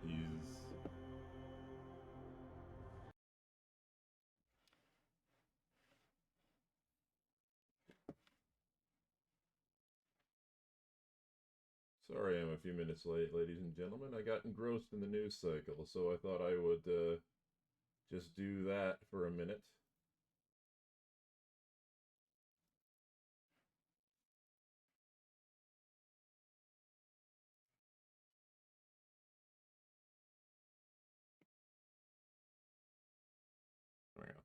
He's... Sorry I'm a few minutes late, ladies and gentlemen. I got engrossed in the news cycle, so I thought I would just do that for a minute. Hang on.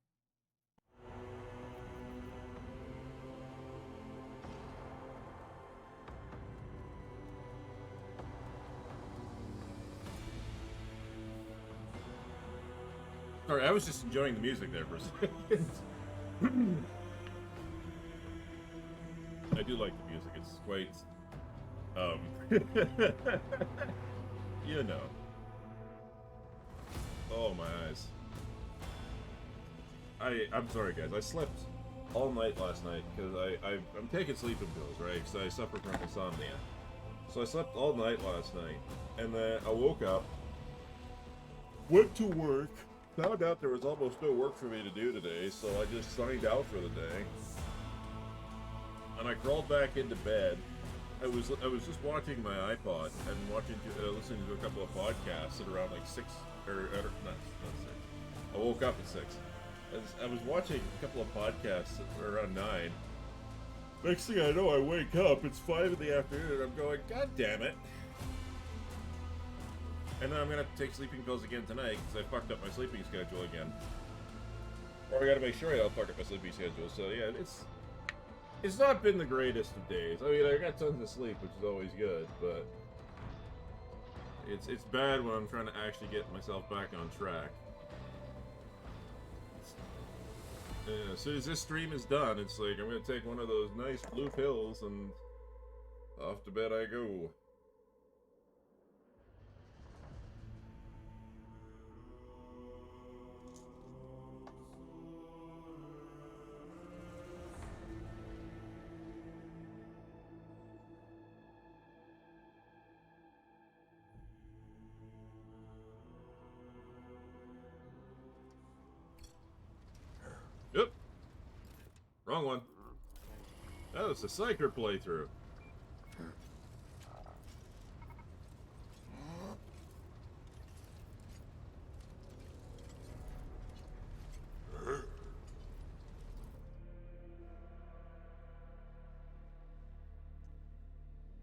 Sorry, I was just enjoying the music there for a second. I do like the music. It's quite, you know. Oh, my eyes. I'm sorry, guys. I slept all night last night because I'm taking sleeping pills, right? Because I suffer from insomnia. So I slept all night last night, and then I woke up, went to work, found out there was almost no work for me to do today, so I just signed out for the day. And I crawled back into bed. I was just watching my iPod and listening to a couple of podcasts at around like 6 or not 6. I woke up at 6. I was watching a couple of podcasts at around 9. Next thing I know, I wake up. It's 5 in the afternoon, and I'm going, God damn it! And then I'm gonna have to take sleeping pills again tonight because I fucked up my sleeping schedule again. Or I gotta make sure I don't fuck up my sleeping schedule. So yeah, it's not been the greatest of days. I mean, I got tons of sleep, which is always good, but it's bad when I'm trying to actually get myself back on track. As soon as this stream is done, it's like I'm gonna take one of those nice blue pills and off to bed I go. Yep. Wrong one. That was the Psyker playthrough.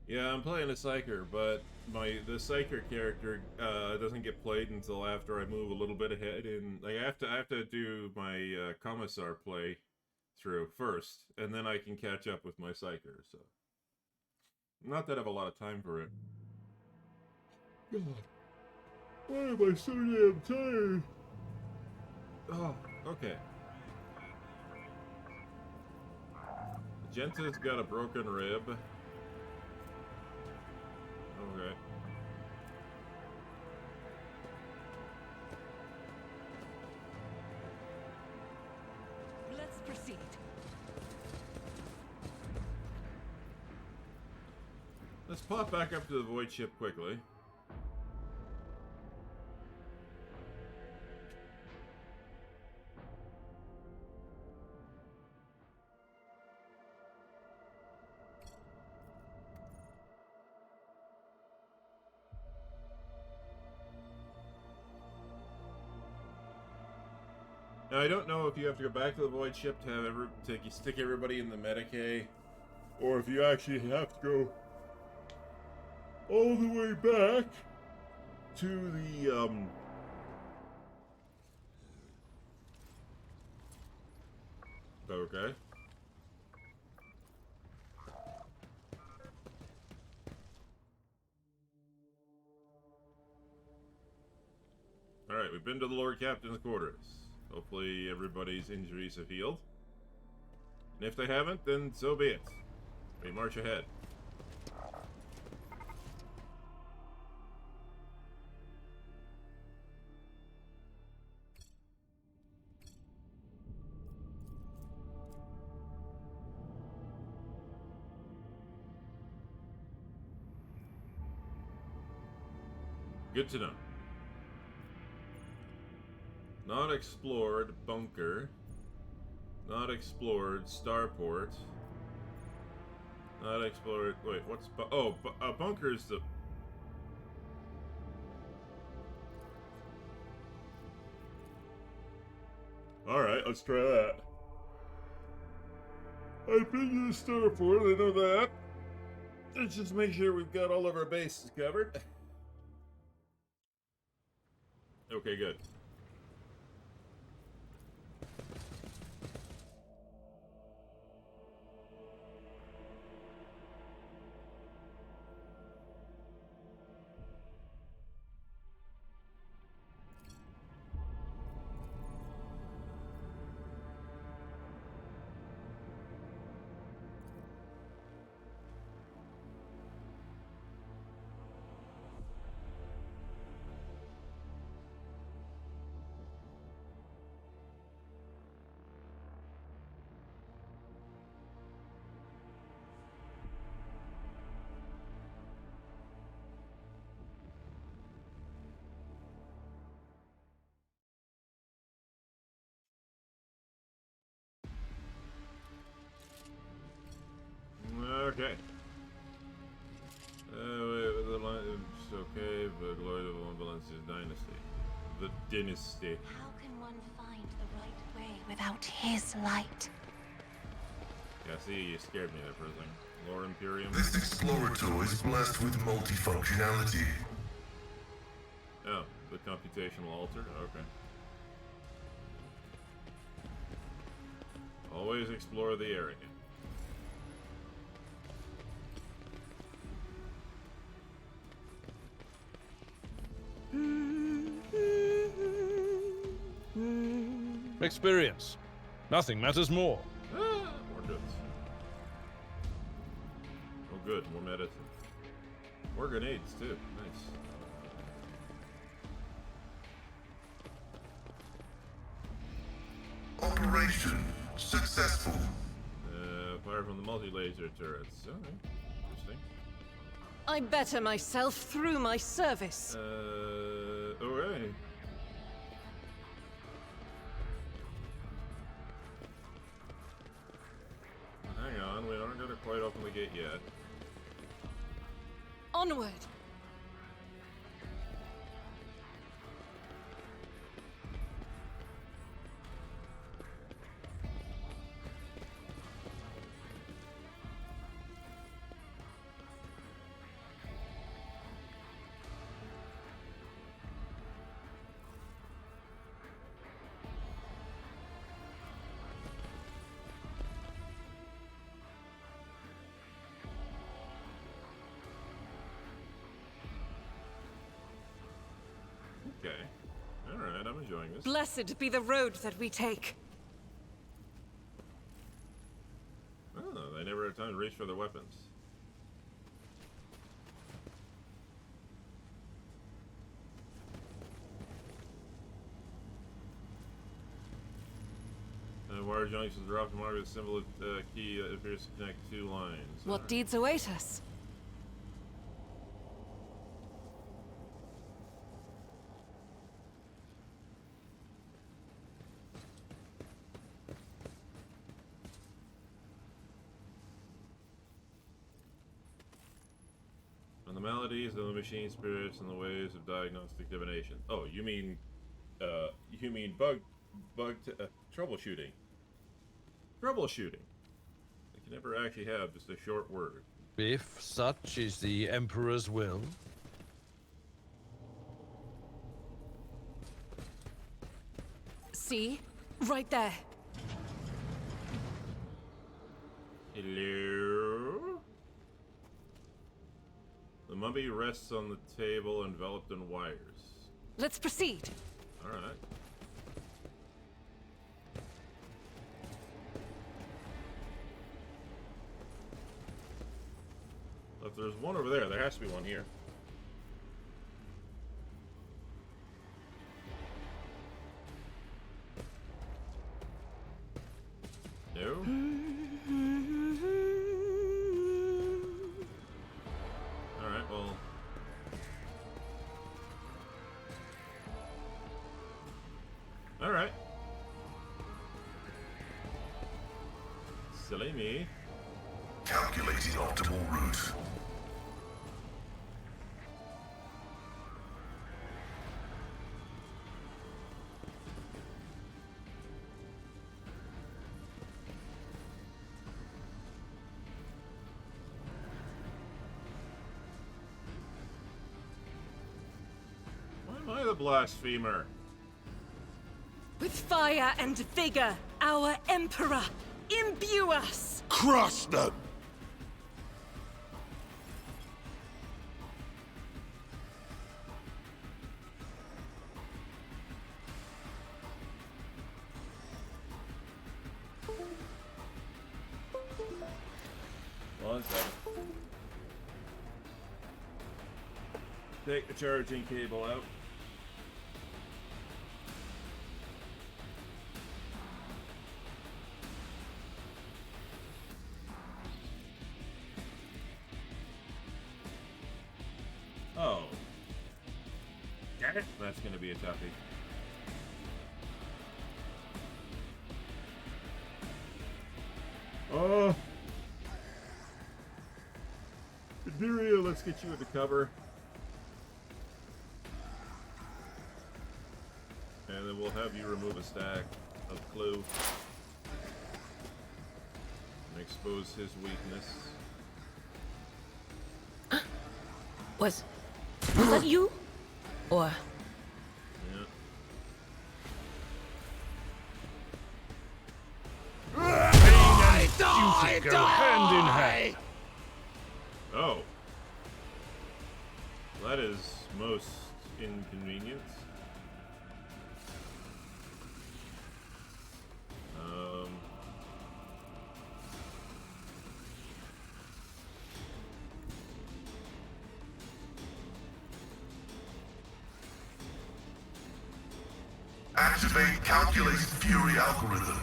Yeah, I'm playing a Psyker, but the Psyker character doesn't get played until after I move a little bit ahead. And like I have to do my Commissar play through first, and then I can catch up with my Psyker. So, not that I have a lot of time for it. God, why am I so damn tired? Oh, okay. Genta's got a broken rib. Okay. Let's proceed. Let's pop back up to the void ship quickly. Now, I don't know if you have to go back to the void ship to have stick everybody in the Medicaid, or if you actually have to go all the way back to the Okay. All right, we've been to the Lord Captain's quarters. Hopefully, everybody's injuries have healed. And if they haven't, then so be it. We march ahead. Good to know. Not explored, bunker. Not explored, starport. Not explored. Wait, what's bunker is the. All right, let's try that. I've been to the starport. I know that. Let's just make sure we've got all of our bases covered. Okay, good. Okay. Wait, the line is okay, but Lord of Valencia's dynasty. The dynasty. How can one find the right way without his light? Yeah, see, you scared me there for a second. Lore Imperium. This Explorator is blessed with multifunctionality. Oh, the computational altar? Okay. Always explore the area. Experience. Nothing matters more. More goods. Oh good, more medicine. More grenades too. Nice. Operation successful. Fire from the multi-laser turrets. Okay. Interesting. I better myself through my service. Alright. Hang on, we aren't gonna quite open the gate yet. Onward. Okay. Alright, I'm enjoying this. Blessed be the road that we take. Oh, they never had time to reach for their weapons. Wire junctions are often marked with a symbol key that appears to connect two lines. What deeds await us? And the maladies of the machine spirits and the ways of diagnostic divination. Oh, you mean troubleshooting. Troubleshooting. You can never actually have just a short word. If such is the Emperor's will. See? Right there. Hello? The mummy rests on the table enveloped in wires. Let's proceed. Alright. If there's one over there, there has to be one here. No? Alright, well. Silly me. Calculating optimal route. Why am I the blasphemer? With fire and vigor, our Emperor, imbue us! Crush them! One second. Take the charging cable out. Oh. Get it? That's gonna be a toughie. Oh. Daria, let's get you into cover. And then we'll have you remove a stack of clue. And expose his weakness. Was that you? Or... Yeah. Duty go hand in hand. Oh. That is most inconvenient. Activate calculated fury algorithm.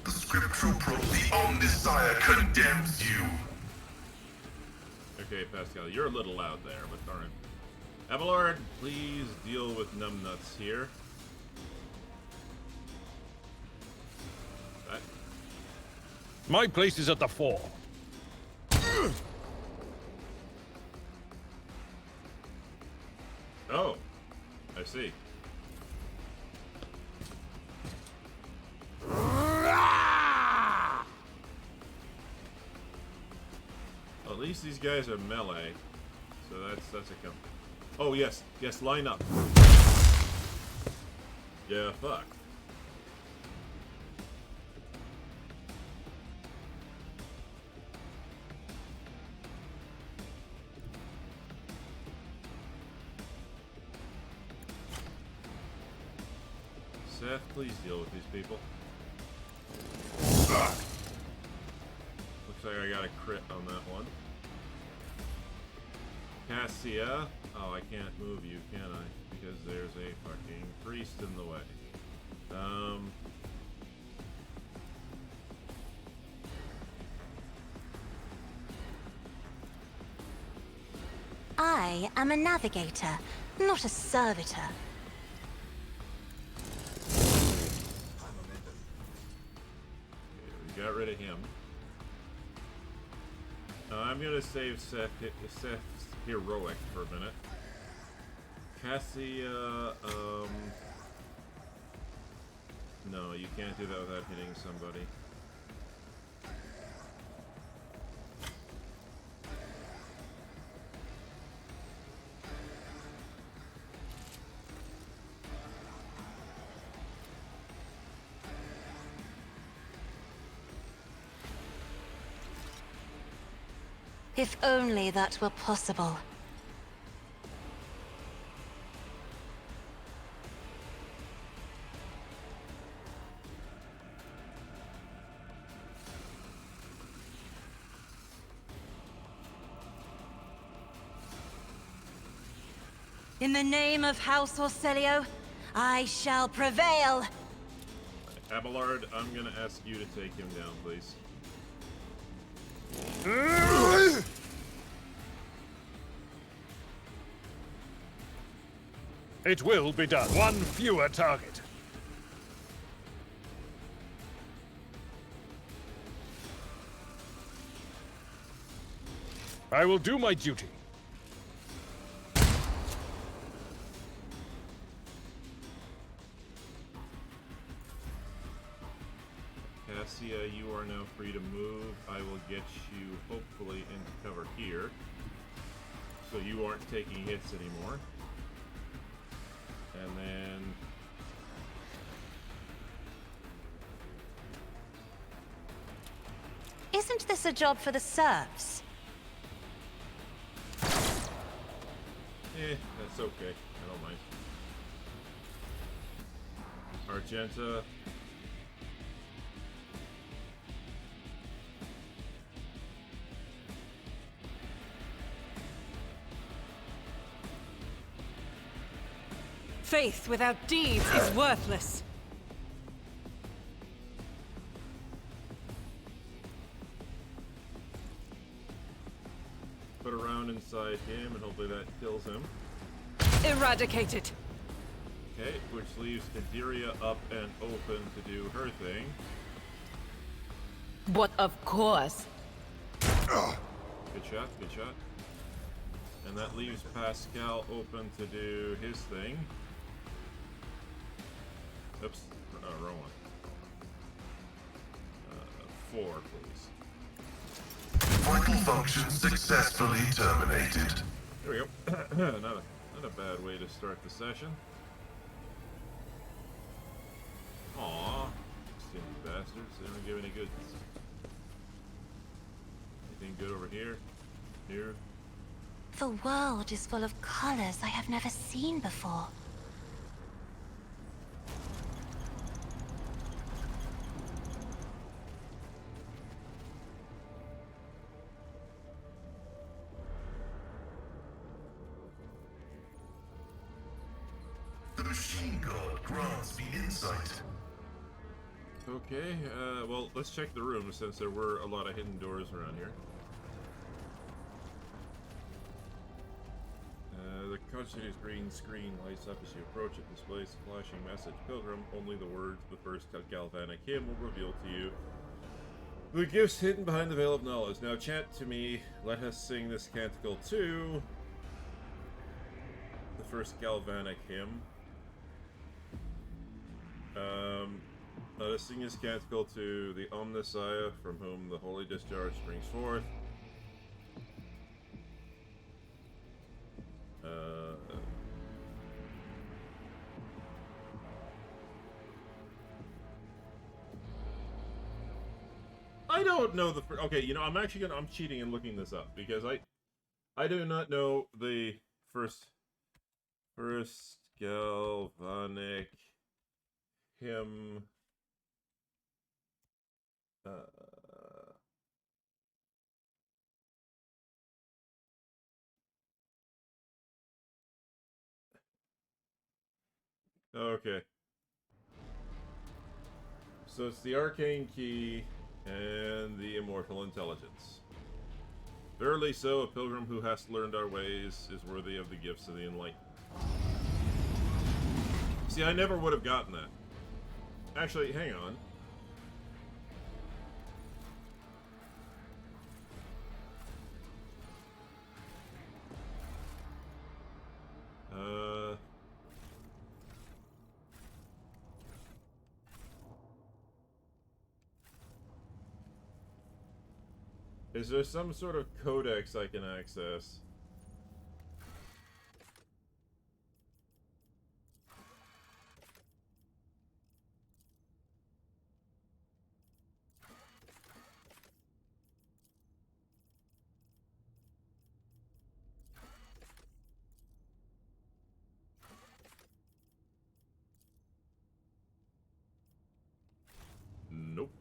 The scriptural probe, the Omnisire condemns you. Okay, Pascal, you're a little loud there, but alright. Abelard, please deal with numbnuts here. That. My place is at the fore. Oh, I see. Well, at least these guys are melee, so that's a comfort. Oh yes, yes, line up. Yeah, fuck. Seth, please deal with these people. Looks like I got a crit on that one. Cassia. Oh, I can't move you, can I? Because there's a fucking priest in the way. I am a navigator, not a servitor. We got rid of him. I'm gonna save Seth's heroic for a minute. Cassia, no, you can't do that without hitting somebody. If only that were possible. In the name of House Orselio, I shall prevail! Abelard, I'm gonna ask you to take him down, please. It will be done. One fewer target. I will do my duty. Cassia, you are now free to move. I will get you, hopefully, into cover here. So you aren't taking hits anymore. And then... Isn't this a job for the serfs? That's okay. I don't mind. Argenta. Faith without deeds is worthless. Put a round inside him, and hopefully that kills him. Eradicated. Okay, which leaves Kadiria up and open to do her thing. But of course. Good shot, good shot. And that leaves Pascal open to do his thing. Oops, wrong one. 4, please. Vital function successfully terminated. There we go. not a bad way to start the session. Aww, stinky bastards. They don't give any good. Anything good over here? Here? The world is full of colors I have never seen before. The machine god grants me insight. Okay, well, let's check the room since there were a lot of hidden doors around here. The continuous green screen lights up as you approach it, displays a flashing message. Pilgrim, only the words of the first galvanic hymn will reveal to you the gifts hidden behind the veil of knowledge. Now chant to me, let us sing this canticle to the first galvanic hymn. Let us sing this canticle to the Omnissiah, from whom the holy discharge springs forth. I don't know the okay, you know, I'm cheating and looking this up because I do not know the first galvanic hymn. Okay. So it's the Arcane Key and the Immortal Intelligence. Verily so, a pilgrim who has learned our ways is worthy of the gifts of the enlightened. See, I never would have gotten that. Actually, hang on. Is there some sort of codex I can access? Nope.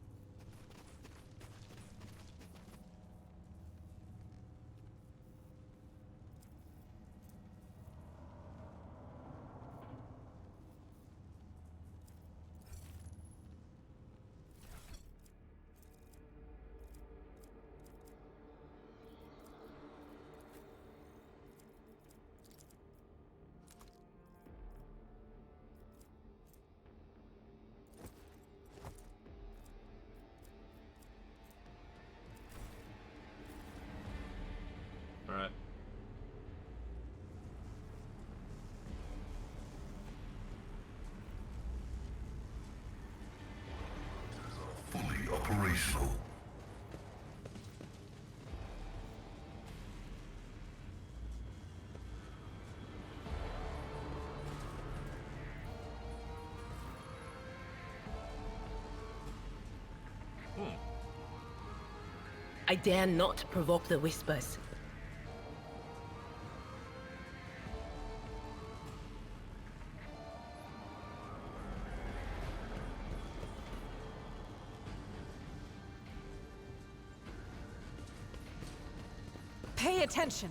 Alright. Fully operational. I dare not provoke the whispers. Pay attention.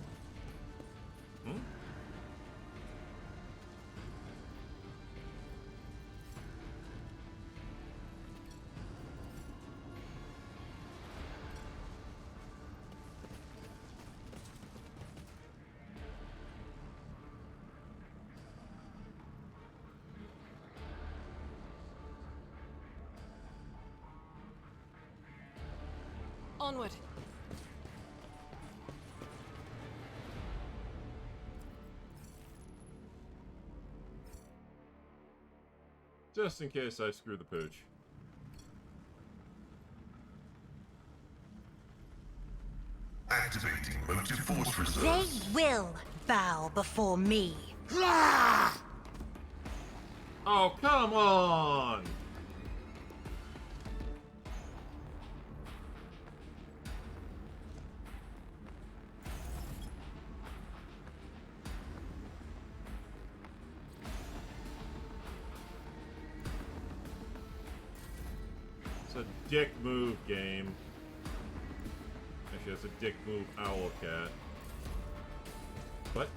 Onward. Just in case I screw the pooch. Activating motive force They reserves. will bow before me. Oh, come on! It's a dick move game. Actually, it's a dick move, owl cat. What?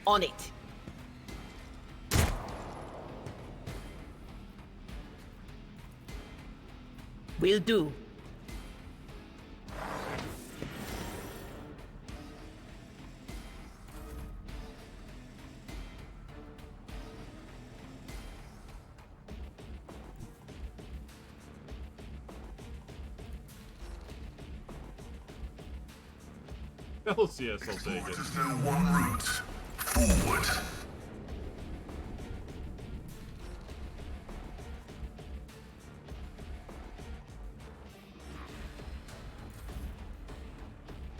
On it. Will do. LCS, I'll take it. There's no one route. Forward.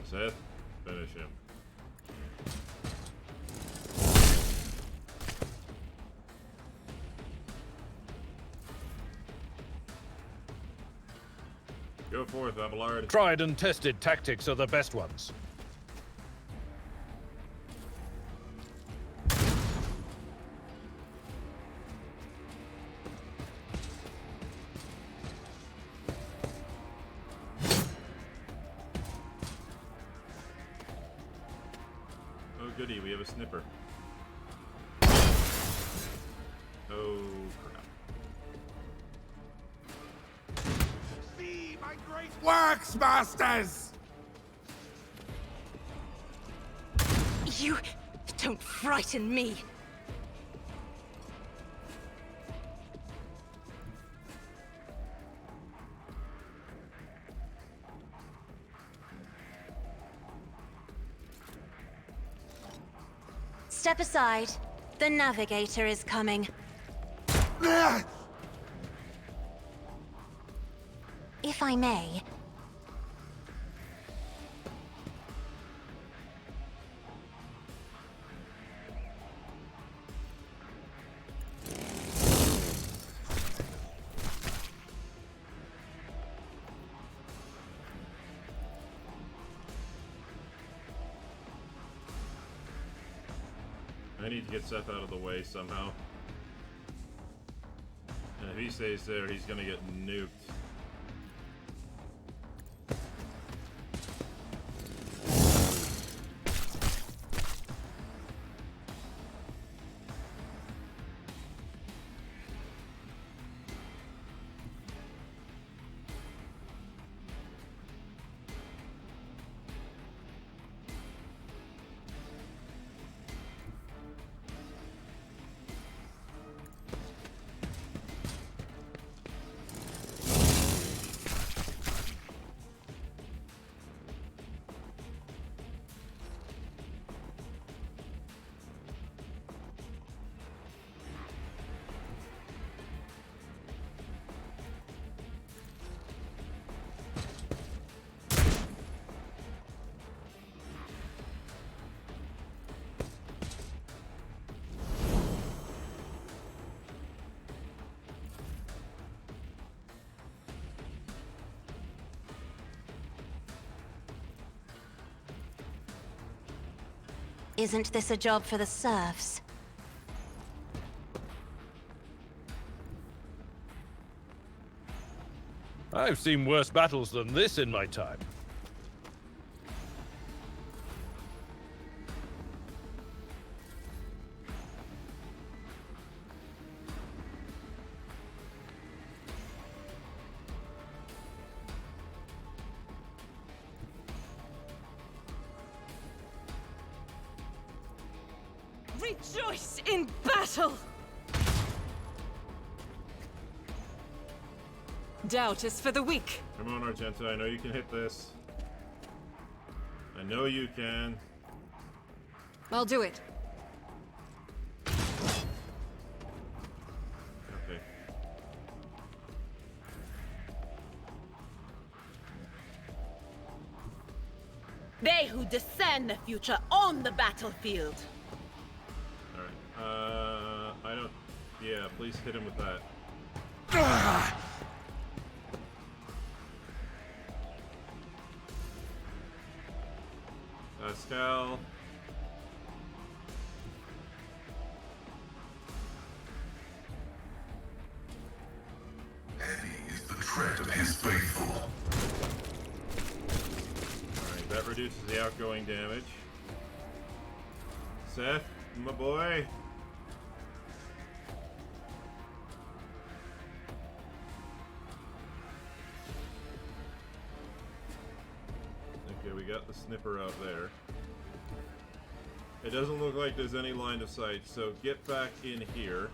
Seth, finish him. Go forth, Abelard. Tried and tested tactics are the best ones. Oh goody, we have a snipper. Oh crap. See my great works, masters! You don't frighten me. Step aside. The navigator is coming. If I may. I need to get Seth out of the way somehow. And if he stays there, he's gonna get nuked. Isn't this a job for the serfs? I've seen worse battles than this in my time. Rejoice in battle! Doubt is for the weak. Come on, Argenta. I know you can hit this. I know you can. I'll do it. Okay. They who discern the future on the battlefield. Alright. I don't... Yeah, please hit him with that. Pascal. Heavy is the tread of his faithful. Alright, that reduces the outgoing damage. Seth, my boy. Okay, we got the snipper out there. It doesn't look like there's any line of sight, so get back in here.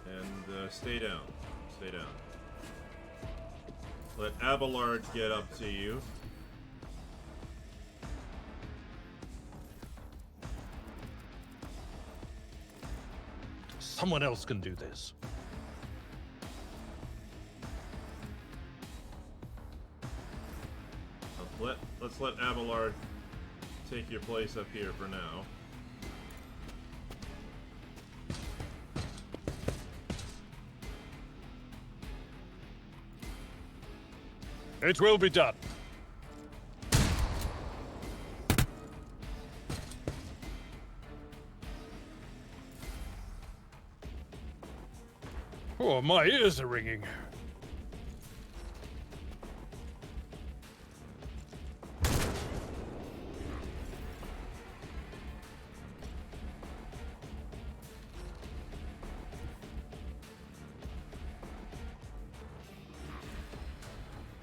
And stay down. Stay down. Let Abelard get up to you. Someone else can do this. Let's let Abelard take your place up here for now. It will be done. Oh, my ears are ringing.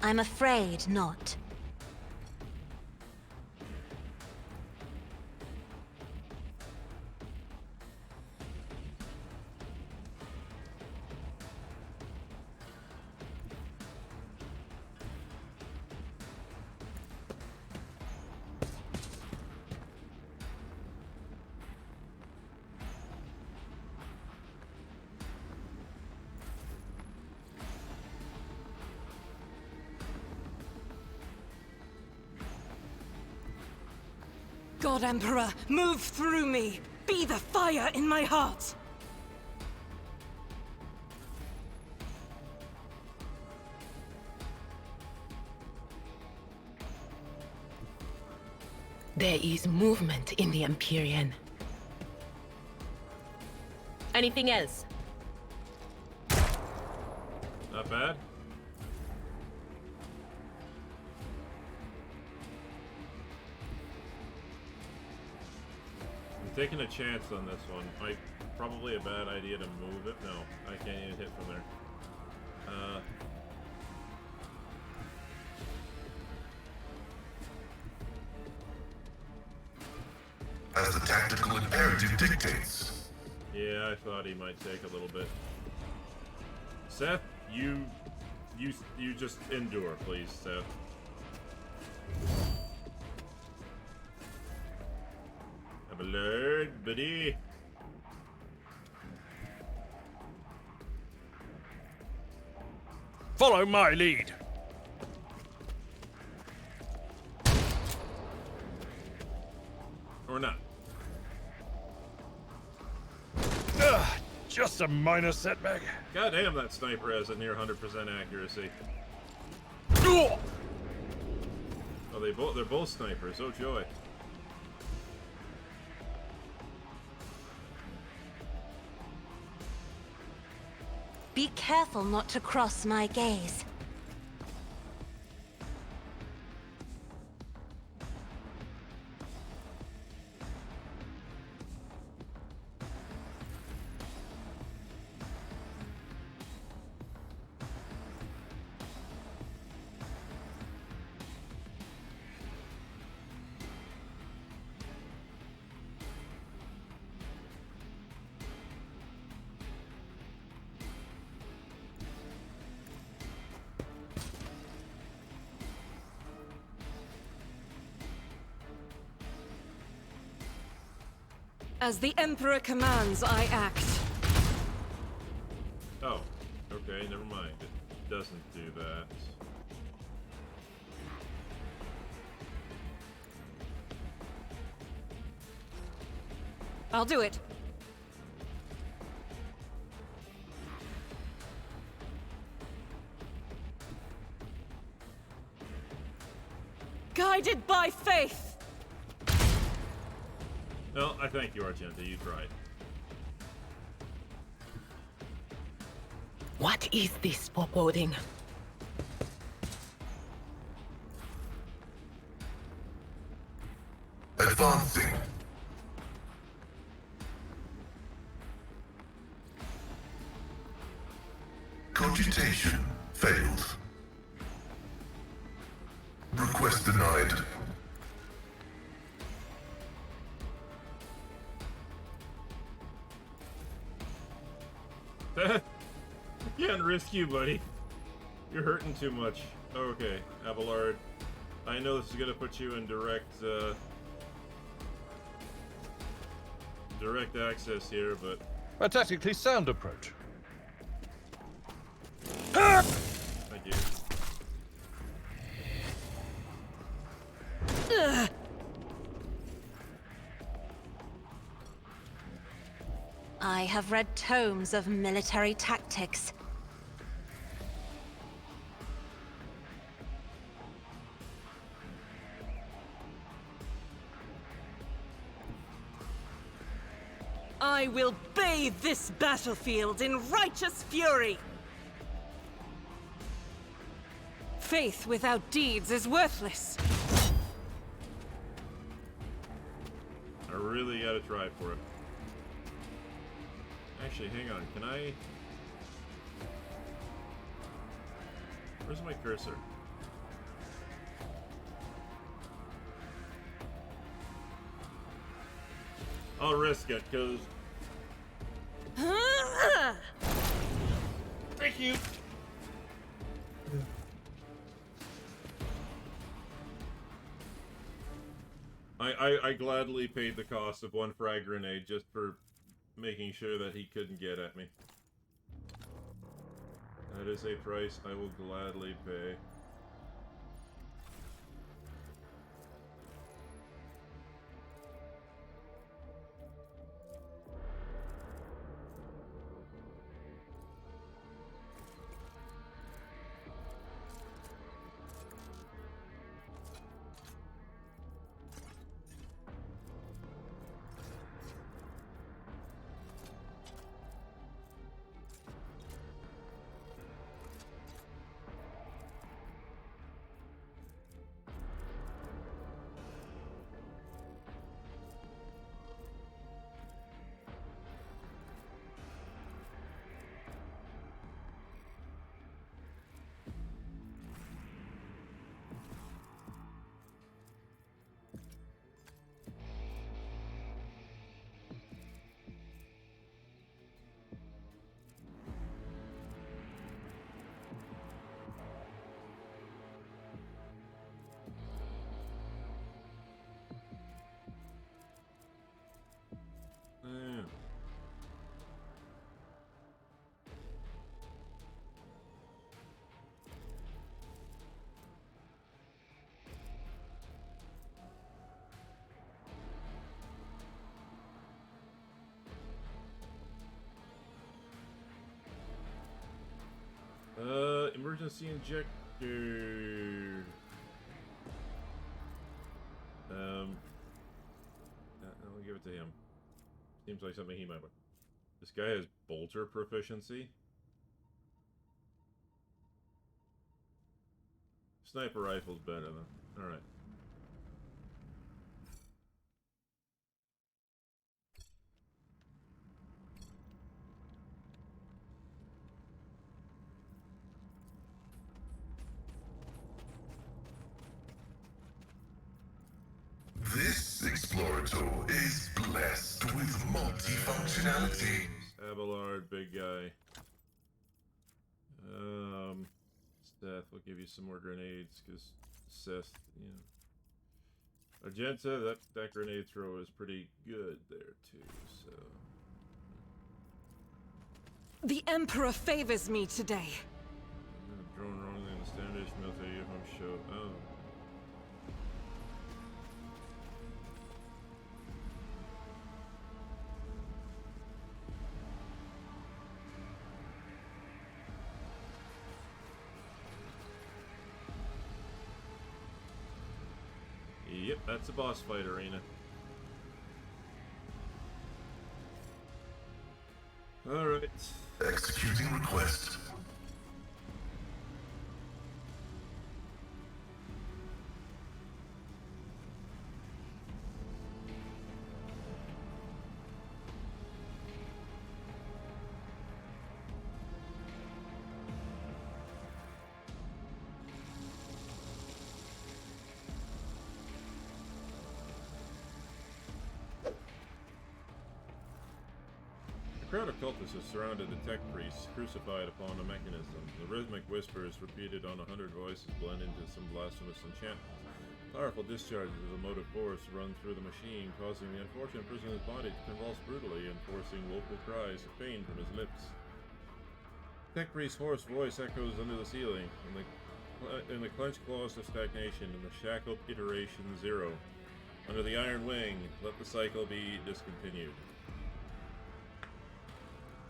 I'm afraid not. God Emperor, move through me! Be the fire in my heart! There is movement in the Empyrean. Anything else? Not bad. I'm taking a chance on this one. Probably a bad idea to move it. No, I can't even hit from there. As the tactical imperative dictates. Yeah, I thought he might take a little bit. Seth, you just endure, please, Seth. Have a load, buddy. Follow my lead. Or not. Just a minor setback. God damn, that sniper has a near 100% accuracy. Oh, they're both snipers. Oh joy. Be careful not to cross my gaze. As the Emperor commands, I act. Oh, okay, never mind. It doesn't do that. I'll do it. Guided by faith! No, I thank you, Argenta. You tried. What is this foreboding? Advancing. Cogitation failed. Request denied. Can't risk you, buddy. You're hurting too much. Okay, Abelard. I know this is gonna put you in direct access here, but A tactically sound approach. thank you. I have read tomes of military tactics. I will bathe this battlefield in righteous fury! Faith without deeds is worthless. I really gotta try for it. Actually, hang on. Can I... Where's my cursor? I'll risk it, because... Thank you! I gladly paid the cost of one frag grenade just for making sure that he couldn't get at me. That is a price I will gladly pay. Yeah. Emergency injector. Give it to him. Seems like something he might want. This guy has bolter proficiency. Sniper rifle's better though. Alright. This Explorator is blessed with multifunctionality. Abelard, big guy. Seth, we'll give you some more grenades, because Seth, you know. Argenta, that grenade throw is pretty good there, too, so... The Emperor favors me today. Drone wrongly in the standard military uniform show. Oh. Yep, that's a boss fight arena. Alright. Executing request. A crowd of cultists has surrounded the tech priests, crucified upon a mechanism. The rhythmic whispers repeated on 100 voices blend into some blasphemous enchantment. Powerful discharges of emotive force run through the machine, causing the unfortunate prisoner's body to convulse brutally and forcing woeful cries of pain from his lips. Tech priest's hoarse voice echoes under the ceiling, in the clenched claws of stagnation, in the shackled iteration 0. Under the iron wing, let the cycle be discontinued.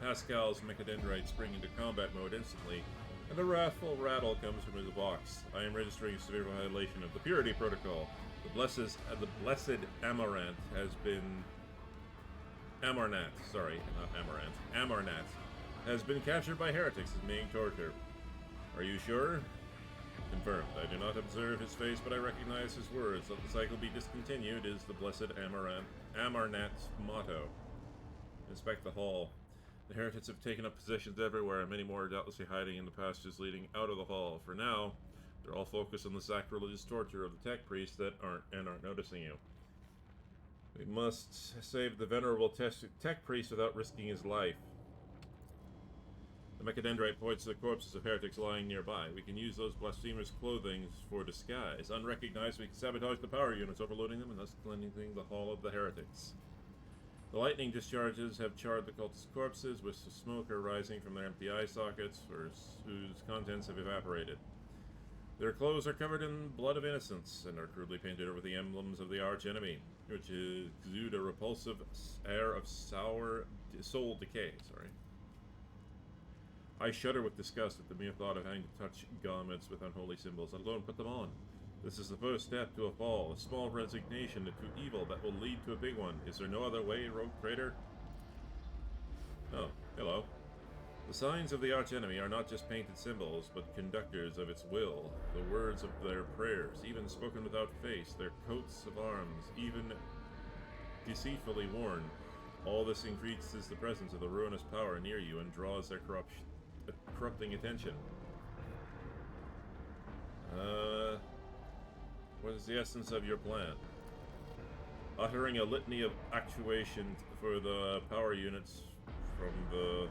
Pascal's mechadendrite spring into combat mode instantly, and a wrathful rattle comes from his box. I am registering a severe violation of the Purity Protocol. The blessed Amaranth has been... Amarnat, sorry, not Amaranth. Amarnat has been captured by heretics and being tortured. Are you sure? Confirmed. I do not observe his face, but I recognize his words. Let the cycle be discontinued is the blessed Amarnat's motto. Inspect the hall. The heretics have taken up positions everywhere, and many more are doubtlessly hiding in the passages leading out of the hall. For now, they're all focused on the sacrilegious torture of the tech priests that aren't noticing you. We must save the venerable tech priest without risking his life. The mechadendrite points to the corpses of heretics lying nearby. We can use those blasphemers' clothing for disguise. Unrecognized, we can sabotage the power units, overloading them and thus cleansing the hall of the heretics. The lightning discharges have charred the cultists' corpses, with smoke rising from their empty eye sockets, whose contents have evaporated. Their clothes are covered in blood of innocence, and are crudely painted over the emblems of the arch-enemy, which exude a repulsive air of soul decay. I shudder with disgust at the mere thought of having to touch garments with unholy symbols, let alone put them on. This is the first step to a fall, a small resignation to evil that will lead to a big one. Is there no other way, rogue traitor? Oh, hello. The signs of the archenemy are not just painted symbols, but conductors of its will. The words of their prayers, even spoken without face, their coats of arms, even deceitfully worn. All this increases the presence of the ruinous power near you and draws their corrupting attention. What is the essence of your plan? Uttering a litany of actuation for the power units from the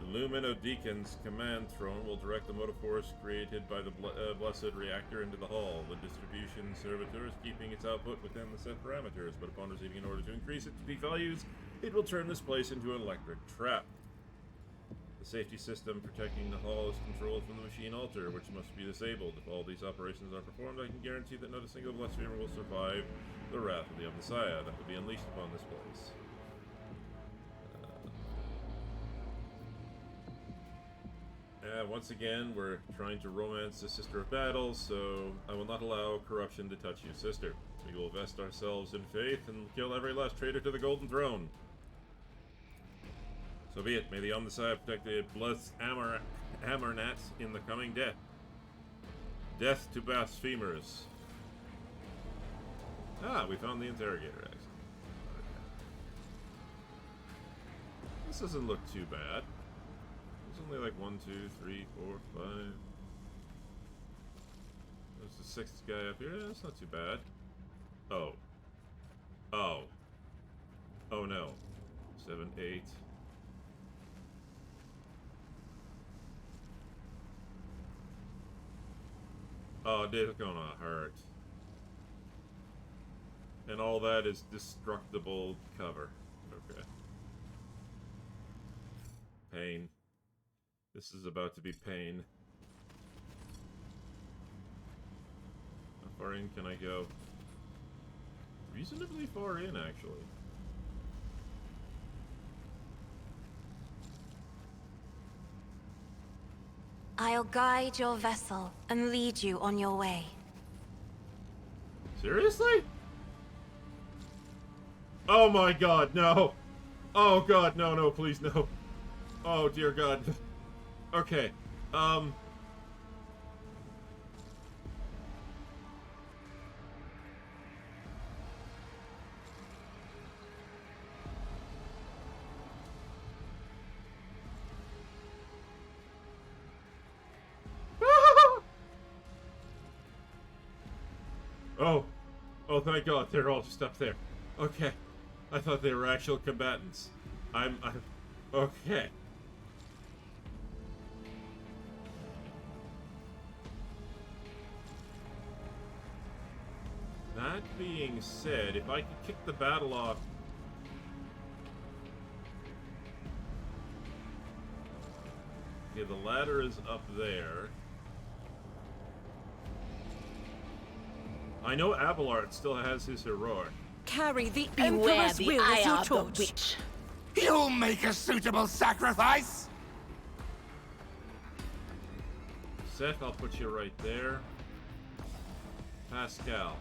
Lumino Deacon's command throne will direct the motive force created by the blessed reactor into the hall. The distribution servitor is keeping its output within the set parameters, but upon receiving an order to increase it to peak values, it will turn this place into an electric trap. The safety system protecting the hall is controlled from the machine altar, which must be disabled. If all these operations are performed, I can guarantee that not a single blasphemer will survive the wrath of the Messiah that will be unleashed upon this place. Once again, we're trying to romance the Sister of Battle, so I will not allow corruption to touch you, sister. We will vest ourselves in faith and kill every last traitor to the Golden Throne. So be it. May the Omnissiah protect the blessed Amernat in the coming death. Death to blasphemers. Ah, we found the interrogator, actually. This doesn't look too bad. There's only like 1, 2, 3, 4, 5. There's the 6th guy up here. Yeah, that's not too bad. Oh. Oh. Oh no. 7, 8. Oh, this is gonna hurt. And all that is destructible cover. Okay. Pain. This is about to be pain. How far in can I go? Reasonably far in, actually. I'll guide your vessel and lead you on your way. Seriously? Oh my god, no! Oh god, no, no, please, no. Oh dear god. Okay, Oh. Oh, thank god, they're all just up there. Okay. I thought they were actual combatants. I'm okay. That being said, if I could kick the battle off... Okay, the ladder is up there. I know Abelard still has his heroic. Carry the Beware Emperor's the will as eye your of the torch. witch. You'll make a suitable sacrifice! Seth, I'll put you right there. Pascal.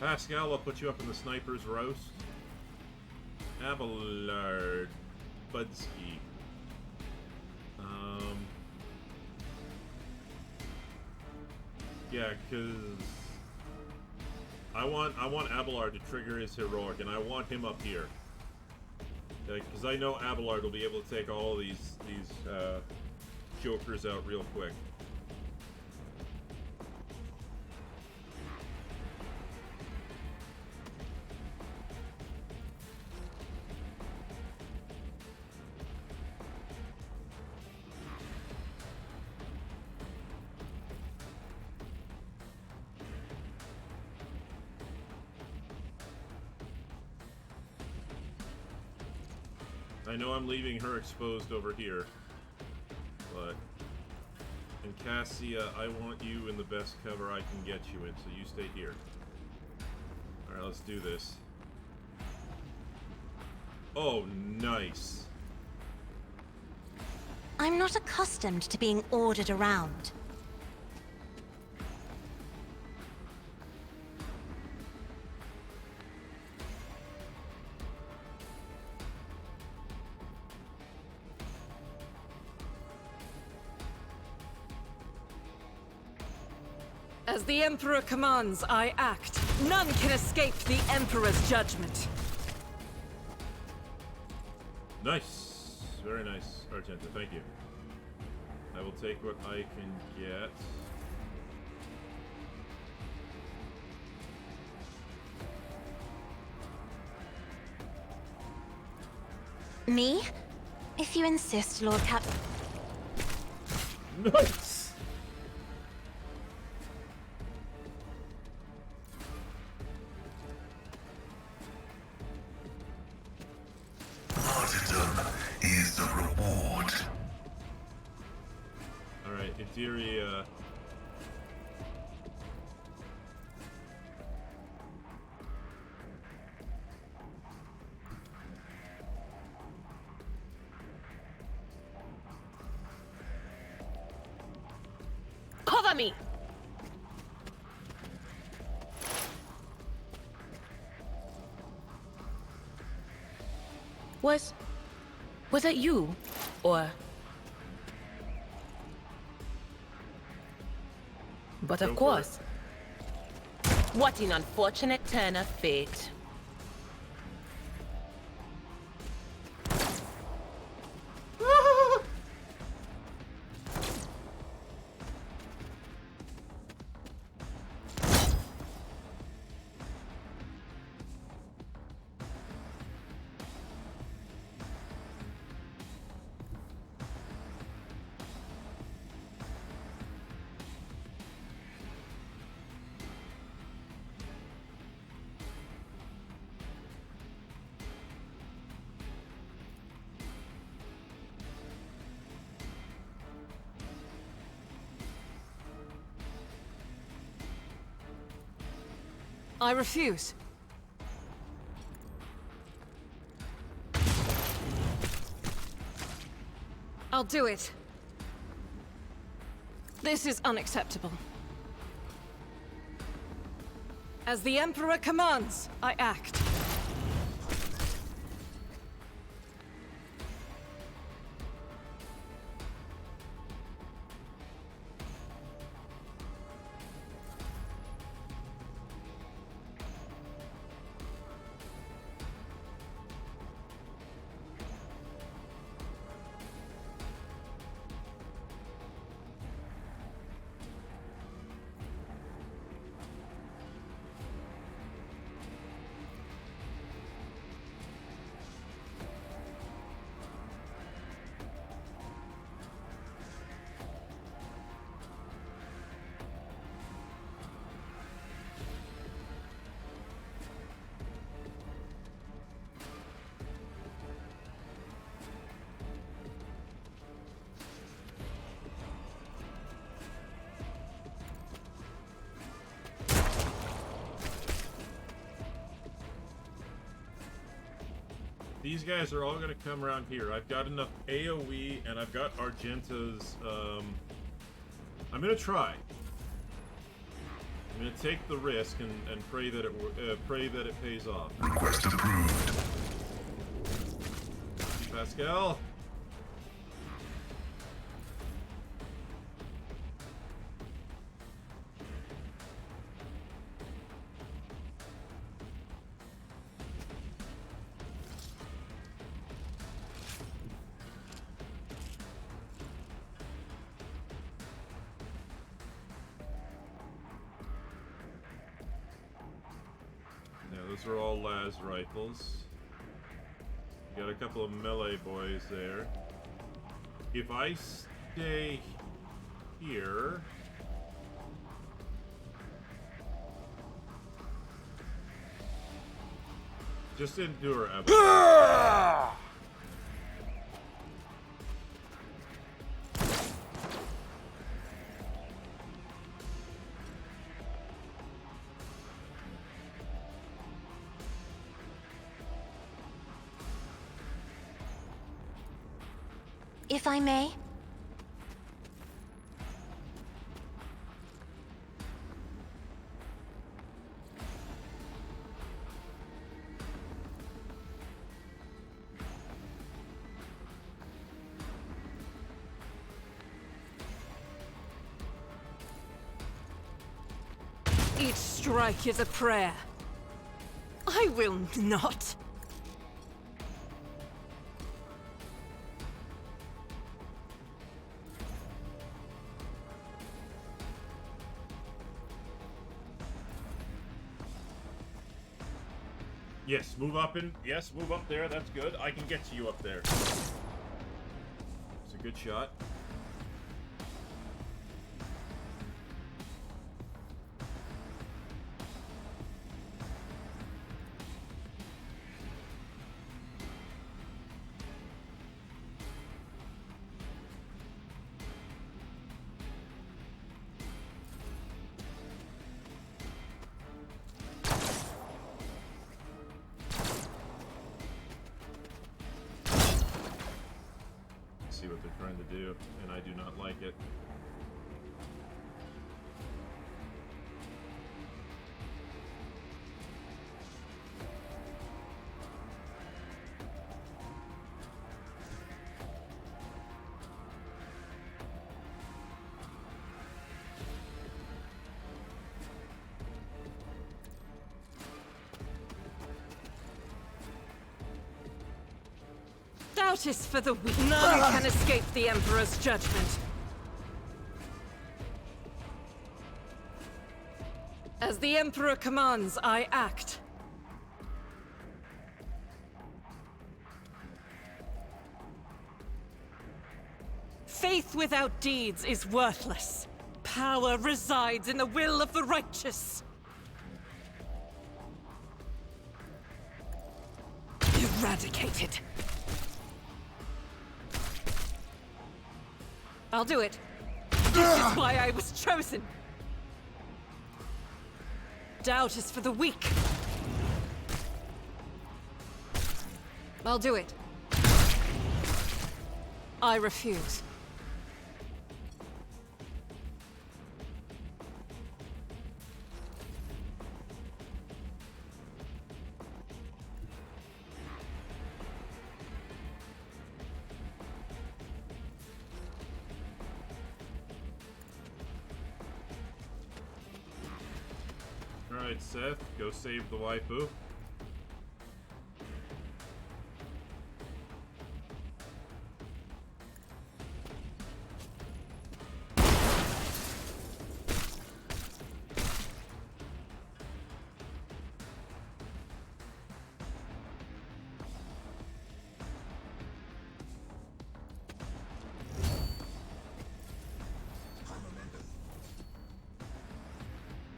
Pascal, I'll put you up in the sniper's roast. Abelard. Budsky. Yeah, cause I want Abelard to trigger his heroic, and I want him up here. Because I know Abelard will be able to take all these jokers out real quick. I know I'm leaving her exposed over here, but in Cassia, I want you in the best cover I can get you in, so you stay here. Alright, let's do this. Oh, nice. I'm not accustomed to being ordered around. As the Emperor commands, I act. None can escape the Emperor's judgment. Nice. Very nice, Argenta. Thank you. I will take what I can get. Me? If you insist, Lord Cap... Nice! Martyrdom is the reward. in theory, Cover me! Was that you? Or... But Go of for course. What an unfortunate turn of fate. I refuse. I'll do it. This is unacceptable. As the Emperor commands, I act. These guys are all going to come around here. I've got enough AoE, and I've got Argenta's, I'm going to try. I'm going to take the risk and pray that it pays off. Request approved. Pascal. Those are all las rifles. Got a couple of melee boys there. If I stay here... Just endure, Evan. If I may? Each strike is a prayer. I will not. Yes, move up in. Yes, move up there. That's good. I can get to you up there. It's a good shot. see what they're trying to do, and I do not like it. Doubt is for the weak. None can escape the Emperor's judgment. As the Emperor commands, I act. Faith without deeds is worthless. Power resides in the will of the righteous. Eradicated. I'll do it. This is why I was chosen. Doubt is for the weak. I'll do it. I refuse. Alright, Seth, go save the waifu.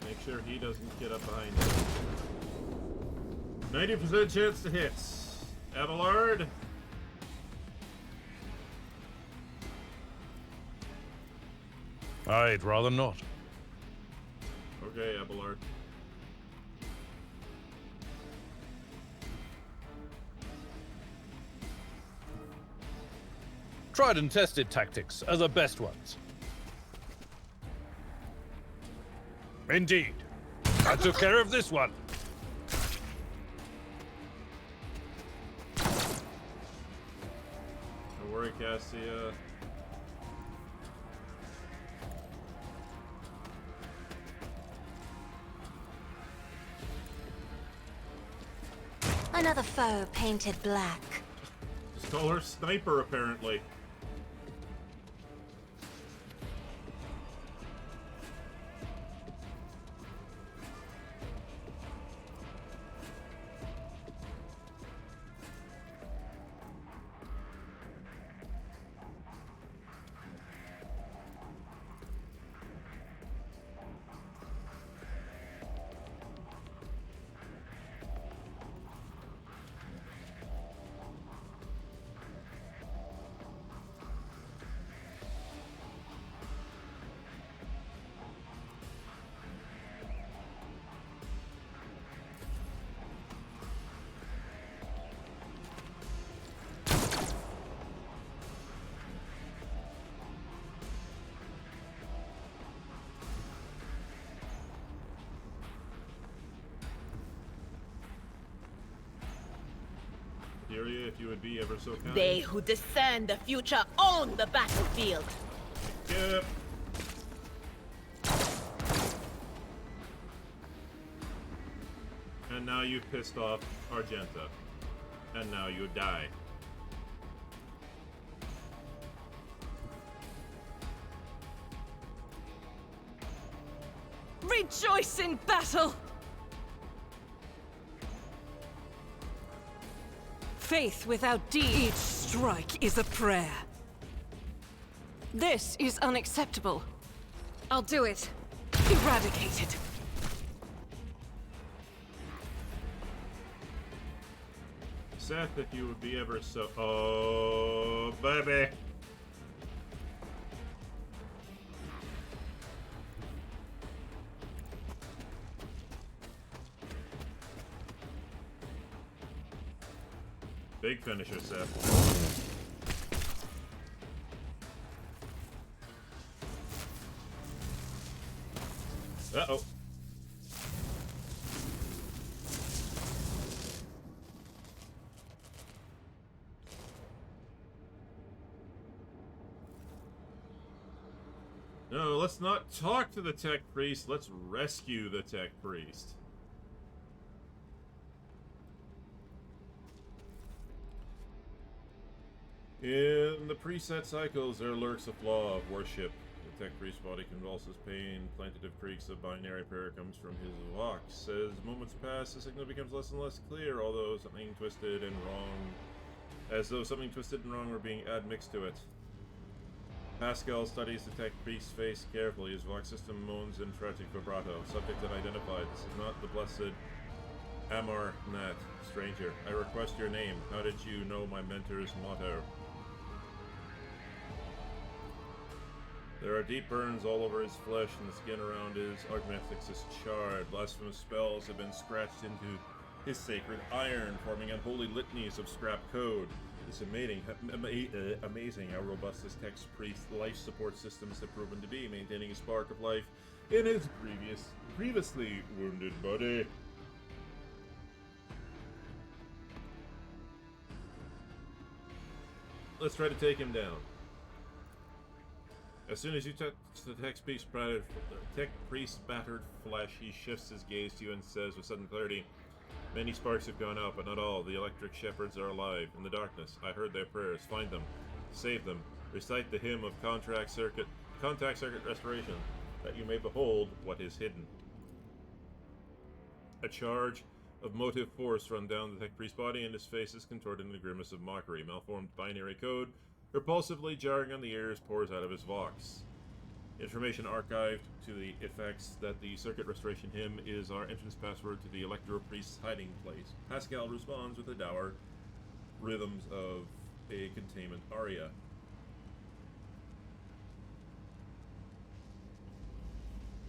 Make sure he doesn't get up behind you. 90% chance to hit. Abelard. I'd rather not. Okay, Abelard. Tried and tested tactics are the best ones. Indeed. I took care of this one. Don't worry, Cassia. Another foe painted black. Just call her Sniper, apparently. Furia, if you would be ever so kind. They who discern the future own the battlefield. Yep. And now you've pissed off Argenta. And now you die. Rejoice in battle! Faith without deed. Each strike is a prayer. This is unacceptable. I'll do it. Eradicated. Seth, if you would be ever so... Oh, baby. Big finisher, Seth. Uh-oh. No, let's not talk to the tech priest. Let's rescue the tech priest. In the preset cycles, there lurks a flaw of worship. The tech priest's body convulses pain. Plaintive creaks of binary prayer comes from his vox. As moments pass, the signal becomes less and less clear, although something twisted and wrong, as though something twisted and wrong were being admixed to it. Pascal studies the tech priest's face carefully. His vox system moans in tragic vibrato. Subject unidentified. This is not the blessed Amar Nat. Stranger, I request your name. How did you know my mentor's motto? There are deep burns all over his flesh, and the skin around his augmentics is charred. Blasphemous spells have been scratched into his sacred iron, forming unholy litanies of scrap code. It's amazing how robust this tech priest's life support systems have proven to be, maintaining a spark of life in his previously wounded body. Let's try to take him down. As soon as you touch the tech priest's battered flesh, he shifts his gaze to you and says with sudden clarity, "Many sparks have gone out, but not all. The electric shepherds are alive. In the darkness, I heard their prayers. Find them. Save them. Recite the hymn of contact circuit restoration, that you may behold what is hidden." A charge of motive force run down the tech priest's body, and his face is contorted in a grimace of mockery. Malformed binary code, repulsively jarring on the ears, pours out of his vox. Information archived to the effects that the circuit restoration hymn is our entrance password to the Electro Priest's hiding place. Pascal responds with the dour rhythms of a containment aria.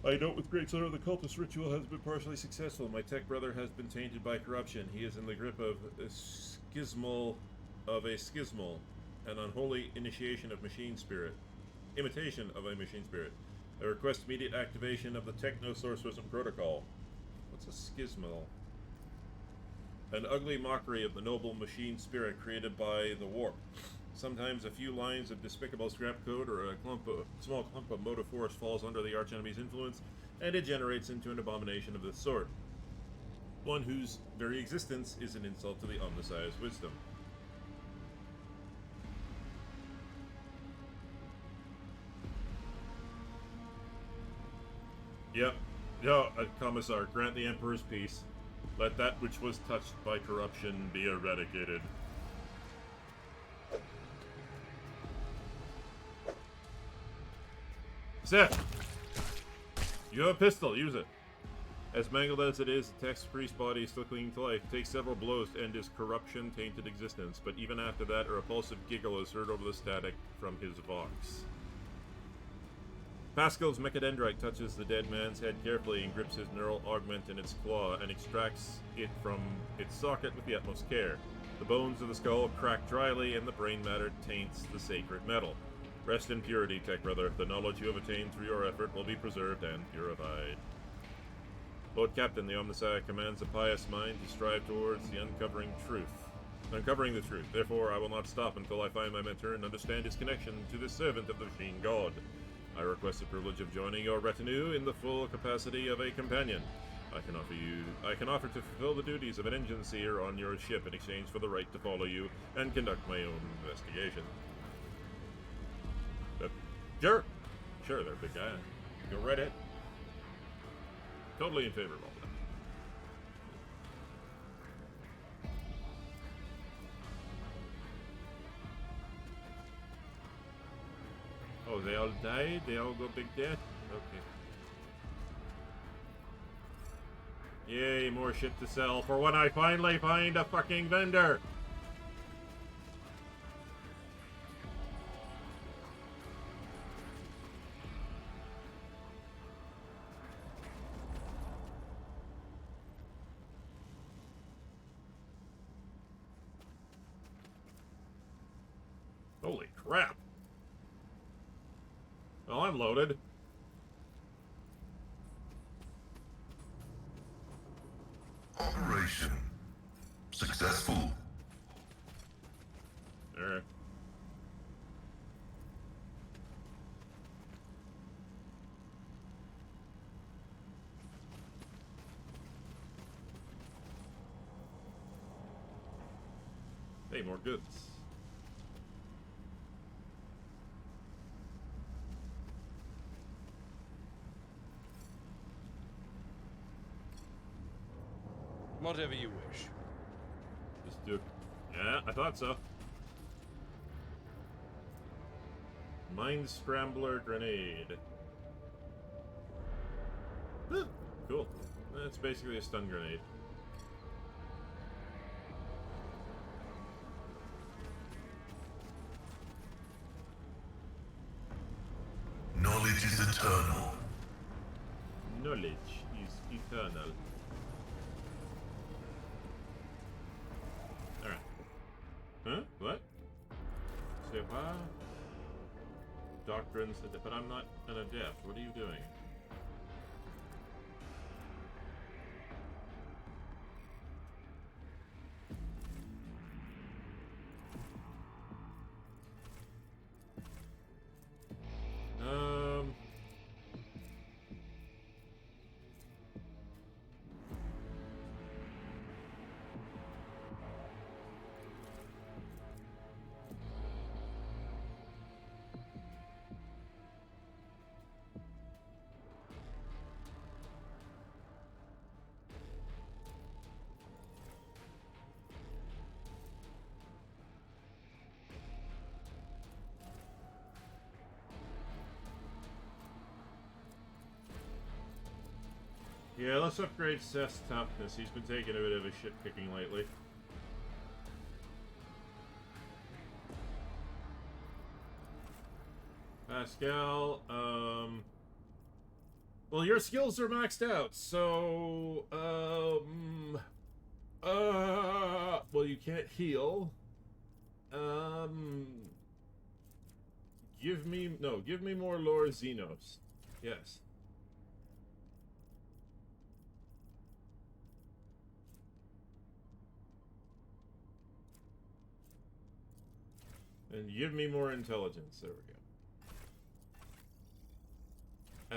I note with great sorrow the cultist ritual has been partially successful. My tech brother has been tainted by corruption. He is in the grip of a schismal, an unholy initiation of machine spirit. Imitation of a machine spirit. I request immediate activation of the Techno-Sorcerism Protocol. What's a schismal? An ugly mockery of the noble machine spirit created by the warp. Sometimes a few lines of despicable scrap code or a small clump of motive force falls under the archenemy's influence, and it generates into an abomination of this sort. One whose very existence is an insult to the Omnissiah's wisdom. Yep. Commissar, grant the Emperor's peace. Let that which was touched by corruption be eradicated. Seth! You have a pistol, use it. As mangled as it is, the tech priest's body is still clinging to life. It takes several blows to end his corruption-tainted existence, but even after that, a repulsive giggle is heard over the static from his vox. Pascal's mechadendrite touches the dead man's head carefully and grips his neural augment in its claw and extracts it from its socket with the utmost care. The bones of the skull crack dryly and the brain matter taints the sacred metal. Rest in purity, tech brother. The knowledge you have attained through your effort will be preserved and purified. Lord Captain, the Omnissiah commands a pious mind to strive towards the uncovering the truth. Therefore, I will not stop until I find my mentor and understand his connection to the servant of the machine god. I request the privilege of joining your retinue in the full capacity of a companion. I can offer to fulfill the duties of an engine seer on your ship in exchange for the right to follow you and conduct my own investigation. Sure, they're a big guy. Go right ahead. Totally in favor of all that. Oh, they all died? They all go big death? Okay. Yay, more shit to sell for when I finally find a fucking vendor! Holy crap! Well, I'm loaded. Operation successful. Alright. Hey, more goods. Whatever you wish. Just do. Yeah, I thought so. Mind Scrambler Grenade. Huh, cool. That's basically a stun grenade. Knowledge is eternal. Knowledge is eternal. Alright. Huh? What? Say what? Doctrines, but I'm not an adept. What are you doing? Yeah, let's upgrade Seth's toughness. He's been taking a bit of a shit kicking lately. Pascal, well, your skills are maxed out, so, well, you can't heal. Give me more Lore Xenos. Yes. And give me more intelligence. There we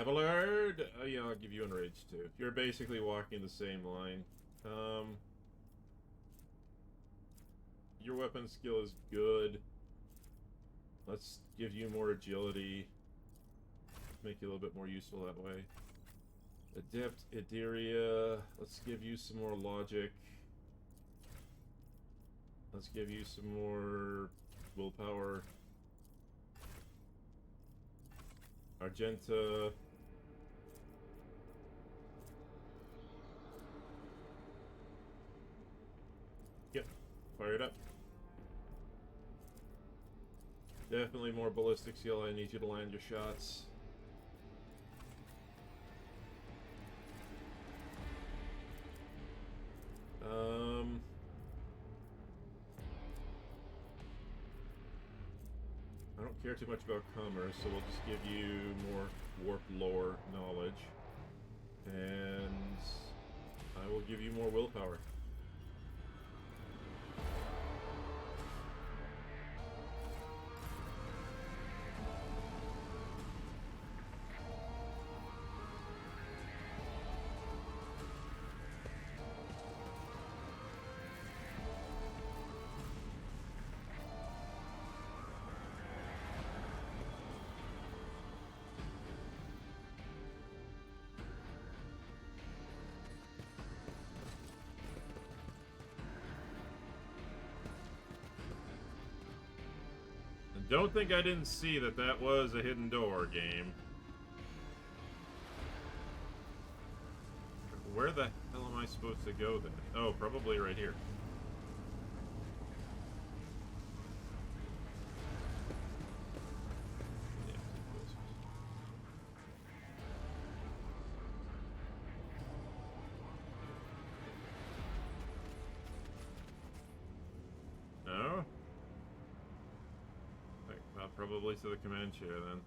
go. Abelard? Yeah, I'll give you enrage too. You're basically walking the same line. Your weapon skill is good. Let's give you more agility. Make you a little bit more useful that way. Adept Ideria. Let's give you some more logic. Let's give you some more willpower. Argenta. Yep, fire it up. Definitely more ballistic skill. I need you to land your shots. I don't care too much about commerce, so we'll just give you more warp lore knowledge. And I will give you more willpower. Don't think I didn't see that that was a hidden door game. Where the hell am I supposed to go then? Oh, probably right here. No? Probably to the command chair then.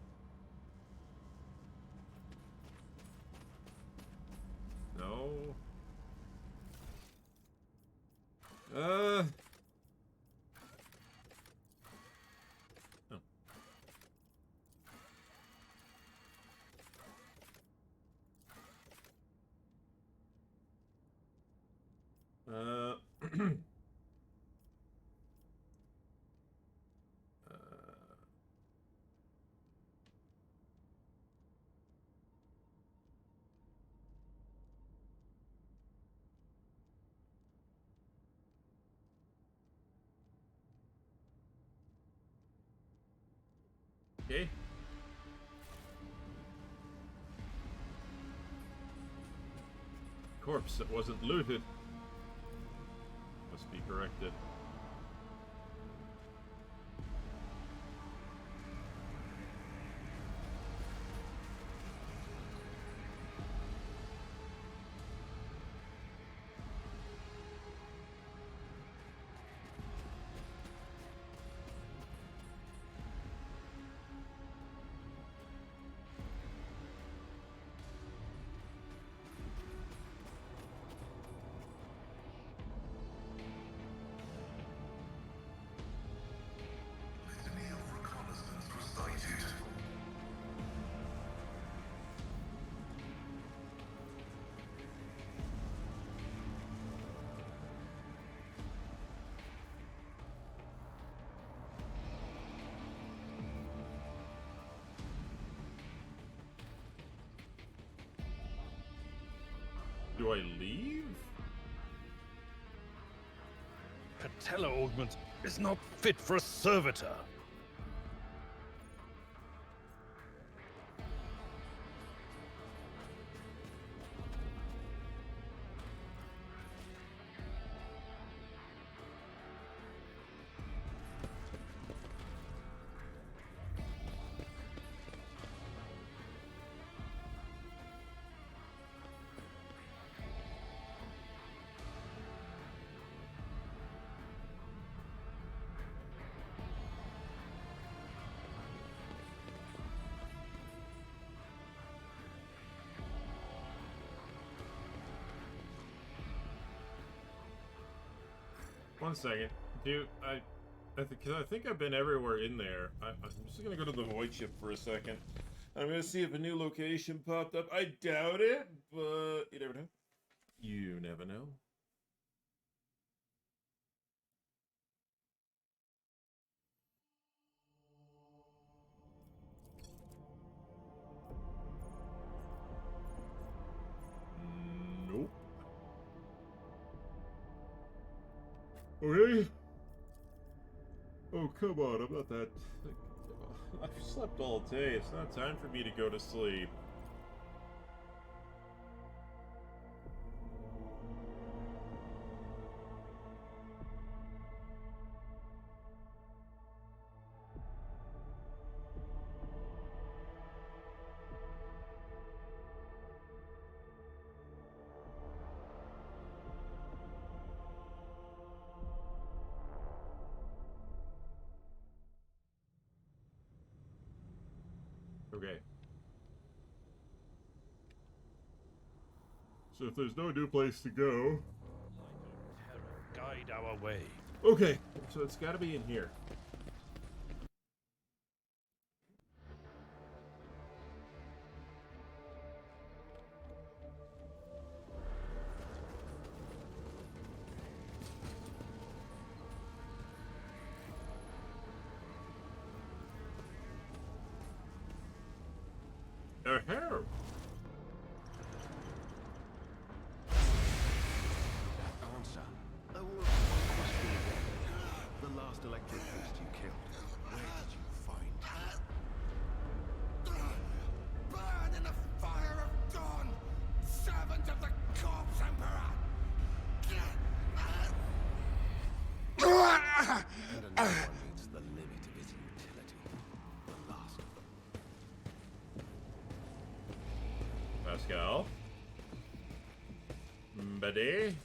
No. Oh. Uh, okay. Corpse that wasn't looted. Must be corrected. Litany of reconnaissance recited. Do I leave? Patella augment is not fit for a servitor. One second. I think I've been everywhere in there. I'm just gonna go to the void ship for a second. I'm gonna see if a new location popped up. I doubt it, but you never know. You never know. Nope. Okay. Oh, come on. I'm not that... I've slept all day. It's not time for me to go to sleep. Okay. So if there's no new place to go... Guide our way. Okay, so it's gotta be in here. A hair. Answer. I will question again. The last electric beast you killed. Where did you find him? Burn in the fire of dawn, servant of the corpse emperor! And another one meets the limit of his utility. The last of them. Pascal. Buddy.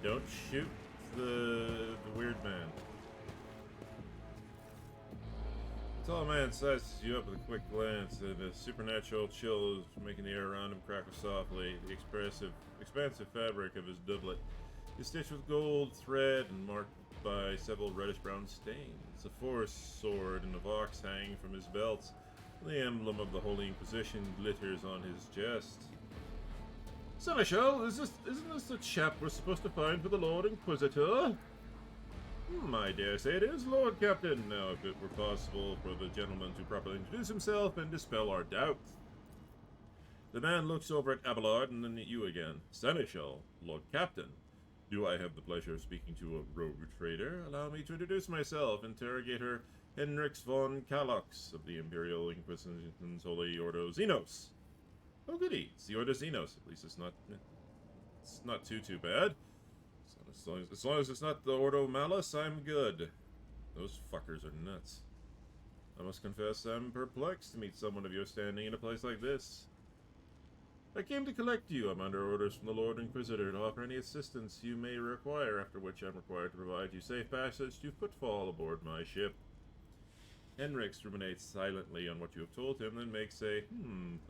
Don't shoot the weird man. Tall man sizes you up with a quick glance, and a supernatural chill is making the air around him crackle softly. The expansive fabric of his doublet is stitched with gold thread and marked by several reddish-brown stains. A forest sword and a vox hang from his belt. The emblem of the Holy Inquisition glitters on his chest. Seneschal, isn't this the chap we're supposed to find for the Lord Inquisitor? I dare say it is, Lord Captain. Now, if it were possible for the gentleman to properly introduce himself and dispel our doubts. The man looks over at Abelard and then at you again. Seneschal, Lord Captain. Do I have the pleasure of speaking to a rogue trader? Allow me to introduce myself, Interrogator Henrix von Kalox of the Imperial Inquisition's Holy Ordo Xenos. Oh goody, it's the Ordo Xenos. At least it's not too bad. So as long as it's not the Ordo Malus, I'm good. Those fuckers are nuts. I must confess I'm perplexed to meet someone of your standing in a place like this. I came to collect you. I'm under orders from the Lord Inquisitor to offer any assistance you may require, after which I'm required to provide you safe passage to footfall aboard my ship. Henrix ruminates silently on what you have told him, then makes a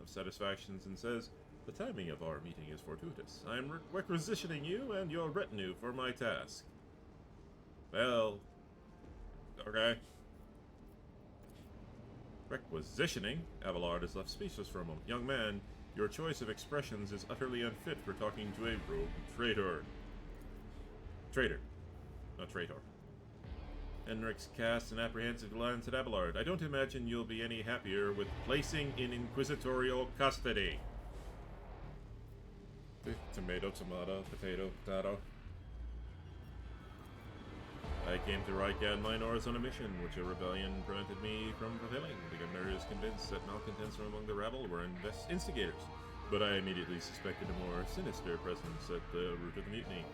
of satisfactions and says, the timing of our meeting is fortuitous. I am requisitioning you and your retinue for my task. Well, okay. Requisitioning? Abelard is left speechless for a moment. Young man, your choice of expressions is utterly unfit for talking to a rogue traitor. Traitor, not traitor. Henrix casts an apprehensive glance at Abelard. I don't imagine you'll be any happier with placing in inquisitorial custody. Tomato, potato. I came to Rykad Minors on a mission, which a rebellion prevented me from fulfilling. The governor is convinced that malcontents from among the rabble were instigators, but I immediately suspected a more sinister presence at the root of the mutiny.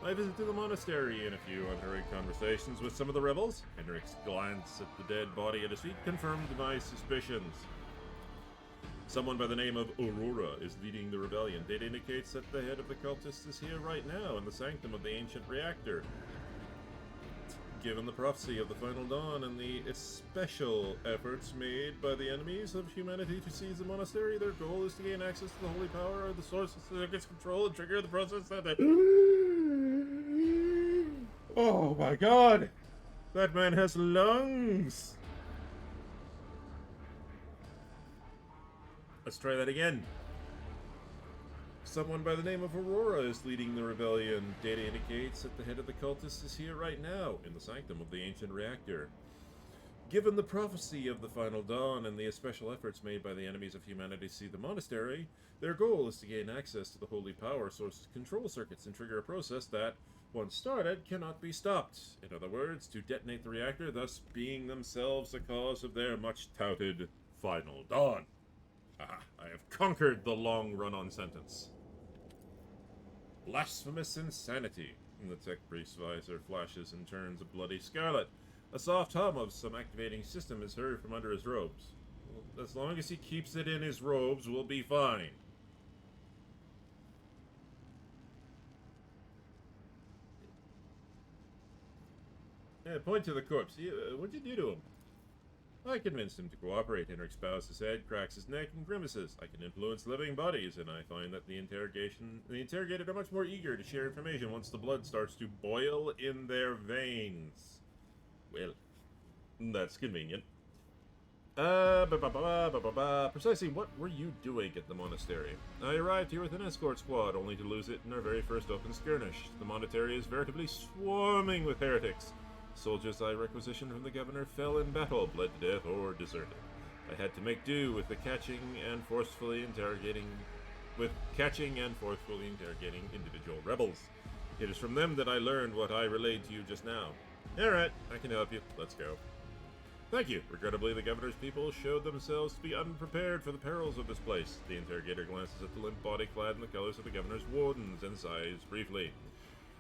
My visit to the monastery and a few unhurried conversations with some of the rebels, Henrik's glance at the dead body at his feet confirmed my suspicions. Someone by the name of Aurora is leading the rebellion. Data indicates that the head of the cultists is here right now in the sanctum of the ancient reactor. Given the prophecy of the final dawn and the special efforts made by the enemies of humanity to seize the monastery, their goal is to gain access to the holy power of the source that gets control and trigger the process that Oh my god! That man has lungs! Let's try that again. Someone by the name of Aurora is leading the rebellion. Data indicates that the head of the cultists is here right now, in the sanctum of the ancient reactor. Given the prophecy of the final dawn and the special efforts made by the enemies of humanity to see the monastery, their goal is to gain access to the holy power source control circuits and trigger a process that, once started, cannot be stopped. In other words, to detonate the reactor, thus being themselves the cause of their much-touted final dawn. Ah, I have conquered the long run-on sentence. Blasphemous insanity. The tech priest's visor flashes and turns a bloody scarlet. A soft hum of some activating system is heard from under his robes. Well, as long as he keeps it in his robes, we'll be fine. Yeah, point to the corpse. What'd you do to him? I convinced him to cooperate. Henrik bows his head, cracks his neck, and grimaces. I can influence living bodies, and I find that the interrogated are much more eager to share information once the blood starts to boil in their veins. Well, that's convenient. Precisely what were you doing at the monastery? I arrived here with an escort squad, only to lose it in our very first open skirmish. The monastery is veritably swarming with heretics. Soldiers I requisitioned from the governor fell in battle, bled to death, or deserted. I had to make do with catching and forcefully interrogating individual rebels. It is from them that I learned what I relayed to you just now. Alright, I can help you. Let's go. Thank you. Regrettably, the governor's people showed themselves to be unprepared for the perils of this place. The interrogator glances at the limp body clad in the colors of the governor's wardens and sighs briefly.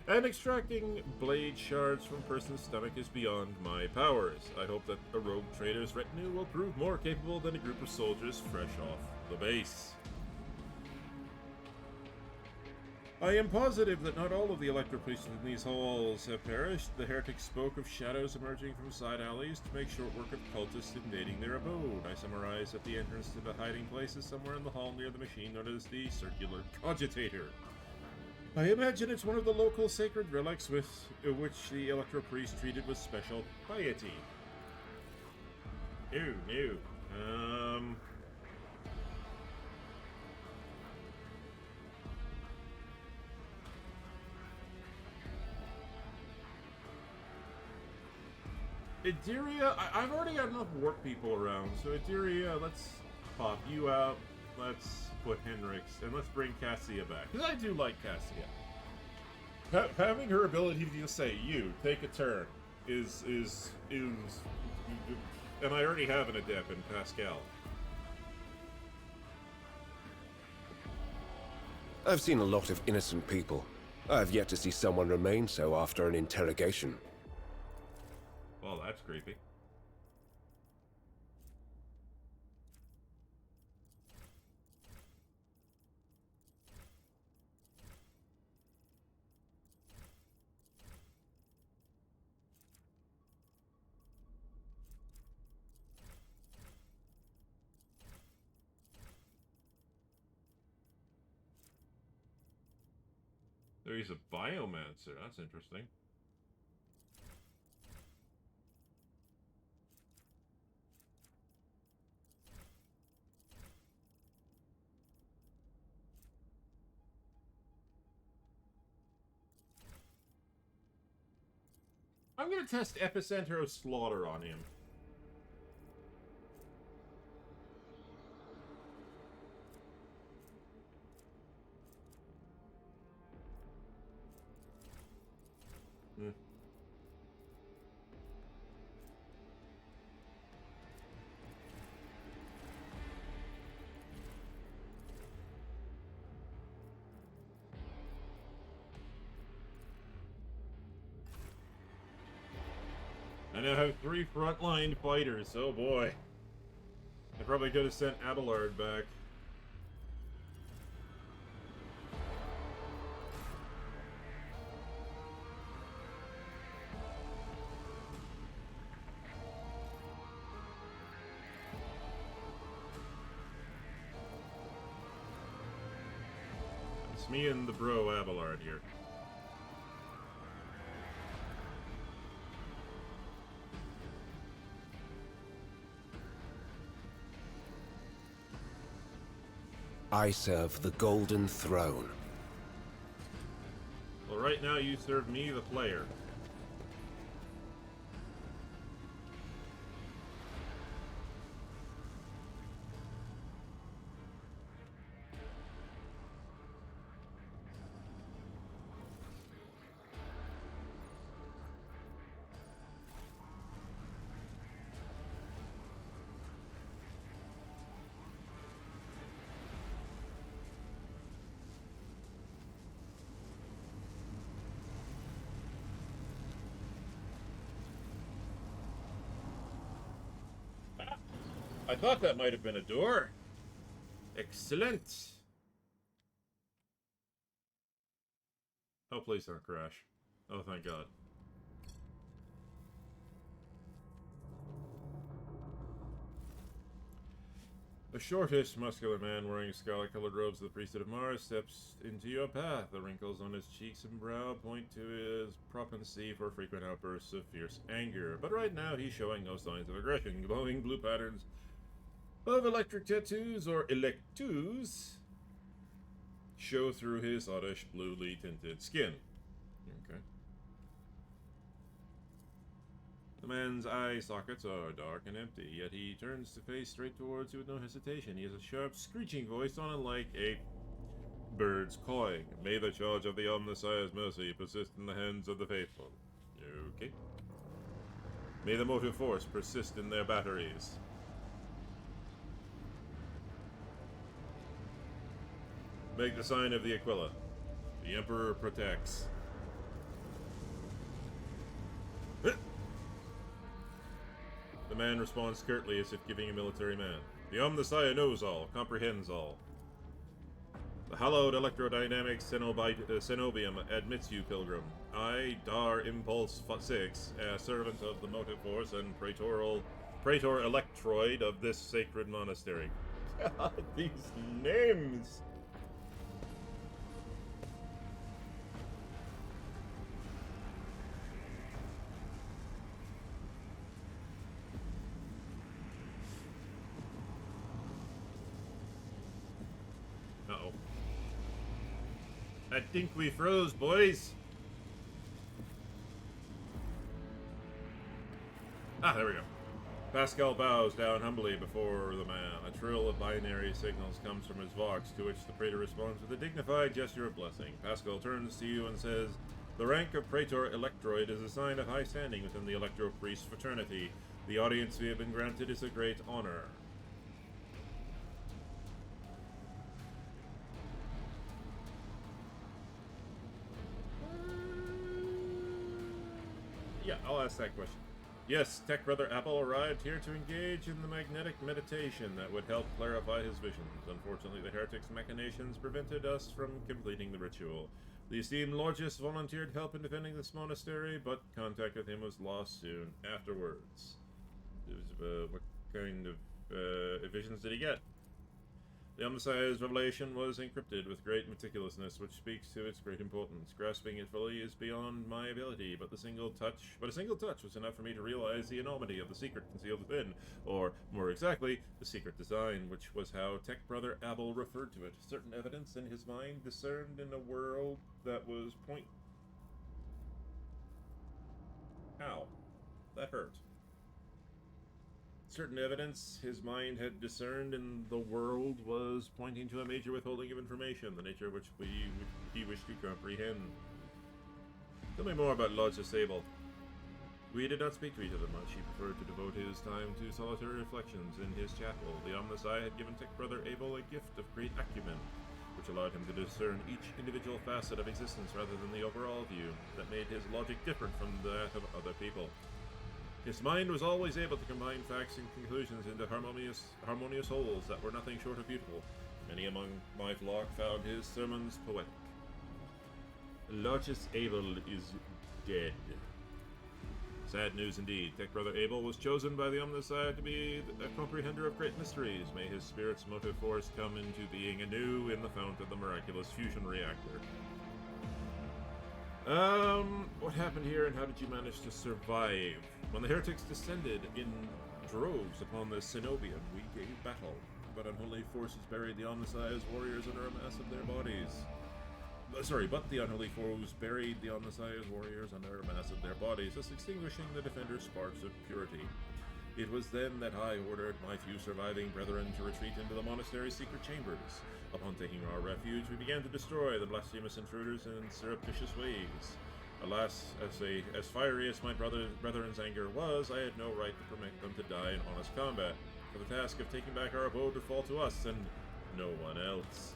And extracting blade shards from a person's stomach is beyond my powers. I hope that a rogue trader's retinue will prove more capable than a group of soldiers fresh off the base. I am positive that not all of the elector priests in these halls have perished. The heretics spoke of shadows emerging from side alleys to make short work of cultists invading their abode. I summarize that the entrance to the hiding place is somewhere in the hall near the machine known as the Circular Cogitator. I imagine it's one of the local sacred relics with which the Electro Priest treated with special piety. No. Adiria, I've already got enough work people around, so Adiria, let's pop you out, let's put Henrix, and let's bring Cassia back. Because I do like Cassia. Having her ability to just say, you, take a turn, is, and I already have an adept in Pascal. I've seen a lot of innocent people. I've yet to see someone remain so after an interrogation. Well, that's creepy. There's a biomancer. That's interesting. I'm gonna test Epicenter of Slaughter on him. I now have 3 frontline fighters, oh boy. I probably could have sent Abelard back. It's me and the bro Abelard here. I serve the Golden Throne. Well, right now you serve me, the player. I thought that might have been a door. Excellent. Oh, please don't crash. Oh, thank God. A shortish, muscular man wearing scarlet-colored robes of the priesthood of Mars steps into your path. The wrinkles on his cheeks and brow point to his propensity for frequent outbursts of fierce anger. But right now, he's showing no signs of aggression. Glowing blue patterns of electric tattoos, or electus, show through his oddish, bluely tinted skin. Okay. The man's eye sockets are dark and empty, yet he turns to face straight towards you with no hesitation. He has a sharp, screeching voice, sounding like a bird's cawing. May the charge of the Omnissiah's mercy persist in the hands of the faithful. Okay. May the motive force persist in their batteries. Make the sign of the Aquila. The Emperor protects. The man responds curtly as if giving a military man. The Omnissiah knows all, comprehends all. The hallowed electrodynamic cenobium admits you, pilgrim. I, Dar Impulse 6, a servant of the motive force and praetor electroid of this sacred monastery. God, these names! I think we froze, boys. Ah, there we go. Pascal bows down humbly before the man. A trill of binary signals comes from his vox, to which the praetor responds with a dignified gesture of blessing. Pascal turns to you and says, "The rank of praetor electroid is a sign of high standing within the electro-priest fraternity. The audience we have been granted is a great honor." Yeah, I'll ask that question. Yes, Tech Brother Apple arrived here to engage in the magnetic meditation that would help clarify his visions. Unfortunately, the heretic's machinations prevented us from completing the ritual. The esteemed Lorgius volunteered help in defending this monastery, but contact with him was lost soon afterwards. What kind of visions did he get? The Omnissiah's revelation was encrypted with great meticulousness, which speaks to its great importance. Grasping it fully is beyond my ability, but a single touch was enough for me to realize the enormity of the secret concealed within, or, more exactly, the secret design, which was how Tech Brother Abel referred to it. Certain evidence in his mind discerned in a world that was Ow. That hurt. Certain evidence his mind had discerned in the world was pointing to a major withholding of information, the nature of which he wished to comprehend. Tell me more about Lord Sable. We did not speak to each other much. He preferred to devote his time to solitary reflections in his chapel. The Omnissiah had given Tech Brother Abel a gift of great acumen, which allowed him to discern each individual facet of existence rather than the overall view, that made his logic different from that of other people. His mind was always able to combine facts and conclusions into harmonious wholes that were nothing short of beautiful. Many among my flock found his sermons poetic. Largus Abel is dead. Sad news indeed. Tech Brother Abel was chosen by the Omnissiah to be a comprehender of great mysteries. May his spirit's motive force come into being anew in the fount of the miraculous fusion reactor. What happened here and how did you manage to survive? When the heretics descended in droves upon the Cenobium, we gave battle, but unholy forces buried the Omnissiah's warriors under a mass of their bodies. But the unholy foes buried the Omnissiah's warriors under a mass of their bodies, thus extinguishing the defenders' sparks of purity. It was then that I ordered my few surviving brethren to retreat into the monastery's secret chambers. Upon taking our refuge, we began to destroy the blasphemous intruders in surreptitious ways. Alas, as fiery as my brethren's anger was, I had no right to permit them to die in honest combat, for the task of taking back our abode would fall to us and no one else.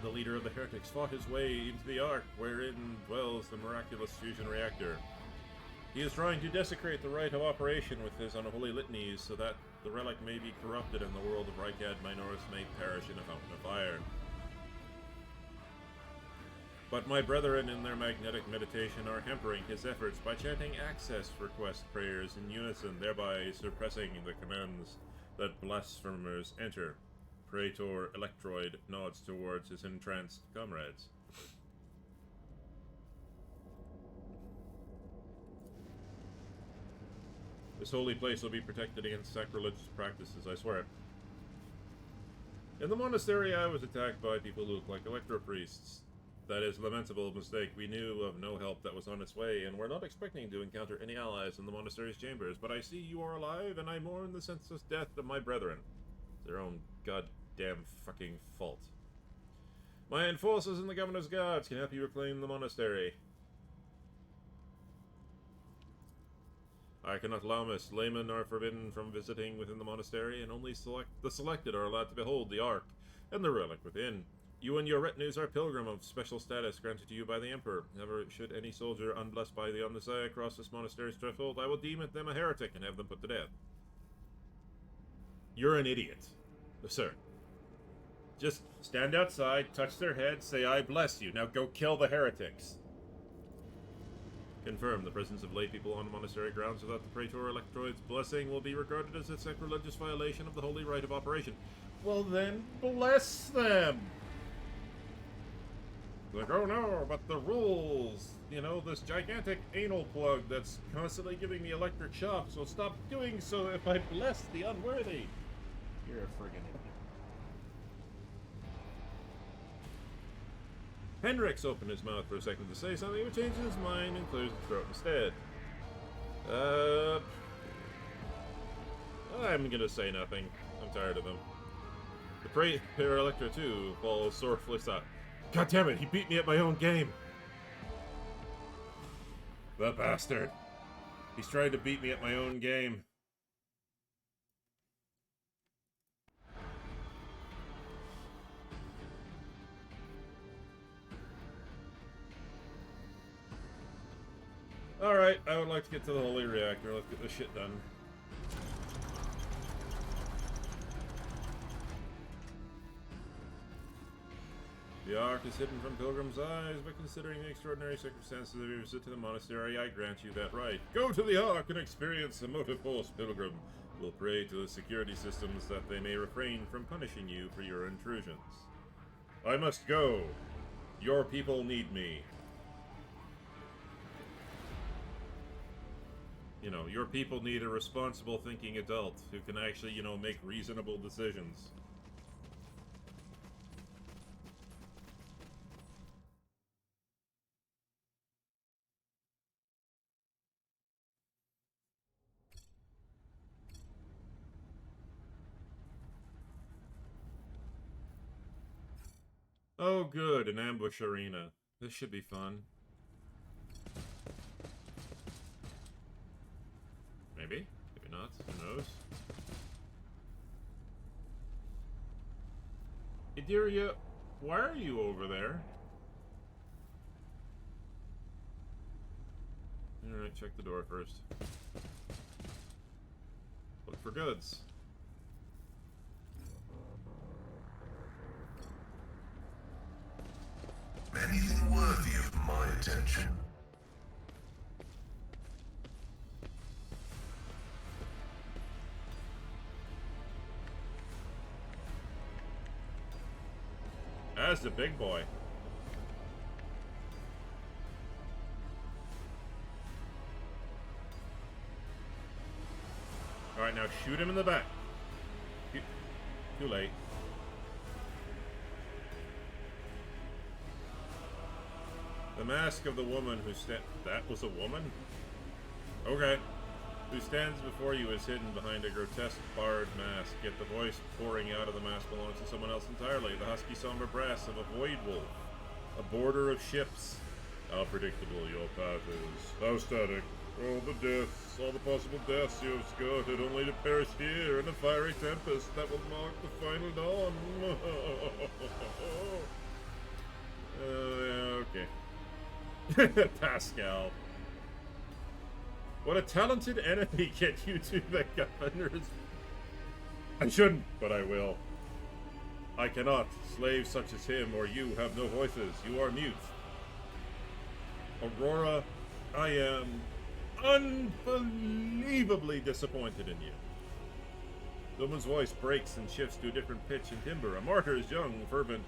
The leader of the heretics fought his way into the Ark, wherein dwells the miraculous fusion reactor. He is trying to desecrate the rite of operation with his unholy litanies, so that the relic may be corrupted and the world of Rykad Minoris may perish in a fountain of fire. But my brethren in their magnetic meditation are hampering his efforts by chanting access request prayers in unison, thereby suppressing the commands that blasphemers enter. Praetor Electroid nods towards his entranced comrades. This holy place will be protected against sacrilegious practices, I swear. In the monastery, I was attacked by people who look like electro-priests. That is a lamentable mistake. We knew of no help that was on its way, and were not expecting to encounter any allies in the monastery's chambers. But I see you are alive, and I mourn the senseless death of my brethren. It's their own goddamn fucking fault. My enforcers and the governor's guards can help you reclaim the monastery. I cannot allow this. Laymen are forbidden from visiting within the monastery, and only the selected are allowed to behold the Ark and the relic within. You and your retinues are pilgrim of special status granted to you by the Emperor. However, should any soldier unblessed by the Omnissiah cross this monastery's threshold, I will deem them a heretic and have them put to death. You're an idiot. Sir. Just stand outside, touch their head, say I bless you. Now go kill the heretics. Confirm the presence of laypeople on monastery grounds without the Praetor Electroid's blessing will be regarded as a sacrilegious violation of the holy rite of operation. Well then, bless them! Like, oh no, but the rules! You know, this gigantic anal plug that's constantly giving me electric shocks will stop doing so if I bless the unworthy. You're a friggin' idiot. Hendrix opened his mouth for a second to say something, but changes his mind and clears his throat instead. I'm gonna say nothing. I'm tired of him. The Praetor Electra, too, falls sorrowfully silent. God damn it, he beat me at my own game! The bastard. He's trying to beat me at my own game. Alright, I would like to get to the Holy Reactor. Let's get this shit done. The Ark is hidden from pilgrims' eyes, but considering the extraordinary circumstances of your visit to the monastery, I grant you that right. Go to the Ark and experience the motive force, pilgrim. We'll pray to the security systems that they may refrain from punishing you for your intrusions. I must go. Your people need me. You know, your people need a responsible thinking adult who can actually, you know, make reasonable decisions. Oh good, an ambush arena. This should be fun. Maybe, maybe not, who knows? Idiria, why are you over there? Alright, check the door first. Look for goods. Anything worthy of my attention? That's the big boy. Alright, now shoot him in the back. Too late. The mask of the woman who that was a woman? Okay. Who stands before you is hidden behind a grotesque barred mask, yet the voice pouring out of the mask belongs to someone else entirely. The husky somber brass of a void wolf. A border of ships. How predictable your path is. How static. All the deaths, all the possible deaths you have skirted, only to perish here in a fiery tempest that will mark the final dawn. Okay. Pascal. What a talented enemy get you to the governors. I shouldn't, but I will. I cannot. Slaves such as him or you have no voices. You are mute. Aurora, I am unbelievably disappointed in you. The woman's voice breaks and shifts to a different pitch and timbre. A martyr's voice, young, fervent,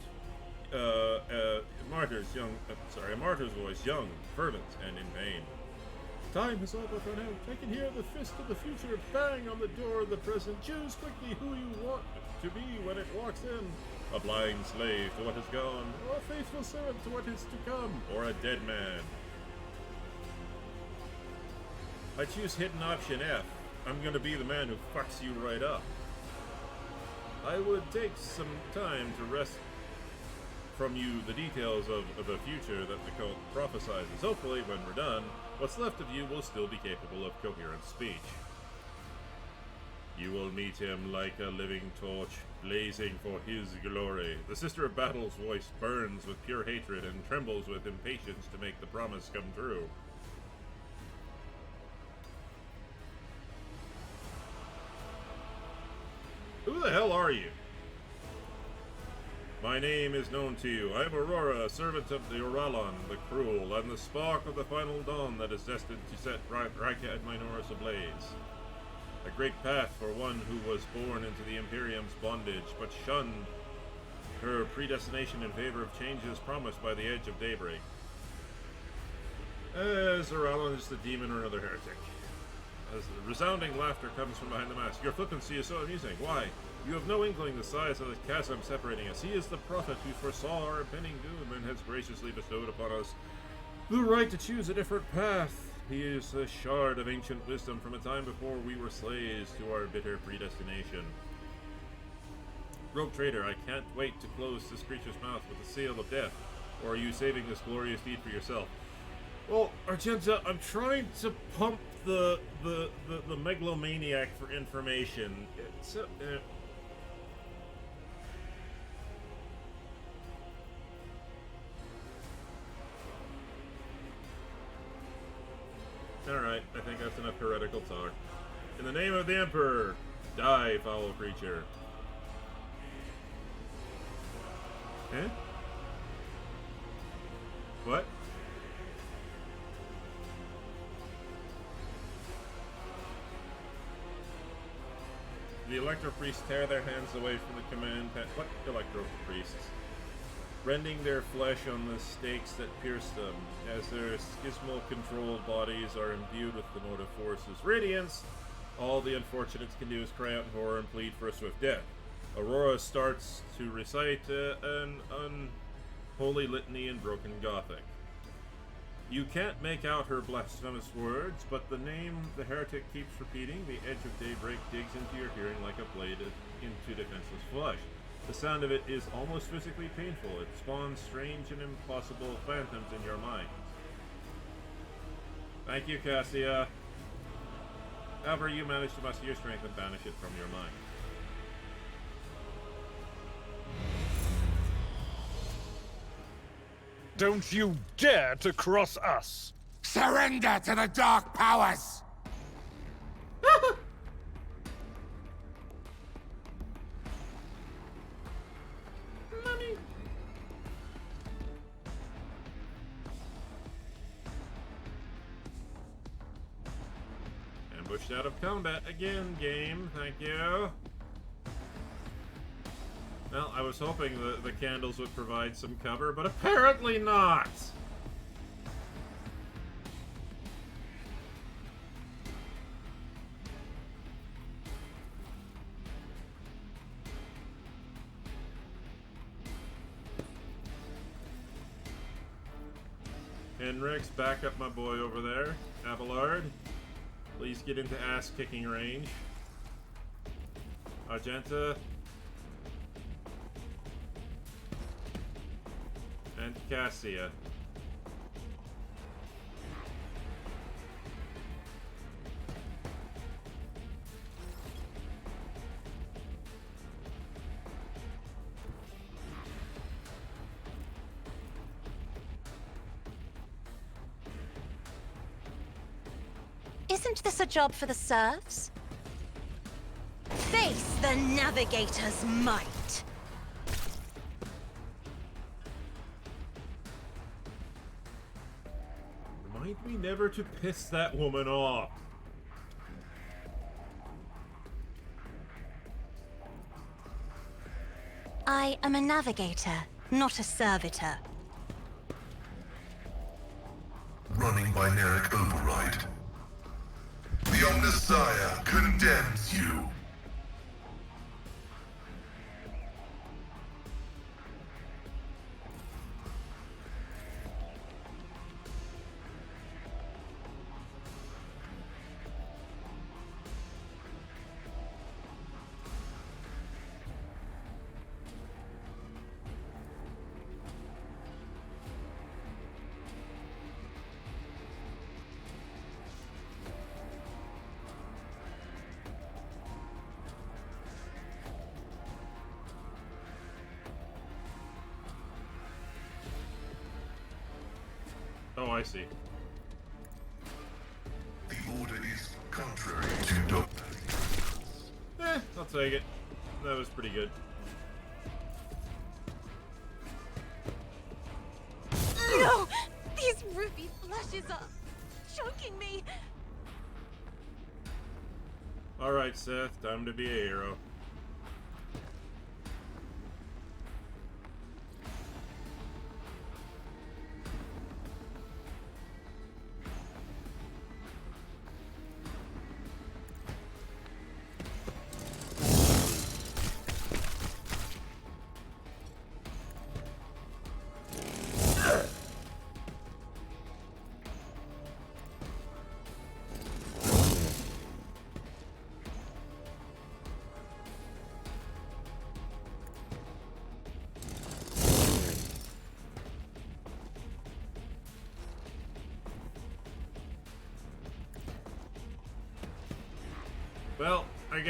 and in pain. Time has all but run out. I can hear the fist of the future bang on the door of the present. Choose quickly who you want to be when it walks in. A blind slave to what has gone, or a faithful servant to what is to come, or a dead man. I choose hidden option F. I'm gonna be the man who fucks you right up. I would take some time to wrest from you the details of the future that the cult prophesizes. Hopefully, when we're done, what's left of you will still be capable of coherent speech. You will meet him like a living torch, blazing for his glory. The Sister of Battle's voice burns with pure hatred and trembles with impatience to make the promise come true. Who the hell are you? My name is known to you. I am Aurora, a servant of the Oralon, the Cruel, and the spark of the final dawn that is destined to set Rika and Minoris ablaze. A great path for one who was born into the Imperium's bondage, but shunned her predestination in favor of changes promised by the edge of daybreak. Oralon is the demon or another heretic. as the resounding laughter comes from behind the mask. Your flippancy is so amusing. Why? You have no inkling the size of the chasm separating us. He is the prophet who foresaw our impending doom and has graciously bestowed upon us the right to choose a different path. He is a shard of ancient wisdom from a time before we were slaves to our bitter predestination. Rogue trader, I can't wait to close this creature's mouth with the seal of death. Or are you saving this glorious deed for yourself? Well, Argenta, I'm trying to pump the megalomaniac for information. It's Alright, I think that's enough heretical talk. In the name of the Emperor, die, foul creature. Eh? What? The Electro Priests tear their hands away from the command What Electro Priests? Rending their flesh on the stakes that pierce them, as their schismal-controlled bodies are imbued with the motive force's radiance. All the unfortunates can do is cry out in horror and plead for a swift death. Aurora starts to recite an unholy litany in broken Gothic. You can't make out her blasphemous words, but the name the heretic keeps repeating, the edge of daybreak, digs into your hearing like a blade into defenseless flesh. The sound of it is almost physically painful. It spawns strange and impossible phantoms in your mind. Thank you, Cassia. However, you manage to muster your strength and banish it from your mind. Don't you dare to cross us! Surrender to the dark powers! Money. Ambushed out of combat again, game. Thank you. Well, I was hoping the candles would provide some cover, but apparently not! Henrix, back up my boy over there. Abelard, please get into ass-kicking range. Argenta. And Cassia. Isn't this a job for the serfs? Face the Navigator's might! Remind me never to piss that woman off. I am a navigator, not a servitor. Running binaric override. The Omnissiah condemns you. Oh, I see. The order is contrary to dogma. I'll take it. That was pretty good. No! These ruby flashes are choking me! Alright, Seth, time to be a hero. Well, I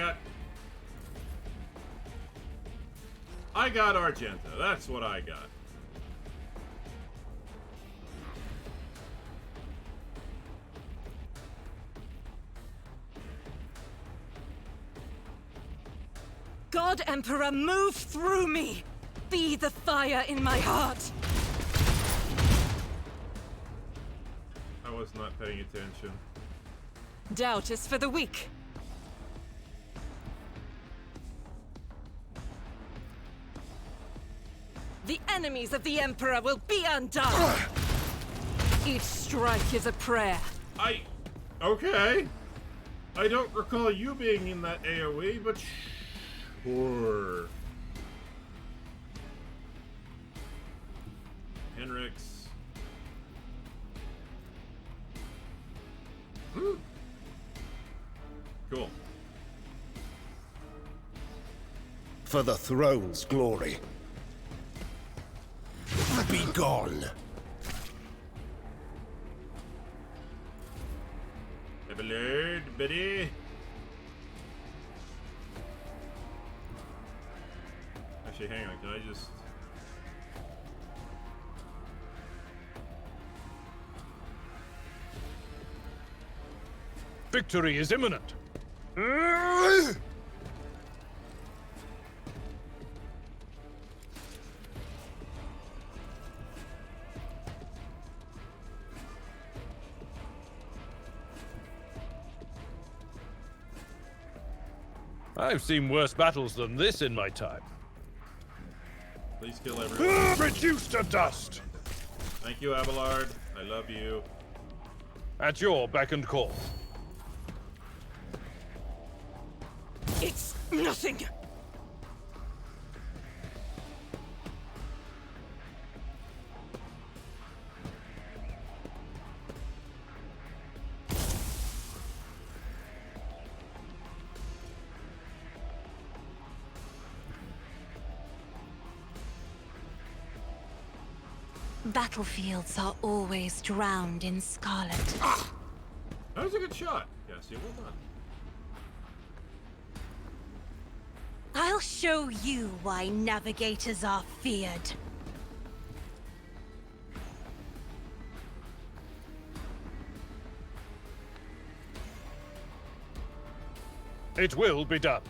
got Argenta. That's what I got. God Emperor, move through me! Be the fire in my heart! I was not paying attention. Doubt is for the weak. The enemies of the Emperor will be undone! Each strike is a prayer. Okay. I don't recall you being in that AoE, but sure. Henrix. Cool. For the throne's glory. Be gone. Have a load, buddy. Actually, hang on. Can I just... Victory is imminent. I've seen worse battles than this in my time. Please kill everyone. Reduced to dust! Thank you, Abelard. I love you. At your beck and call. It's nothing! Battlefields are always drowned in scarlet. That was a good shot. Cassie, well done. I'll show you why navigators are feared. It will be done.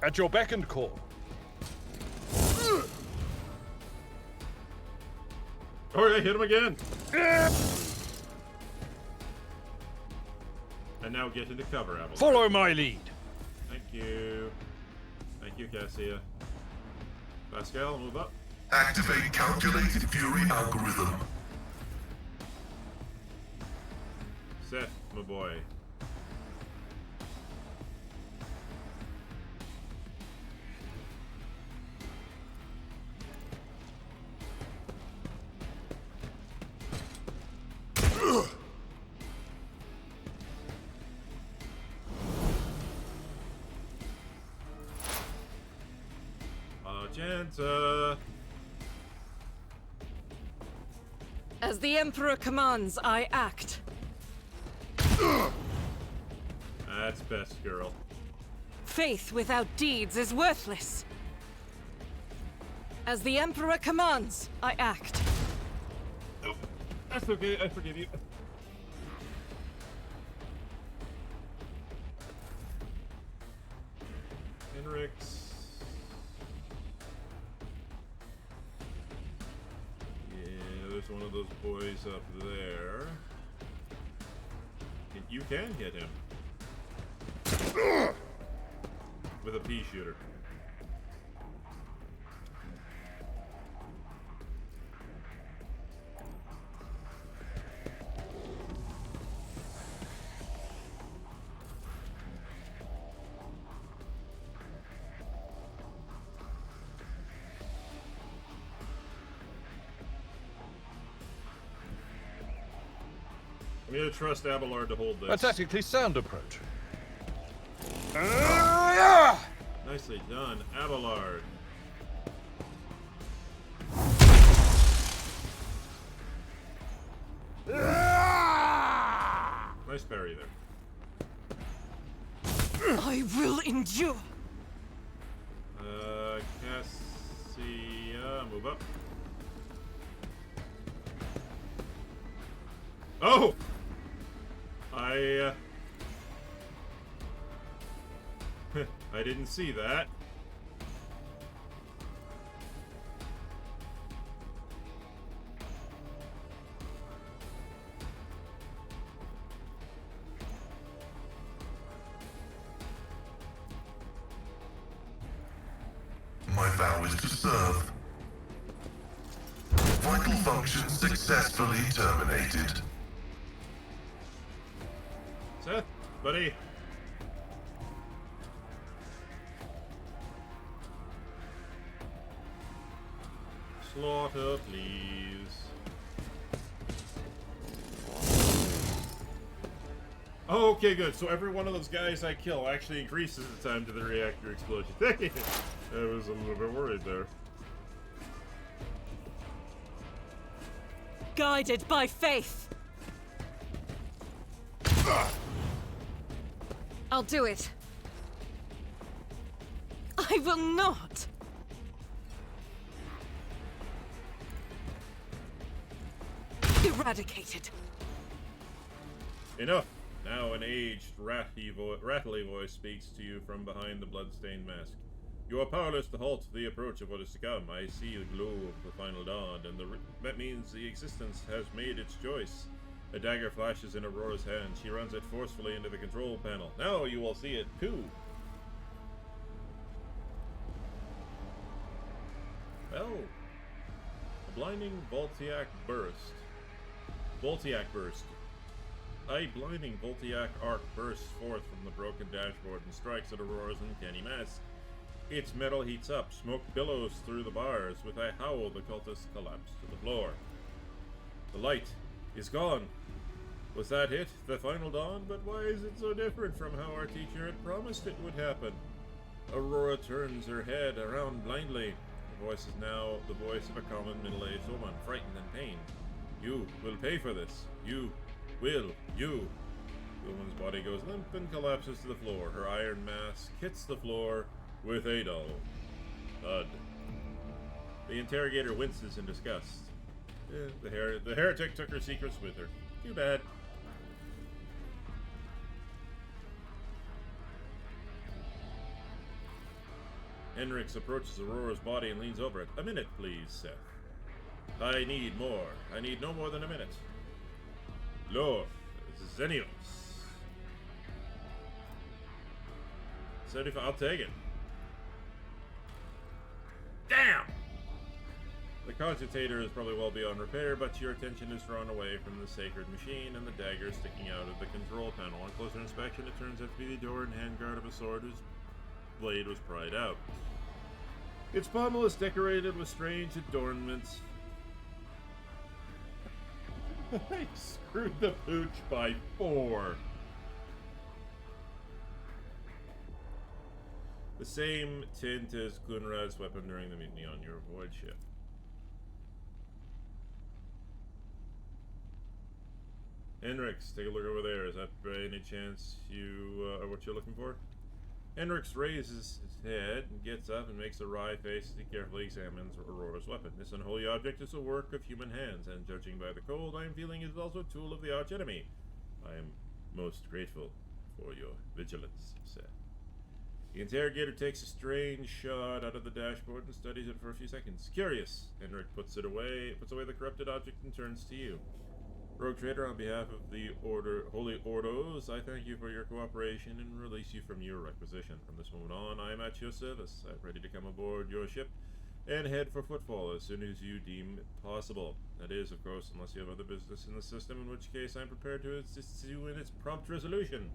At your beck and call. Alright, hit him again. And now get into cover, Abelard. Follow my lead. Thank you. Thank you, Cassia. Pascal, move up. Activate calculated fury algorithm. Seth, my boy. Argenta. As the Emperor commands, I act. That's best, girl. Faith without deeds is worthless. As the Emperor commands, I act. Nope. That's okay, I forgive you. Henrix. Yeah, there's one of those boys up there. You can hit him. With a pea shooter. I'm gonna trust Abelard to hold this. A tactically sound approach. Nicely done, Abelard. Nice parry there. I will endure. Cassia, move up. Oh! I didn't see that. My vow is to serve. Vital function successfully terminated. Seth, buddy. Slaughter, please. Oh, okay, good. So every one of those guys I kill actually increases the time to the reactor explosion. I was a little bit worried there. Guided by faith. I'll do it. I will not. Eradicated. Enough. Now an aged, rattly voice speaks to you from behind the blood-stained mask. You are powerless to halt the approach of what is to come. I see the glow of the final dawn, and that means the existence has made its choice. A dagger flashes in Aurora's hand. She runs it forcefully into the control panel. Now you will see it too. Well, a blinding Voltiac burst. A blinding Voltiac arc bursts forth from the broken dashboard and strikes at Aurora's uncanny mask. Its metal heats up, smoke billows through the bars. With a howl, the cultists collapse to the floor. The light is gone. Was that it? The final dawn? But why is it so different from how our teacher had promised it would happen? Aurora turns her head around blindly. The voice is now the voice of a common middle-aged woman, frightened and pained. You will pay for this. You will. You. The woman's body goes limp and collapses to the floor. Her iron mask hits the floor with a dull thud. The interrogator winces in disgust. The heretic took her secrets with her. Too bad. Henrix approaches Aurora's body and leans over it. A minute, please, Seth. I need more. I need no more than a minute. Lord, Xenios. 75, I'll take it. Damn! The cogitator is probably well beyond repair, but your attention is drawn away from the sacred machine and the dagger sticking out of the control panel. On closer inspection, it turns out to be the door and handguard of a sword whose blade was pried out. Its pommel is decorated with strange adornments. I screwed the pooch by 4. The same tint as Kunrad's weapon during the mutiny on your void ship. Henrix, take a look over there. Is that by any chance you are what you're looking for? Henrix raises his head and gets up and makes a wry face as he carefully examines Aurora's weapon. This unholy object is a work of human hands, and judging by the cold I am feeling, it is also a tool of the archenemy. I am most grateful for your vigilance, sir. The interrogator takes a strange shard out of the dashboard and studies it for a few seconds. Curious, Henrik puts away the corrupted object and turns to you. Rogue Trader, on behalf of the Holy Ordos, I thank you for your cooperation and release you from your requisition. From this moment on, I am at your service. I am ready to come aboard your ship and head for Footfall as soon as you deem possible. That is, of course, unless you have other business in the system, in which case I am prepared to assist you in its prompt resolution.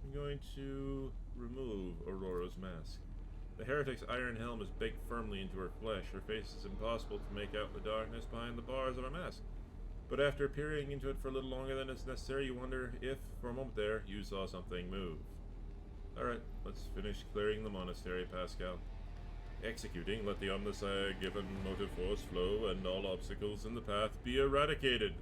I'm going to remove Aurora's mask. The heretic's iron helm is baked firmly into her flesh. Her face is impossible to make out in the darkness behind the bars of her mask. But after peering into it for a little longer than is necessary, you wonder if, for a moment there, you saw something move. Alright, let's finish clearing the monastery, Pascal. Executing, let the given motive force flow, and all obstacles in the path be eradicated.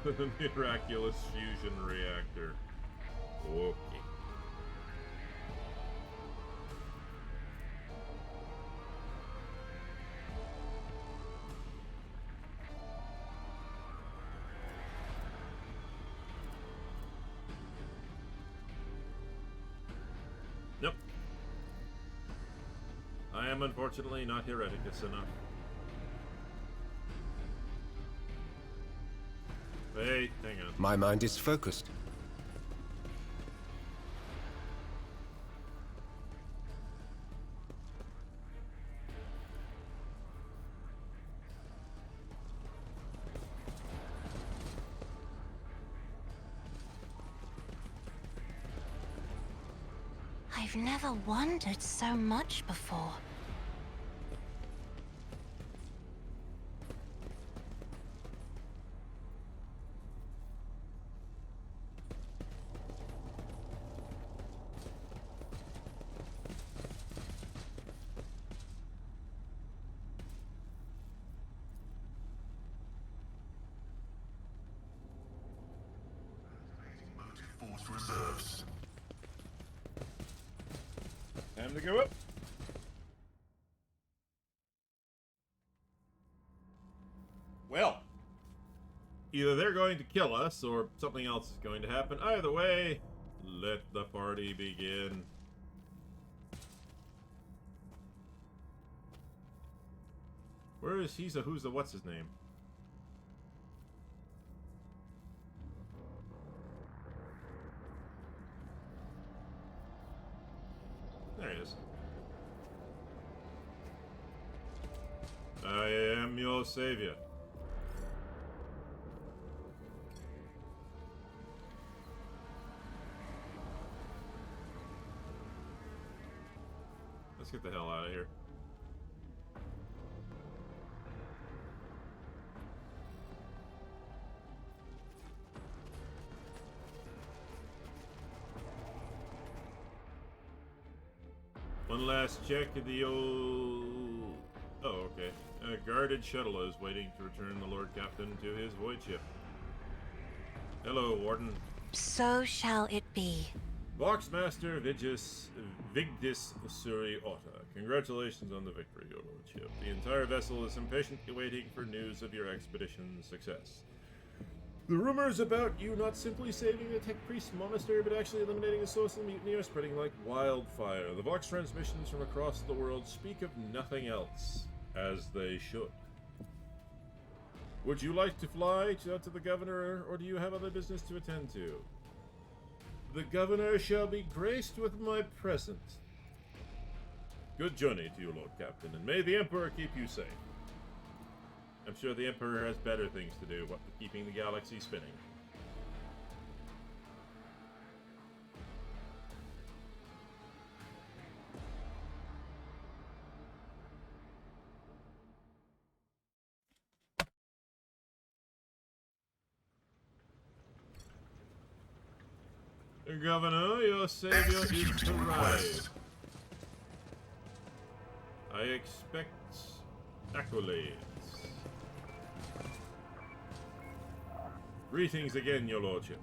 The miraculous fusion reactor. Okay. Nope. I am unfortunately not Hereticus enough. Wait, hang on. My mind is focused. I've never wondered so much before. Motive force reserves. Time to go up. Well, either they're going to kill us or something else is going to happen. Either way, let the party begin. Where is he's a who's the what's his name? There he is. I am your savior. Let's get the hell out of here. One last check at the old... Oh, okay. A guarded shuttle is waiting to return the Lord Captain to his void ship. Hello, Warden. So shall it be. Boxmaster Vigdis Usuri Otta. Congratulations on the victory, your lordship. The entire vessel is impatiently waiting for news of your expedition's success. The rumors about you not simply saving the Tech Priest Monastery, but actually eliminating a social mutiny are spreading like wildfire. The Vox transmissions from across the world speak of nothing else, as they should. Would you like to fly to the governor, or do you have other business to attend to? The governor shall be graced with my presence. Good journey to you, Lord Captain, and may the Emperor keep you safe. I'm sure the Emperor has better things to do, what with keeping the galaxy spinning. Governor, your savior is Executing arrived. request. I expect accolades. Greetings again, your lordship.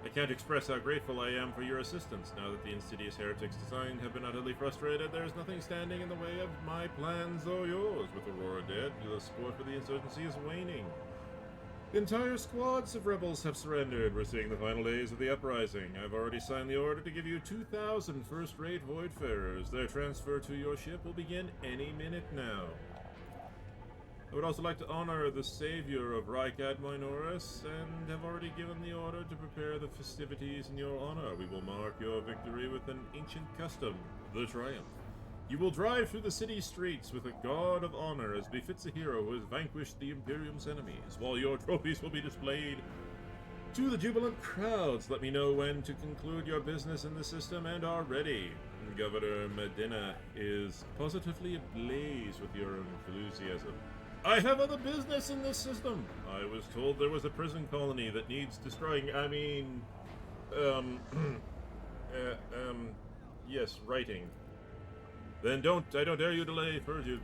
I can't express how grateful I am for your assistance. Now that the insidious heretics designed have been utterly frustrated, there is nothing standing in the way of my plans or yours. With Aurora dead, the support for the insurgency is waning. Entire squads of rebels have surrendered. We're seeing the final days of the uprising. I've already signed the order to give you 2,000 first-rate Voidfarers. Their transfer to your ship will begin any minute now. I would also like to honor the savior of Rykad Minoris, and have already given the order to prepare the festivities in your honor. We will mark your victory with an ancient custom, the Triumph. You will drive through the city streets with a guard of honor as befits a hero who has vanquished the Imperium's enemies, while your trophies will be displayed to the jubilant crowds. Let me know when to conclude your business in the system and are ready. Governor Medina is positively ablaze with your enthusiasm. I have other business in this system. I was told there was a prison colony that needs destroying. Yes, writing. Then I don't dare you delay further.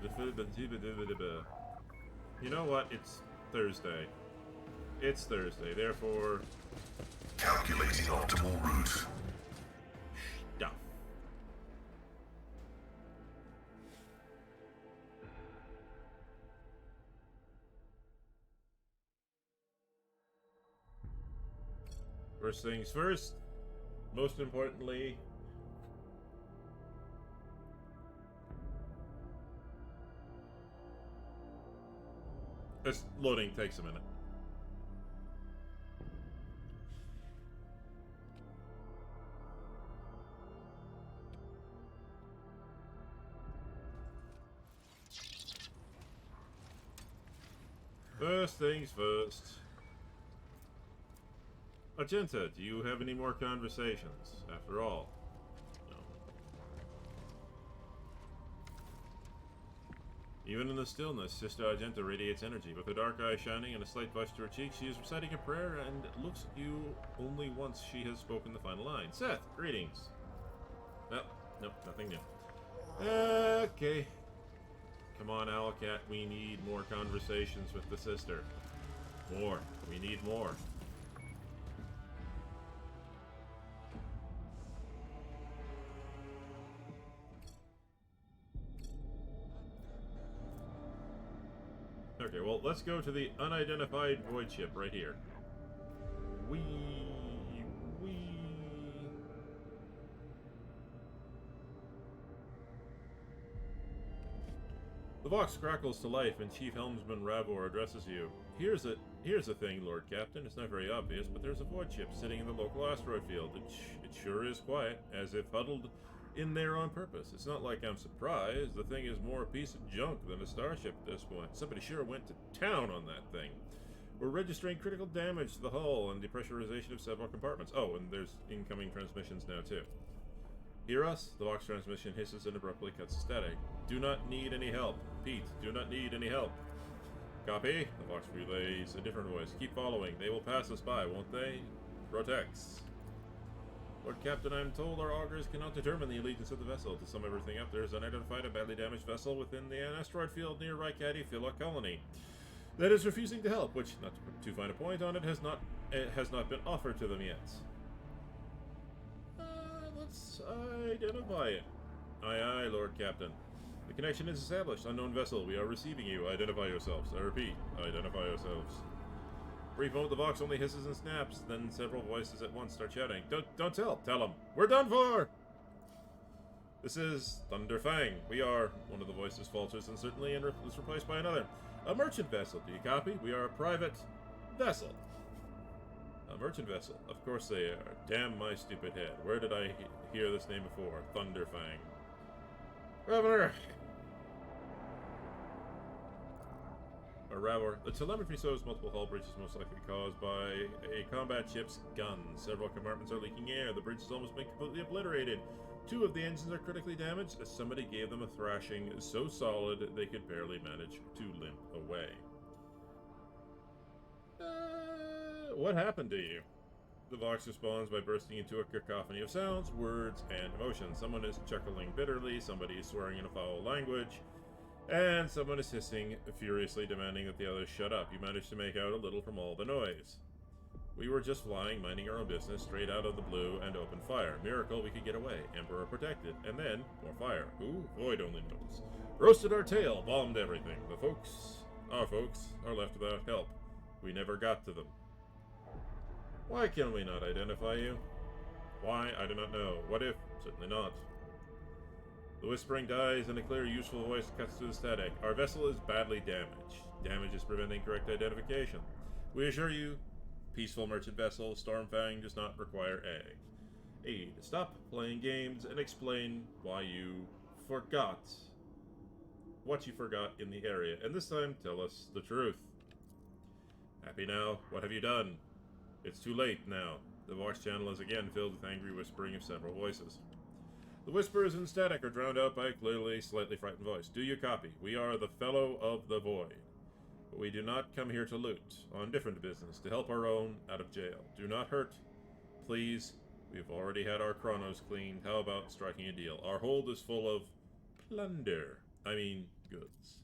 You know what? It's Thursday. It's Thursday, therefore... Calculating optimal route. Stuff. First things first, most importantly, this loading takes a minute. First things first. Argenta, do you have any more conversations? After all, no. Even in the stillness, Sister Argenta radiates energy. With her dark eyes shining and a slight blush to her cheek, she is reciting a prayer and looks at you only once she has spoken the final line. Seth, greetings. Nope, nothing new. Okay. Come on, Owlcat, we need more conversations with the sister. More. We need more. Okay, well, let's go to the unidentified void ship right here. Wee. The box crackles to life and Chief Helmsman Ravor addresses you. Here's the thing, Lord Captain. It's not very obvious, but there's a void ship sitting in the local asteroid field. It sure is quiet, as if huddled in there on purpose. It's not like I'm surprised. The thing is more a piece of junk than a starship at this point. Somebody sure went to town on that thing. We're registering critical damage to the hull and depressurization of several compartments. Oh, and there's incoming transmissions now too. Hear us? The Vox transmission hisses and abruptly cuts to static. Do not need any help. Pete, do not need any help. Copy. The Vox relays a different voice. Keep following. They will pass us by, won't they? Protex. Lord Captain, I'm told our augurs cannot determine the allegiance of the vessel. To sum everything up, there is unidentified and badly damaged vessel within the asteroid field near Rykati Phila colony that is refusing to help, which, not to put too fine a point on it, has not been offered to them yet. Let's identify it. Aye, Lord Captain. The connection is established. Unknown vessel, we are receiving you. Identify yourselves. I repeat, identify yourselves. Brief moment, the Vox only hisses and snaps, then several voices at once start shouting. Don't tell them. We're done for! This is Thunderfang. We are, one of the voices falters and certainly is replaced by another. A merchant vessel, do you copy? We are a private vessel. A merchant vessel. Of course they are. Damn my stupid head. Where did I hear this name before? Thunderfang. Governor! Ravor. The telemetry shows multiple hull breaches most likely caused by a combat ship's guns. Several compartments are leaking air. The bridge has almost been completely obliterated. 2 of the engines are critically damaged as somebody gave them a thrashing so solid they could barely manage to limp away. What happened to you? The Vox responds by bursting into a cacophony of sounds, words, and emotions. Someone is chuckling bitterly, somebody is swearing in a foul language, and someone is hissing, furiously demanding that the others shut up. You manage to make out a little from all the noise. We were just flying, minding our own business, straight out of the blue, and opened fire. Miracle we could get away. Emperor protected. And then, more fire. Who? Void only knows. Roasted our tail, bombed everything. Our folks, are left without help. We never got to them. Why can we not identify you? Why? I do not know. What if? Certainly not. The whispering dies and a clear, useful voice cuts through the static. Our vessel is badly damaged. Damage is preventing correct identification. We assure you, peaceful merchant vessel, Stormfang does not require aid. Stop playing games and explain why you forgot what you forgot in the area. And this time, tell us the truth. Happy now? What have you done? It's too late now. The Vox channel is again filled with angry whispering of several voices. The whispers and static are drowned out by a clearly slightly frightened voice. Do you copy? We are the Fellow of the Void. But we do not come here to loot. On different business, to help our own out of jail. Do not hurt. Please. We've already had our chronos cleaned. How about striking a deal? Our hold is full of plunder. I mean, goods.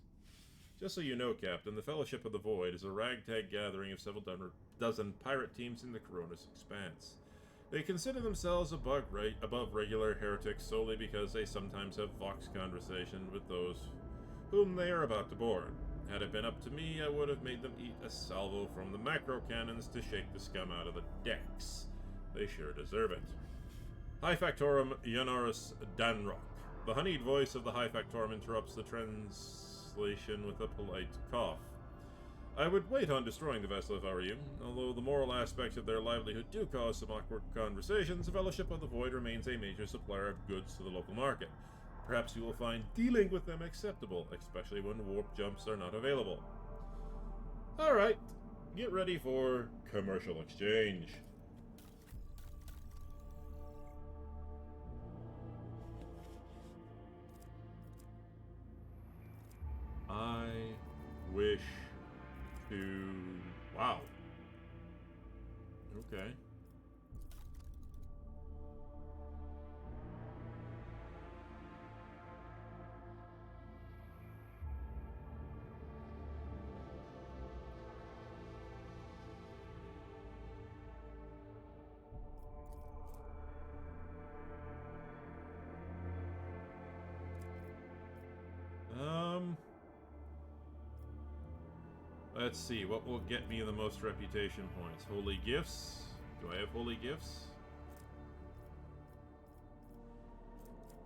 Just so you know, Captain, the Fellowship of the Void is a ragtag gathering of several dozen pirate teams in the Coronis Expanse. They consider themselves above regular heretics solely because they sometimes have vox conversation with those whom they are about to board. Had it been up to me, I would have made them eat a salvo from the macro cannons to shake the scum out of the decks. They sure deserve it. High Factorum Ionorus Danrock. The honeyed voice of the High Factorum interrupts the translation with a polite cough. I would wait on destroying the vessel if I were you. Although the moral aspects of their livelihood do cause some awkward conversations, the Fellowship of the Void remains a major supplier of goods to the local market. Perhaps you will find dealing with them acceptable, especially when warp jumps are not available. Alright, get ready for commercial exchange. I wish to... Wow. Okay. Let's see, what will get me the most reputation points? Holy gifts? Do I have holy gifts?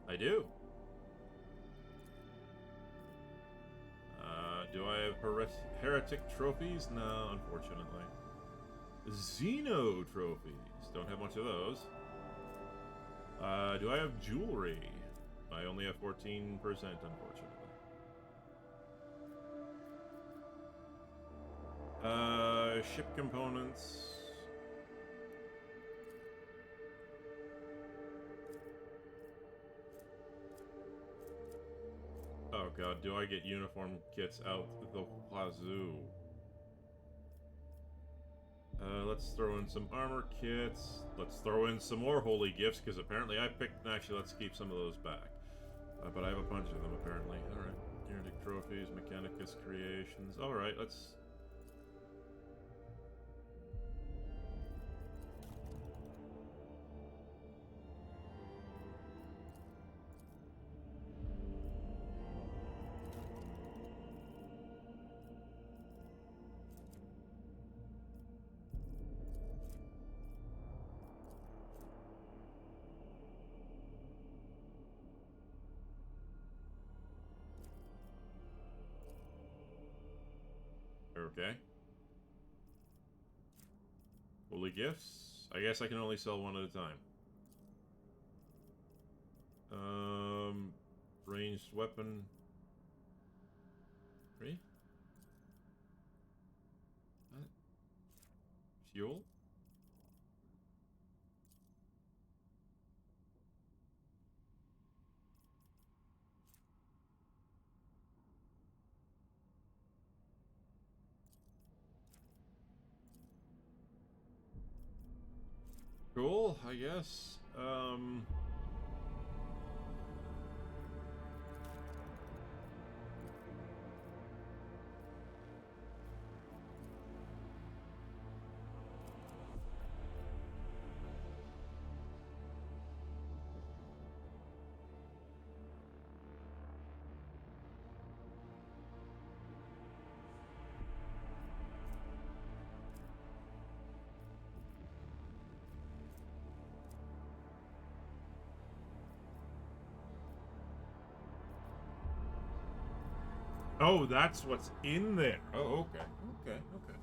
I do. Do I have heretic trophies? No, unfortunately. Xeno trophies. Don't have much of those. Do I have jewelry? I only have 14%, unfortunately. Ship components. Oh god, do I get uniform kits out the wazoo? Let's throw in some armor kits. Let's throw in some more holy gifts, because apparently I picked... Actually, let's keep some of those back. But I have a bunch of them, apparently. Alright. Heretic trophies, Mechanicus creations. Alright, let's... Okay. Holy gifts? I guess I can only sell one at a time. Ranged weapon. Free? What? Fuel? Cool, I guess. Oh, that's what's in there. Oh, okay. Okay, okay.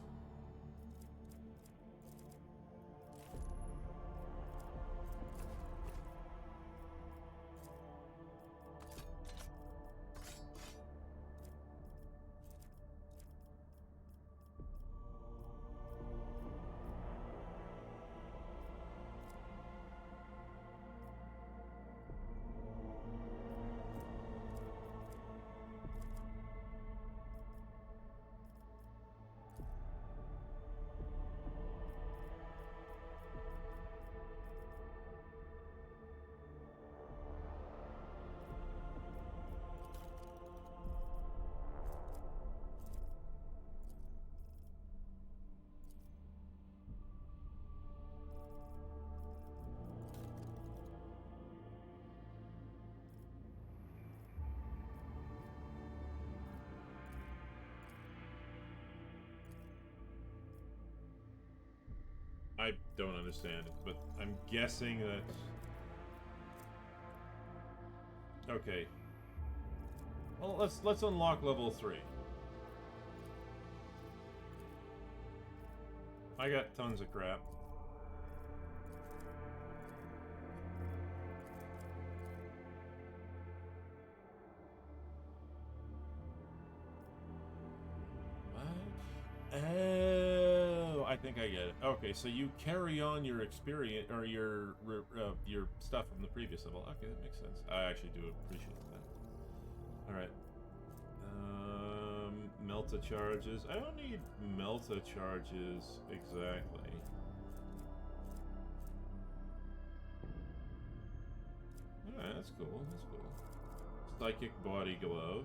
I don't understand it, but I'm guessing that... Okay. Well, let's unlock level 3. I got tons of crap. Oh, I think I get it. Okay, so you carry on your experience or your stuff from the previous level. Okay, that makes sense. I actually do appreciate that. All right. Melta charges. I don't need Melta charges exactly. Alright, that's cool. That's cool. Psychic body glove.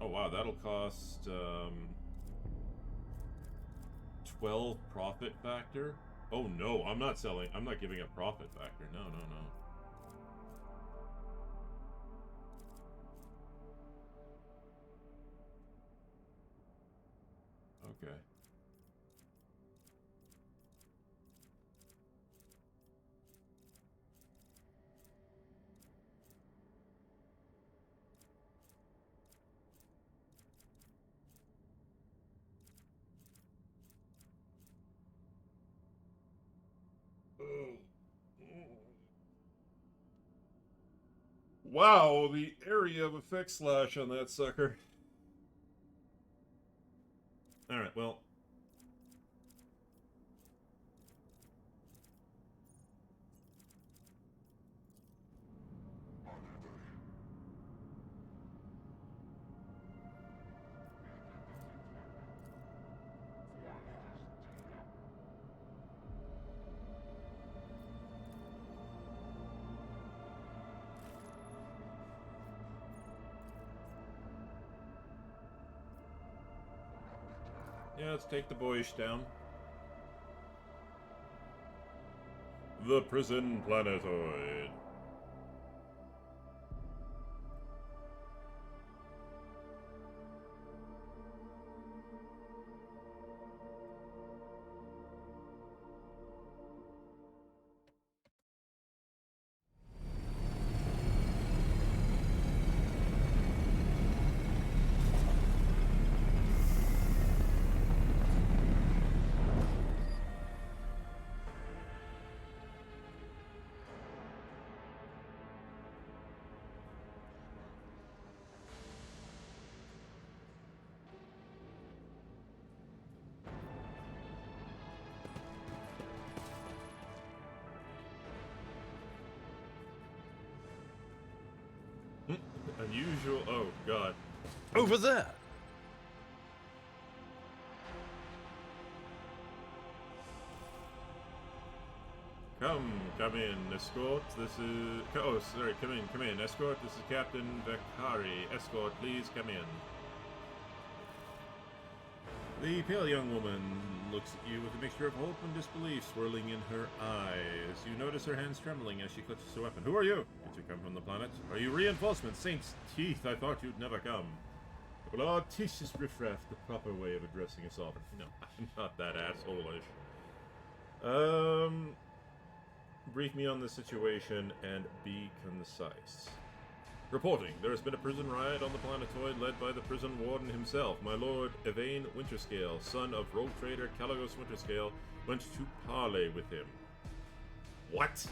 Oh wow, that'll cost 12 profit factor. Oh no, I'm not selling. I'm not giving a profit factor. No, no, no. Okay. Wow, the area of effect slash on that sucker. Alright, well. Yeah, let's take the boyish down. The prison planetoid. Unusual. Oh, God. Over there! Come in, escort. This is... Oh, sorry, come in, escort. This is Captain Vakari. Escort, please come in. The pale young woman looks at you with a mixture of hope and disbelief swirling in her eyes. You notice her hands trembling as she clutches her weapon. Who are you? Did you come from the planet? Are you reinforcements? Saint's teeth, I thought you'd never come. Well, our teeth is riffraff, the proper way of addressing a sovereign. No, I'm not that asshole-ish. Brief me on the situation and be concise. Reporting, there has been a prison riot on the planetoid led by the prison warden himself. My lord Evane Winterscale, son of rogue trader Caligos Winterscale, went to parley with him. What?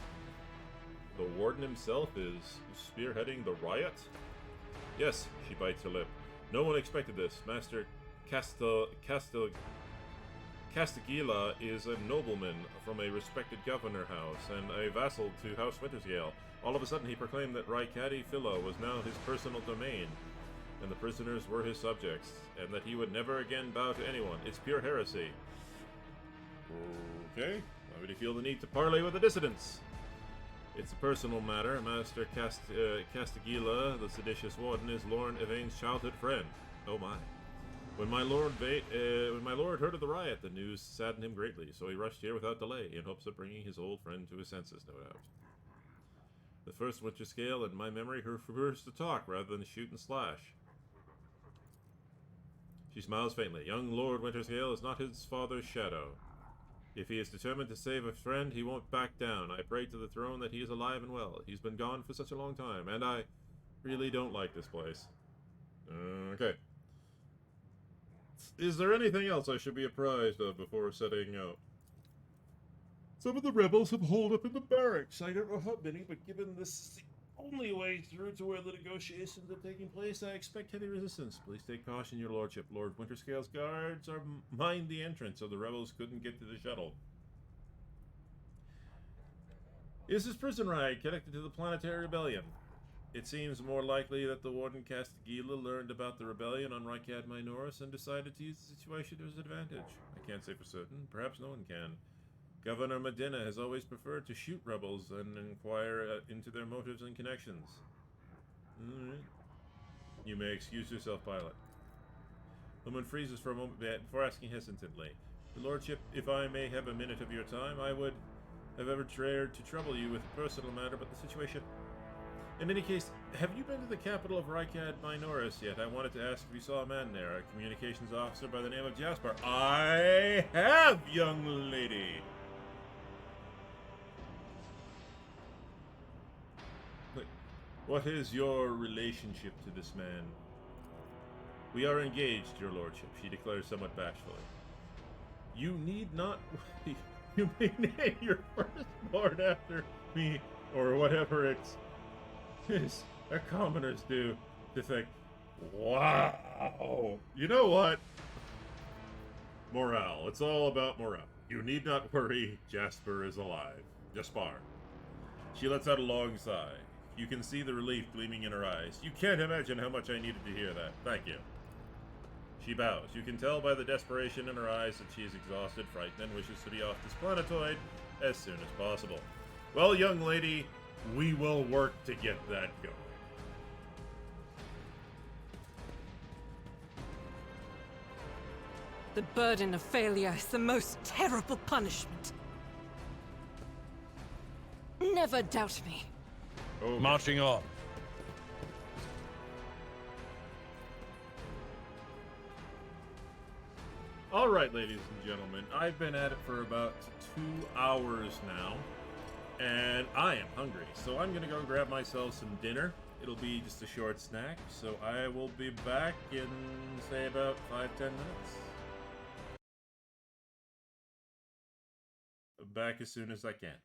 The warden himself is spearheading the riot? Yes, she bites her lip. No one expected this. Master Castagila is a nobleman from a respected governor house and a vassal to House Winterscale. All of a sudden he proclaimed that Raikadi Philo was now his personal domain, and the prisoners were his subjects, and that he would never again bow to anyone. It's pure heresy. Okay, why would he feel the need to parley with the dissidents? It's a personal matter. Master Castagila, the seditious warden, is Lord Evane's childhood friend. Oh my. When my lord heard of the riot, the news saddened him greatly, so he rushed here without delay, in hopes of bringing his old friend to his senses, no doubt. The first Winterscale, in my memery, prefers to talk rather than shoot and slash. She smiles faintly. Young Lord Winterscale is not his father's shadow. If he is determined to save a friend, he won't back down. I pray to the throne that he is alive and well. He's been gone for such a long time, and I really don't like this place. Okay. Is there anything else I should be apprised of before setting out? Some of the rebels have holed up in the barracks. I don't know how many, but given this is the only way through to where the negotiations are taking place, I expect heavy resistance. Please take caution, your lordship. Lord Winterscale's guards are mind the entrance, so the rebels couldn't get to the shuttle. Is this prison riot connected to the planetary rebellion? It seems more likely that the Warden Castagila learned about the rebellion on Rykad Minoris and decided to use the situation to his advantage. I can't say for certain. Perhaps no one can. Governor Medina has always preferred to shoot rebels and inquire into their motives and connections. You may excuse yourself, pilot. Lumen freezes for a moment before asking hesitantly. Your lordship, if I may have a minute of your time, I would have ever dared to trouble you with a personal matter, but the situation... In any case, have you been to the capital of Rykad Minoris yet? I wanted to ask if you saw a man there, a communications officer by the name of Jasper. I have, young lady! Wait, what is your relationship to this man? We are engaged, your lordship, she declares somewhat bashfully. You need not... You may name your firstborn after me, or whatever it's... Our commoners do to think, wow, you know what? Morale. It's all about morale. You need not worry, Jasper is alive. Jaspar. She lets out a long sigh. You can see the relief gleaming in her eyes. You can't imagine how much I needed to hear that. Thank you. She bows. You can tell by the desperation in her eyes that she is exhausted, frightened, and wishes to be off this planetoid as soon as possible. Well, young lady, we will work to get that going. The burden of failure is the most terrible punishment. Never doubt me. Oh, Marching on. all right, ladies and gentlemen, I've been at it for about 2 hours now, and I am hungry, so I'm gonna go grab myself some dinner. It'll be just a short snack, so I will be back in, say, about 5-10 minutes. Back as soon as I can.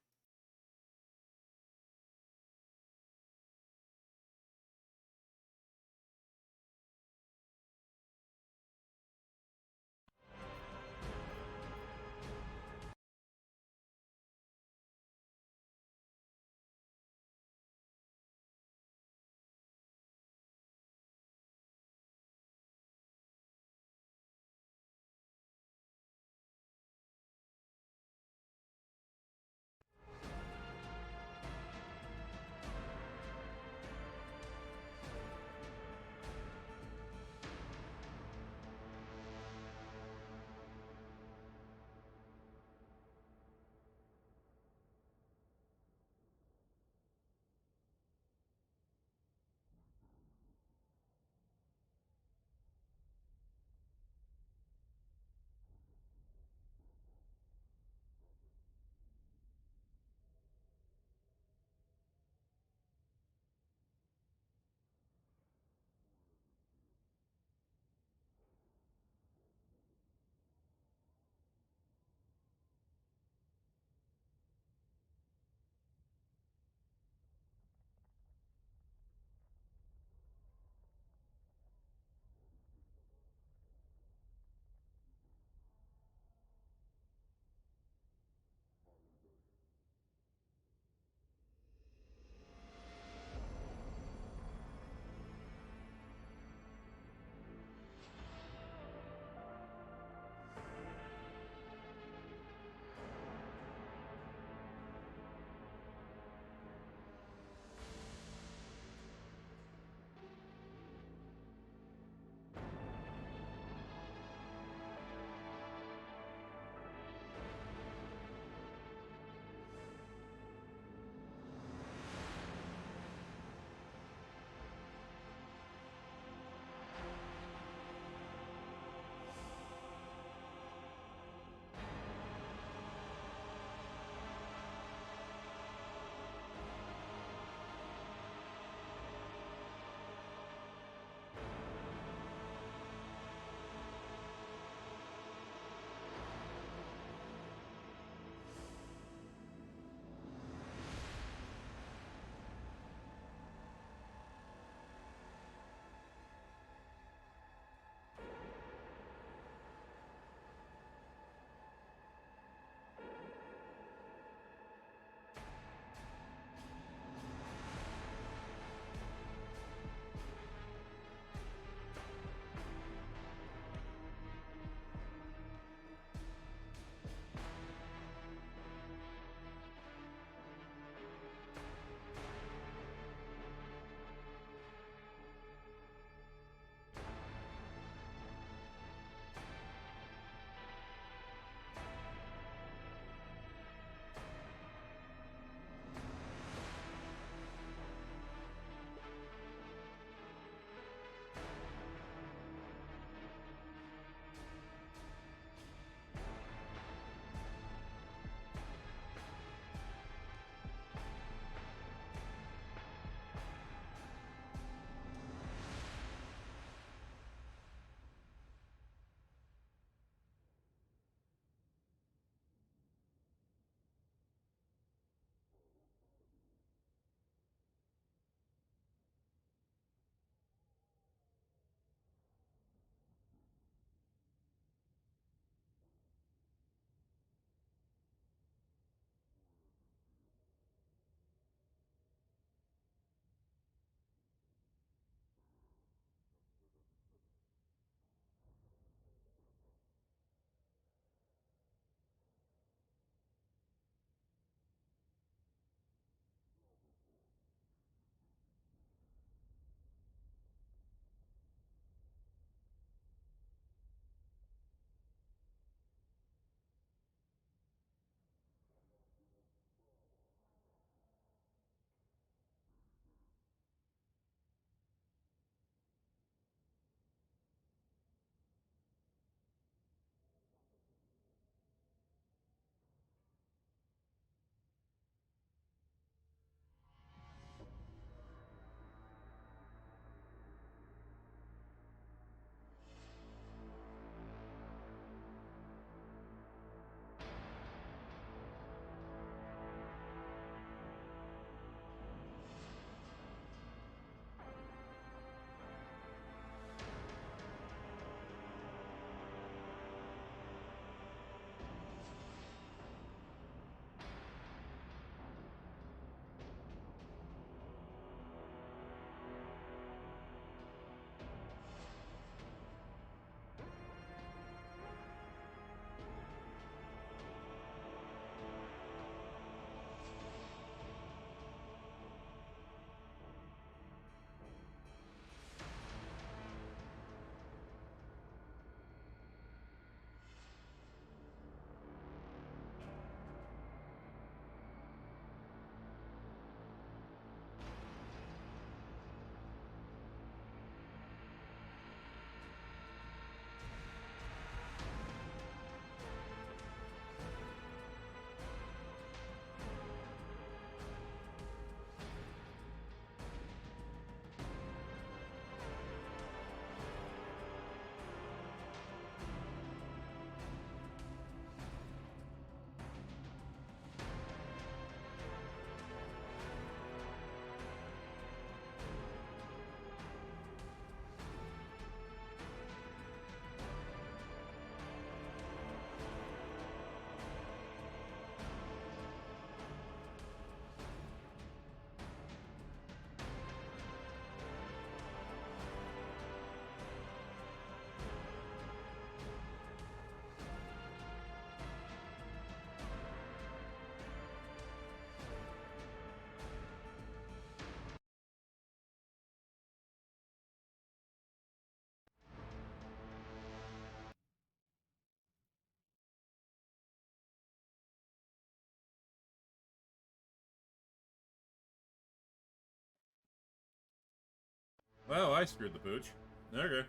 Well, I screwed the pooch. Okay.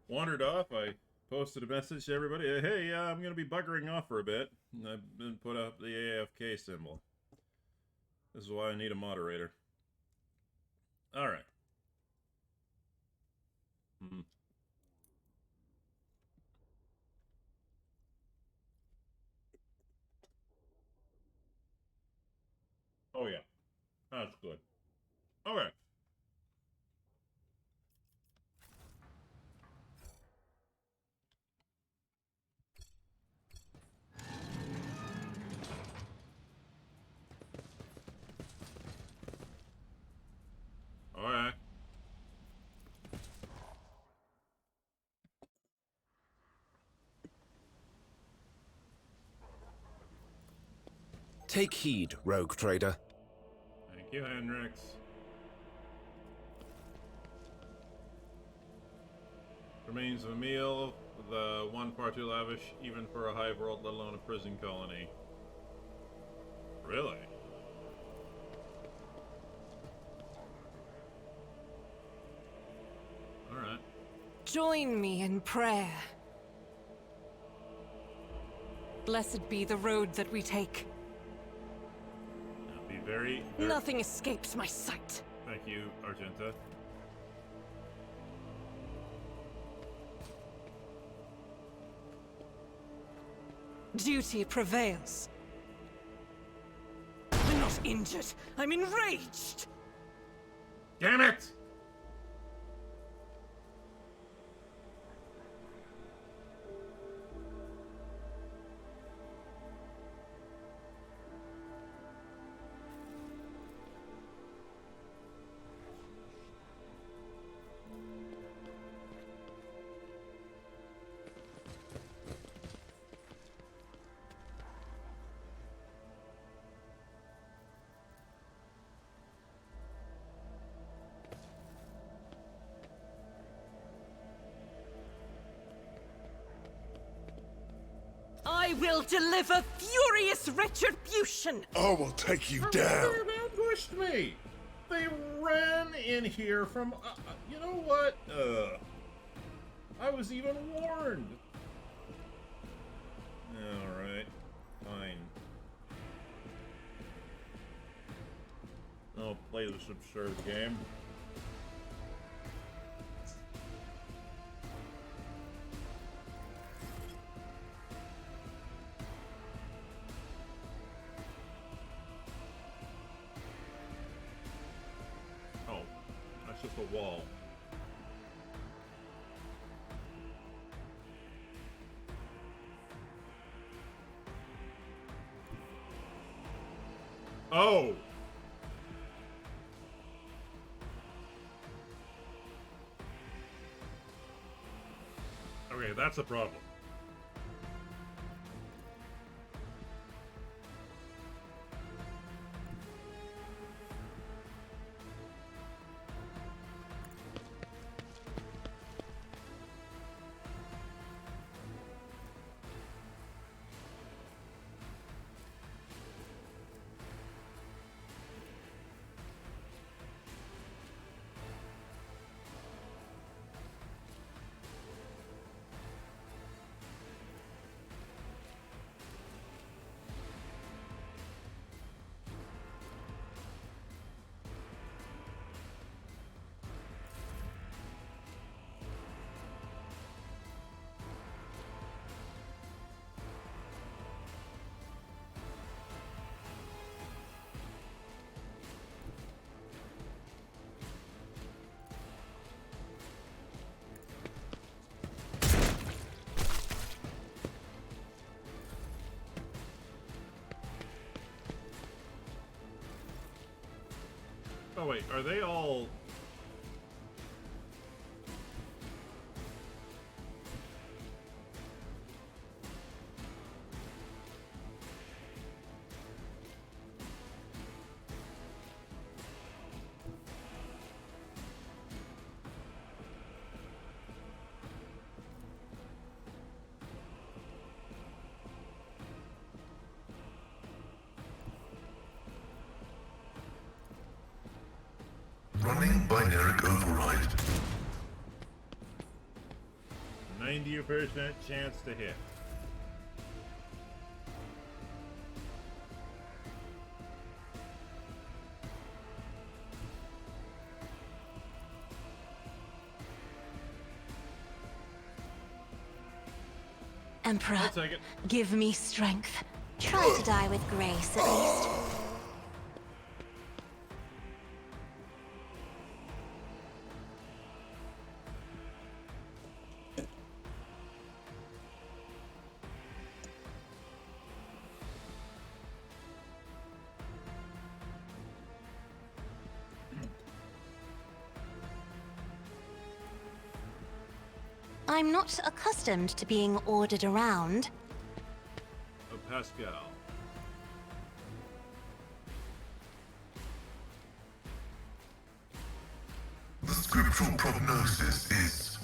Wandered off. I posted a message to everybody. Hey, I'm going to be buggering off for a bit. And I've been put up the AFK symbol. This is why I need a moderator. Alright. Oh yeah. That's good. Okay. Alright. Take heed, rogue trader. Thank you, Hendrix. Remains of a meal, the one far too lavish, even for a hive world, let alone a prison colony. Really? Alright. Join me in prayer. Blessed be the road that we take. Be very... Nothing escapes my sight. Thank you, Argenta. Duty prevails. I'm not injured. I'm enraged. Damn it! I will deliver furious retribution! I will take you They down. ambushed me! They ran in here from... you know what? I was even warned! Alright. Fine. I'll play this absurd game. Oh, that's just a wall. Oh! Okay, that's a problem. Oh wait, are they all... Running binary override. 90% chance to hit. Emperor, I'll take it. give me strength. Try to die with grace, at least. I'm not accustomed to being ordered around. Pascal. The scriptural prognosis is...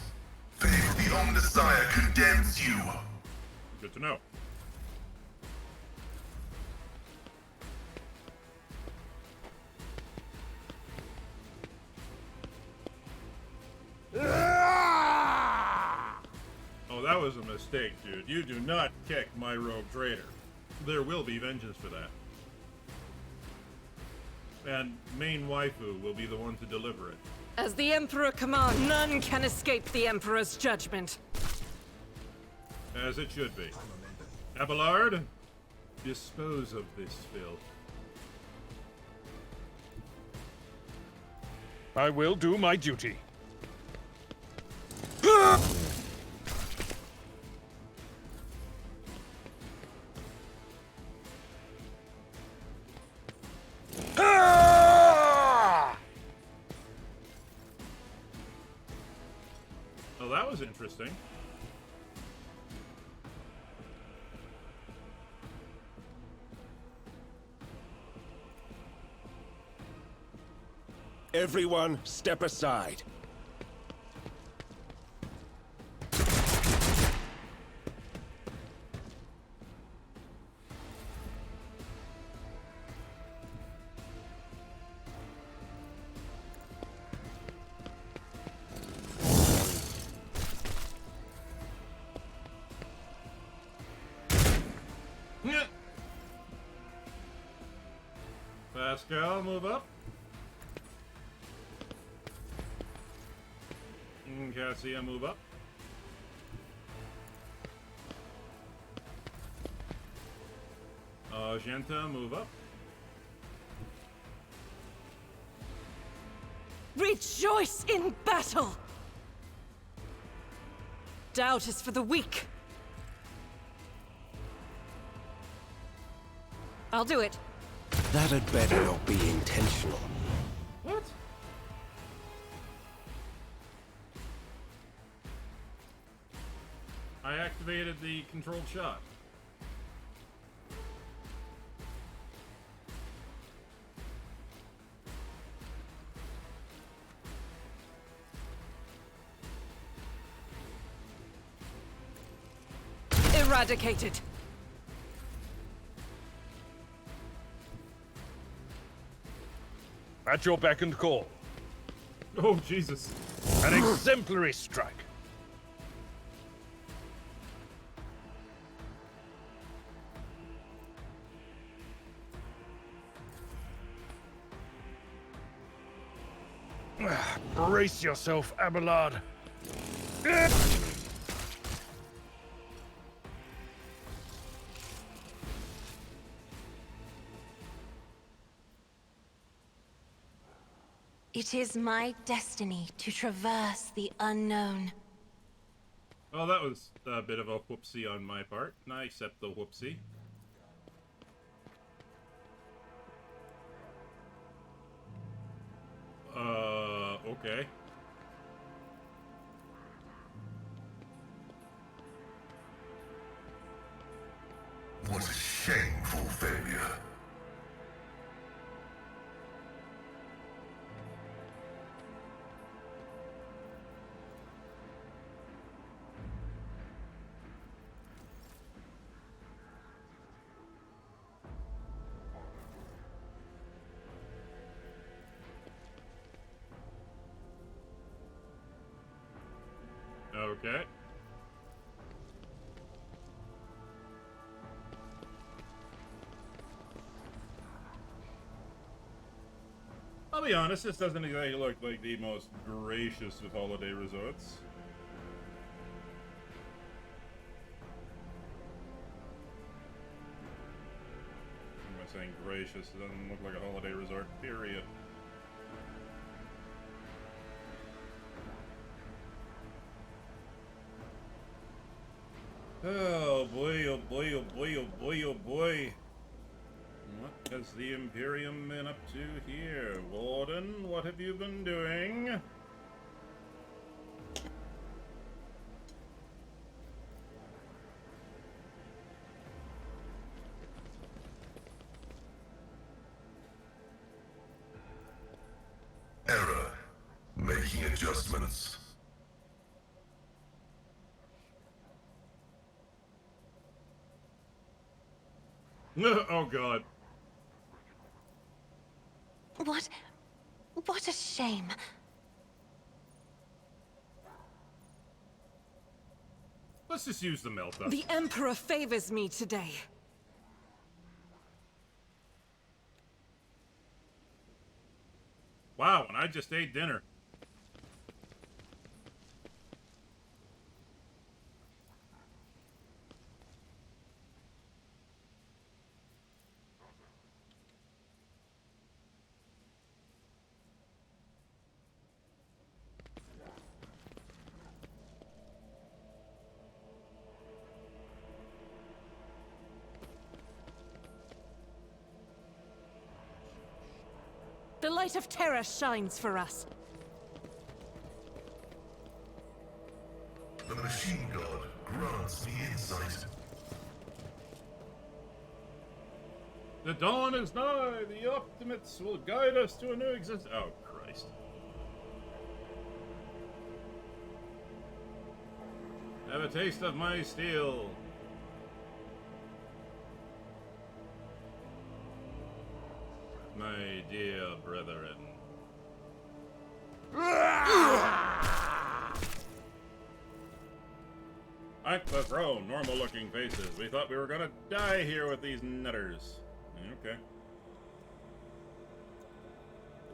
Faith the Omnissiah condemns you! Good to know. Oh, that was a mistake, dude. You do not kick my rogue trader. There will be vengeance for that. And main waifu will be the one to deliver it. As the Emperor commands, none can escape the Emperor's judgment. As it should be. Abelard, dispose of this filth. I will do my duty. Oh, that was interesting. Everyone, step aside. Pascal, move up. Cassia, move up. Genta, move up. Rejoice in battle! Doubt is for the weak. I'll do it. That had better not be intentional. What? I activated the controlled shot. Eradicated. At your beck and call. Oh, Jesus. An exemplary strike. Brace yourself, Abelard. It is my destiny to traverse the unknown. Well, that was a bit of a whoopsie on my part, and I accept the whoopsie. Okay. What a shameful failure. Okay. I'll be honest, this doesn't exactly look like the most gracious of holiday resorts. Am I saying gracious? It doesn't look like a holiday resort, period. Oh boy, oh boy, oh boy, oh boy, oh boy. What has the Imperium been up to here? Warden, what have you been doing? Error. Making adjustments. Oh god. What a shame. Let's just use the melter. The Emperor favors me today. Wow, and I just ate dinner. The light of terror shines for us. The machine god grants me insight. The dawn is nigh. The optimists will guide us to a new existence. Oh, Christ. Have a taste of my steel. My dear brethren. Act the throne, normal looking faces. We thought we were gonna die here with these nutters. Okay.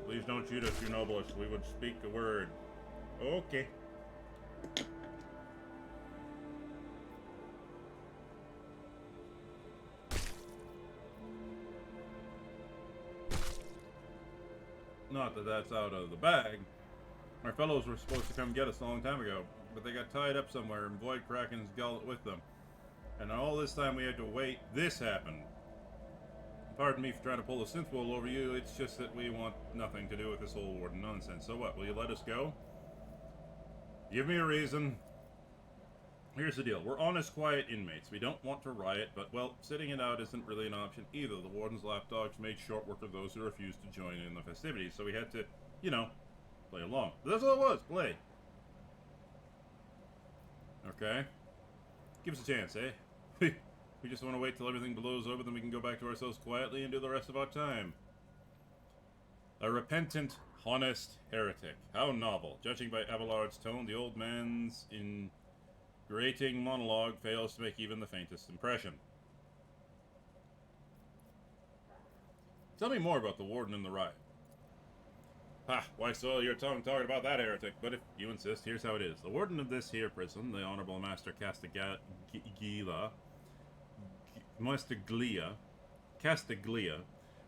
Please don't shoot us, you noblest. We would speak a word. Okay. Not that that's out of the bag. Our fellows were supposed to come get us a long time ago, but they got tied up somewhere and Void Kraken's got with them. And all this time we had to wait. This happened. Pardon me for trying to pull a synth wool over you. It's just that we want nothing to do with this whole warden nonsense. So what? Will you let us go? Give me a reason. Here's the deal. We're honest, quiet inmates. We don't want to riot, but, well, sitting it out isn't really an option either. The warden's lapdogs made short work of those who refused to join in the festivities, so we had to, you know, play along. That's all it was. Play. Okay. Give us a chance, eh? We just want to wait till everything blows over, then we can go back to ourselves quietly and do the rest of our time. A repentant, honest heretic. How novel. Judging by Abelard's tone, the old man's ingratiating monologue fails to make even the faintest impression. Tell me more about the warden and the riot. Ha! Why soil your tongue talking about that heretic? But if you insist, here's how it is. The warden of this here prison, the Honorable Master Castaglia,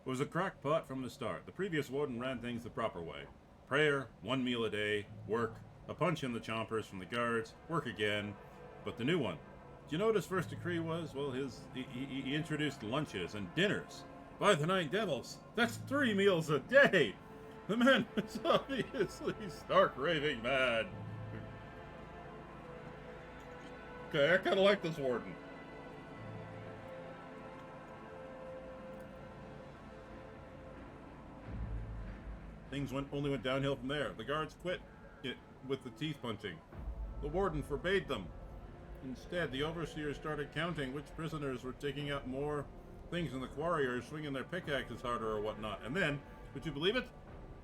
was a crackpot from the start. The previous warden ran things the proper way. Prayer, 1 meal a day, work, a punch in the chompers from the guards, work again. But the new one, do you know what his first decree was? Well, he introduced lunches and dinners. By the 9 devils, that's 3 meals a day! The man was obviously stark raving mad. Okay, I kinda like this warden. Things only went downhill from there. The guards quit with the teeth punching. The warden forbade them. Instead, the overseers started counting which prisoners were taking up more things than the quarriers, swinging their pickaxes harder or whatnot. And then, would you believe it?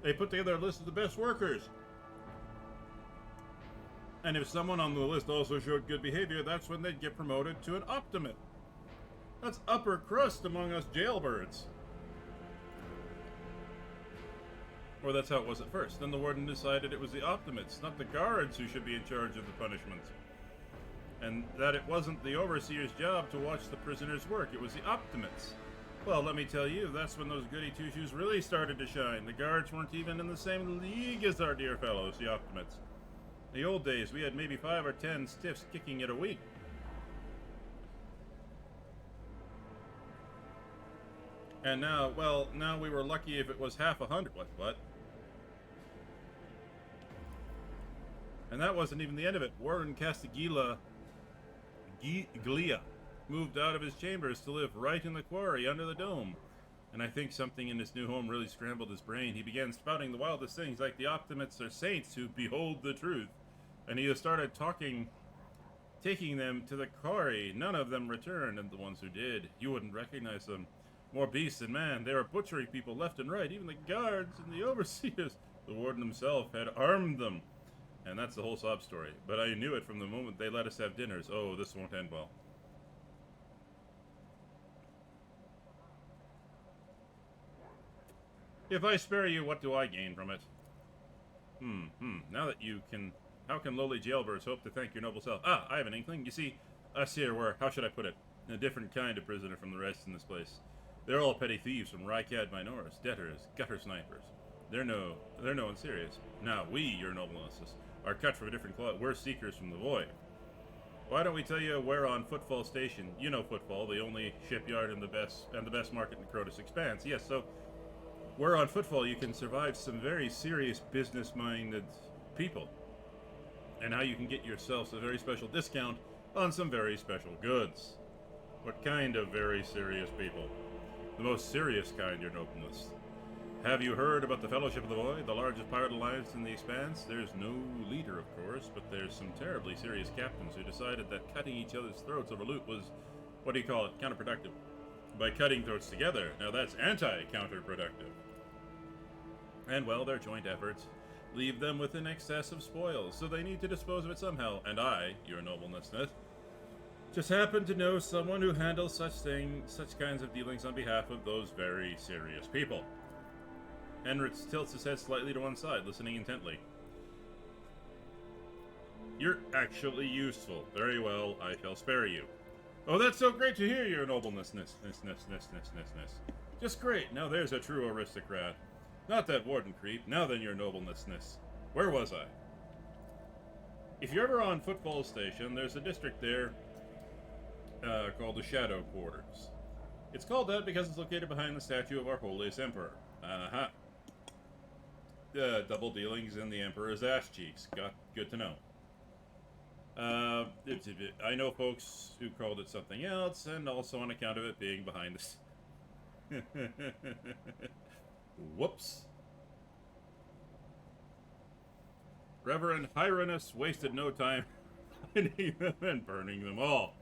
They put together a list of the best workers. And if someone on the list also showed good behavior, that's when they'd get promoted to an Optimate. That's upper crust among us jailbirds. Or that's how it was at first. Then the warden decided it was the Optimates, not the guards, who should be in charge of the punishment. And that it wasn't the overseer's job to watch the prisoners work, it was the Optimates. Well, let me tell you, that's when those goody two-shoes really started to shine. The guards weren't even in the same league as our dear fellows, the Optimates. In the old days, we had maybe 5 or 10 stiffs kicking it a week. And now, well, now we were lucky if it was half 100. What? And that wasn't even the end of it. Warren Castaglia moved out of his chambers to live right in the quarry under the dome. And I think something in his new home really scrambled his brain. He began spouting the wildest things like the Optimates are saints who behold the truth. And he started taking them to the quarry. None of them returned, and the ones who did, you wouldn't recognize them. More beasts than man. They were butchering people left and right, even the guards and the overseers. The warden himself had armed them. And that's the whole sob story. But I knew it from the moment they let us have dinners. Oh, this won't end well. If I spare you, what do I gain from it? Now that you can... How can lowly jailbirds hope to thank your noble self? Ah, I have an inkling. You see, us here were, how should I put it, a different kind of prisoner from the rest in this place. They're all petty thieves from Rykad Minoris, debtors, gutter snipers. They're no one serious. Now we, your noblenesses, are cut from a different cloth. We're seekers from the void. Why don't we tell you we're on Footfall Station? You know Footfall, the only shipyard in the best market in the Crotus Expanse. Yes, so we're on Footfall. You can survive some very serious business-minded people. And how you can get yourselves a very special discount on some very special goods. What kind of very serious people? The most serious kind, your nobleness. Have you heard about the Fellowship of the Void, the largest pirate alliance in the Expanse? There's no leader, of course, but there's some terribly serious captains who decided that cutting each other's throats over loot was, what do you call it, counterproductive. By cutting throats together, now that's anti-counterproductive. And, well, their joint efforts leave them with an excess of spoils, so they need to dispose of it somehow. And I, your nobleness, just happen to know someone who handles such kinds of dealings on behalf of those very serious people. Henritz tilts his head slightly to one side, listening intently. You're actually useful. Very well, I shall spare you. Oh, that's so great to hear, your nobleness. Just great. Now there's a true aristocrat. Not that warden creep. Now then, your nobleness. Where was I? If you're ever on Footfall Station, there's a district there called the Shadow Quarters. It's called that because it's located behind the statue of our holiest emperor. Double dealings in the emperor's ass cheeks. Good to know. I know folks who called it something else, and also on account of it being behind us. Whoops. Reverend Hyrunus wasted no time finding them and burning them all.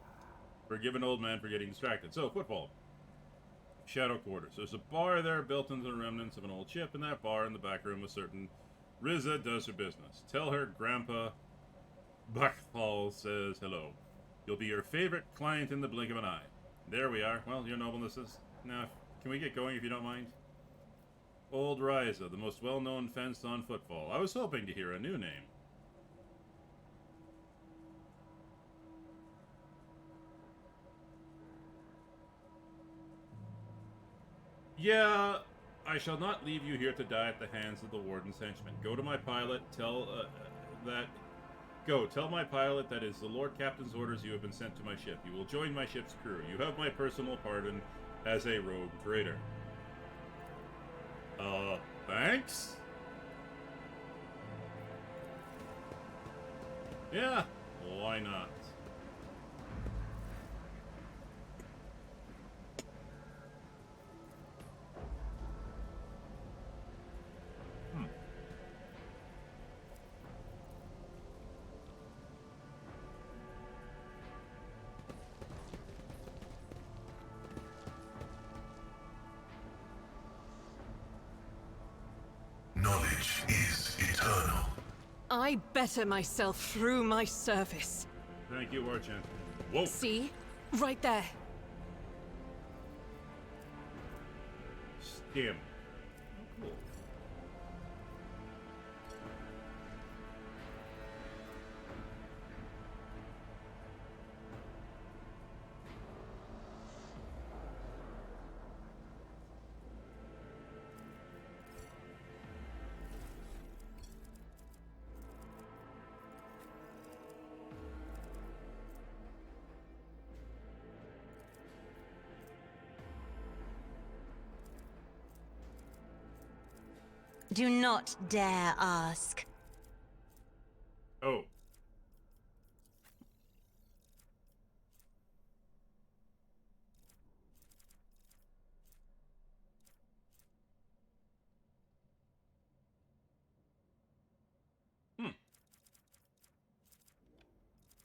Forgive an old man for getting distracted. So, Footfall. Shadow Quarters. There's a bar there built into the remnants of an old ship. In that bar in the back room, a certain Riza does her business. Tell her Grandpa Buckfall says hello. You'll be your favorite client in the blink of an eye. There we are. Well, your noblenesses. Now, can we get going if you don't mind? Old Riza, the most well-known fence on Footfall. I was hoping to hear a new name. Yeah, I shall not leave you here to die at the hands of the warden's henchmen. Go to my pilot, tell my pilot that is the Lord Captain's orders you have been sent to my ship. You will join my ship's crew. You have my personal pardon as a rogue trader. Thanks? Yeah, why not? Knowledge is eternal. I better myself through my service. Thank you, War Champion. Whoa! See? Right there. Stim. Cool. Do not dare ask. Oh.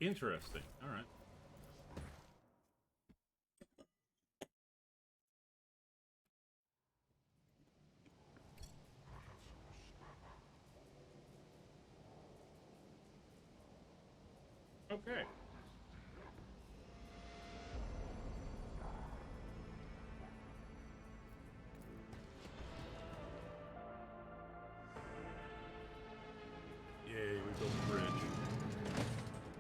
Interesting. All right. Okay. Yay, we built a bridge.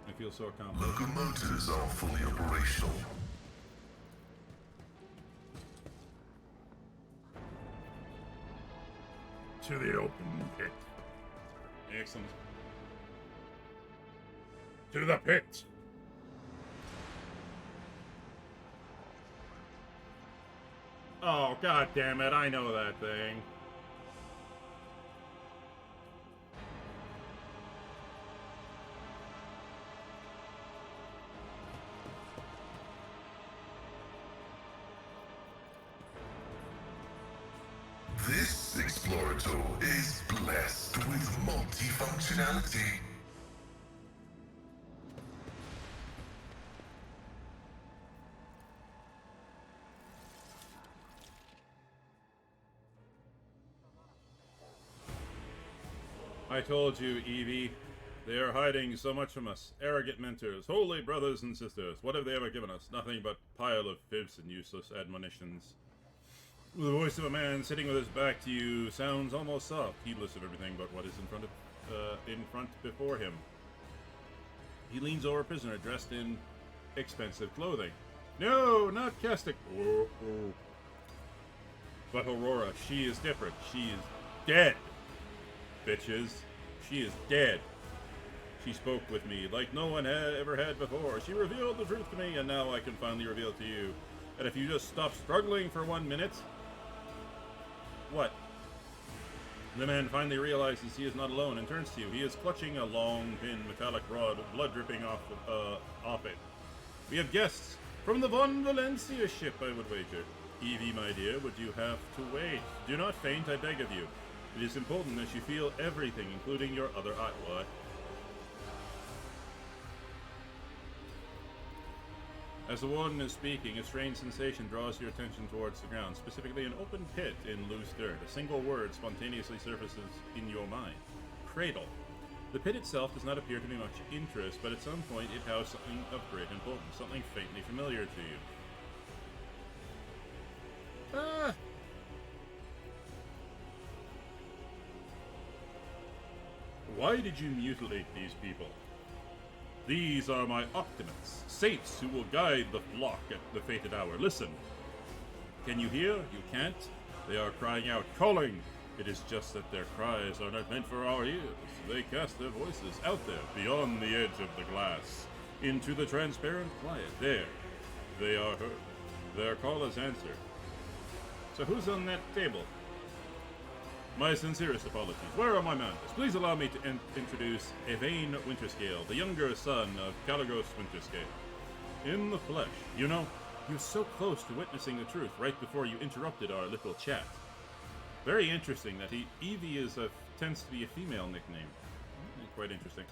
I feel so accomplished. Locomotives are fully operational. To the open pit. Excellent. To the pit! Oh, god damn it, I know that thing. This Explorator is blessed with multifunctionality. I told you, Evie. They are hiding so much from us. Arrogant mentors, holy brothers and sisters. What have they ever given us? Nothing but pile of fibs and useless admonitions. The voice of a man sitting with his back to you sounds almost soft, heedless of everything but what is in front before him. He leans over a prisoner dressed in expensive clothing. No, not Castic. Oh, oh. But Aurora, she is different. She is dead. Bitches. She is dead. She spoke with me like no one had ever had before. She revealed the truth to me, and now I can finally reveal it to you. And if you just stop struggling for 1 minute... What? The man finally realizes he is not alone and turns to you. He is clutching a long, thin, metallic rod, blood dripping off it. We have guests from the Von Valencia ship, I would wager. Evie, my dear, would you have to wait? Do not faint, I beg of you. It is important that you feel everything, including your other eye. What? As the warden is speaking, a strange sensation draws your attention towards the ground, specifically an open pit in loose dirt. A single word spontaneously surfaces in your mind. Cradle. The pit itself does not appear to be much interest, but at some point it housed something of great importance, something faintly familiar to you. Why did you mutilate these people? These are my Optimates, saints who will guide the flock at the fated hour. Listen. Can you hear? You can't? They are crying out, calling. It is just that their cries are not meant for our ears. They cast their voices out there, beyond the edge of the glass, into the transparent quiet. There. They are heard. Their call is answered. So who's on that table? My sincerest apologies. Where are my manners? Please allow me to introduce Yvain Winterscale, the younger son of Caligos Winterscale. In the flesh. You know, he was so close to witnessing the truth right before you interrupted our little chat. Very interesting that Evie tends to be a female nickname. Quite interesting.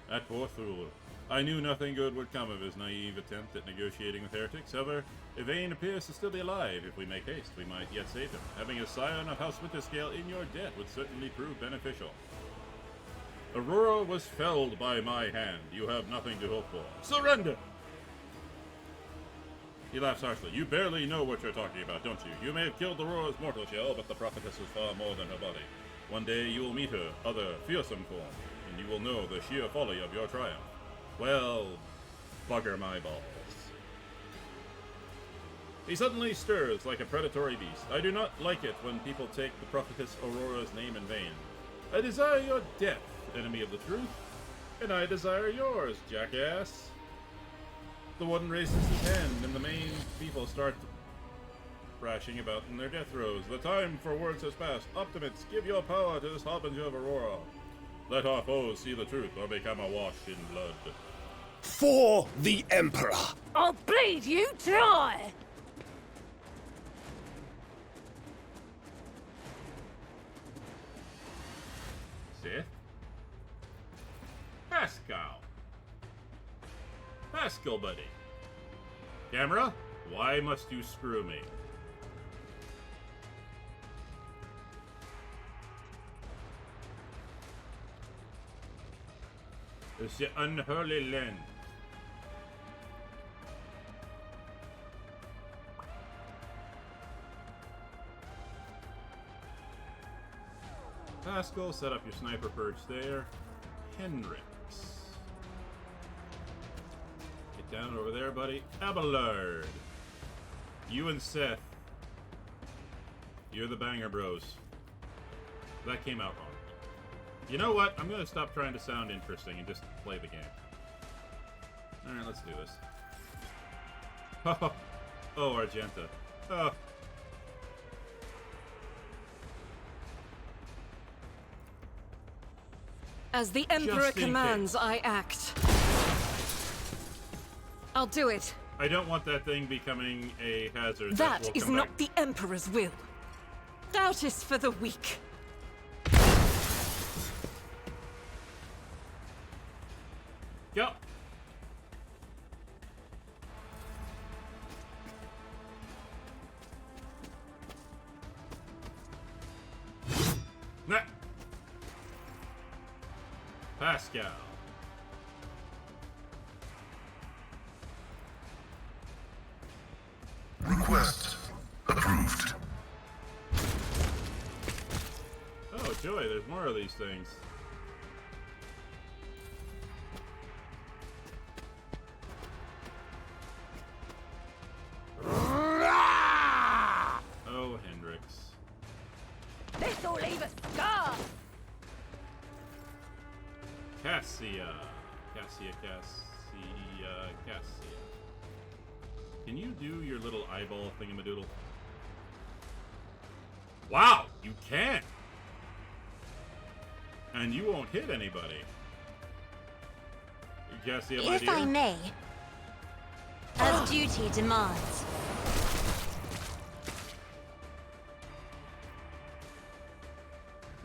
That poor fool. I knew nothing good would come of his naive attempt at negotiating with heretics. However, Yvain appears to still be alive. If we make haste, we might yet save him. Having a scion of House Winterscale in your debt would certainly prove beneficial. Aurora was felled by my hand. You have nothing to hope for. Surrender! He laughs harshly. You barely know what you're talking about, don't you? You may have killed Aurora's mortal shell, but the prophetess was far more than her body. One day you will meet her, other fearsome form, and you will know the sheer folly of your triumph. Well, bugger my balls. He suddenly stirs like a predatory beast. I do not like it when people take the prophetess Aurora's name in vain. I desire your death, enemy of the truth, and I desire yours, jackass. The one raises his hand, and the main people start thrashing about in their death throes. The time for words has passed. Optimists, give your power to this harbinger of Aurora. Let our foes see the truth, or become awash in blood. For the Emperor! I'll bleed you dry! Sith? Pascal. Pascal, buddy. Camera, why must you screw me? It's the unholy land. Pascal, set up your sniper perch there. Hendrix. Get down over there, buddy. Abelard. You and Seth. You're the banger bros. That came out wrong. You know what? I'm gonna stop trying to sound interesting and just play the game. Alright, let's do this. Oh, Argenta. Oh. As the Emperor Just in commands, case. I act. I'll do it. I don't want that thing becoming a hazard. That will is come not back. the Emperor's will. Doubt is for the weak. Go. Nah. Pascal. Request approved. Oh, joy, there's more of these things. Oh, Hendrix. This'll leave a scar! Cassia. Can you do your little eyeball thingamadoodle? Wow, you can! And you won't hit anybody. Cassia, my If dear. I may, as duty demands.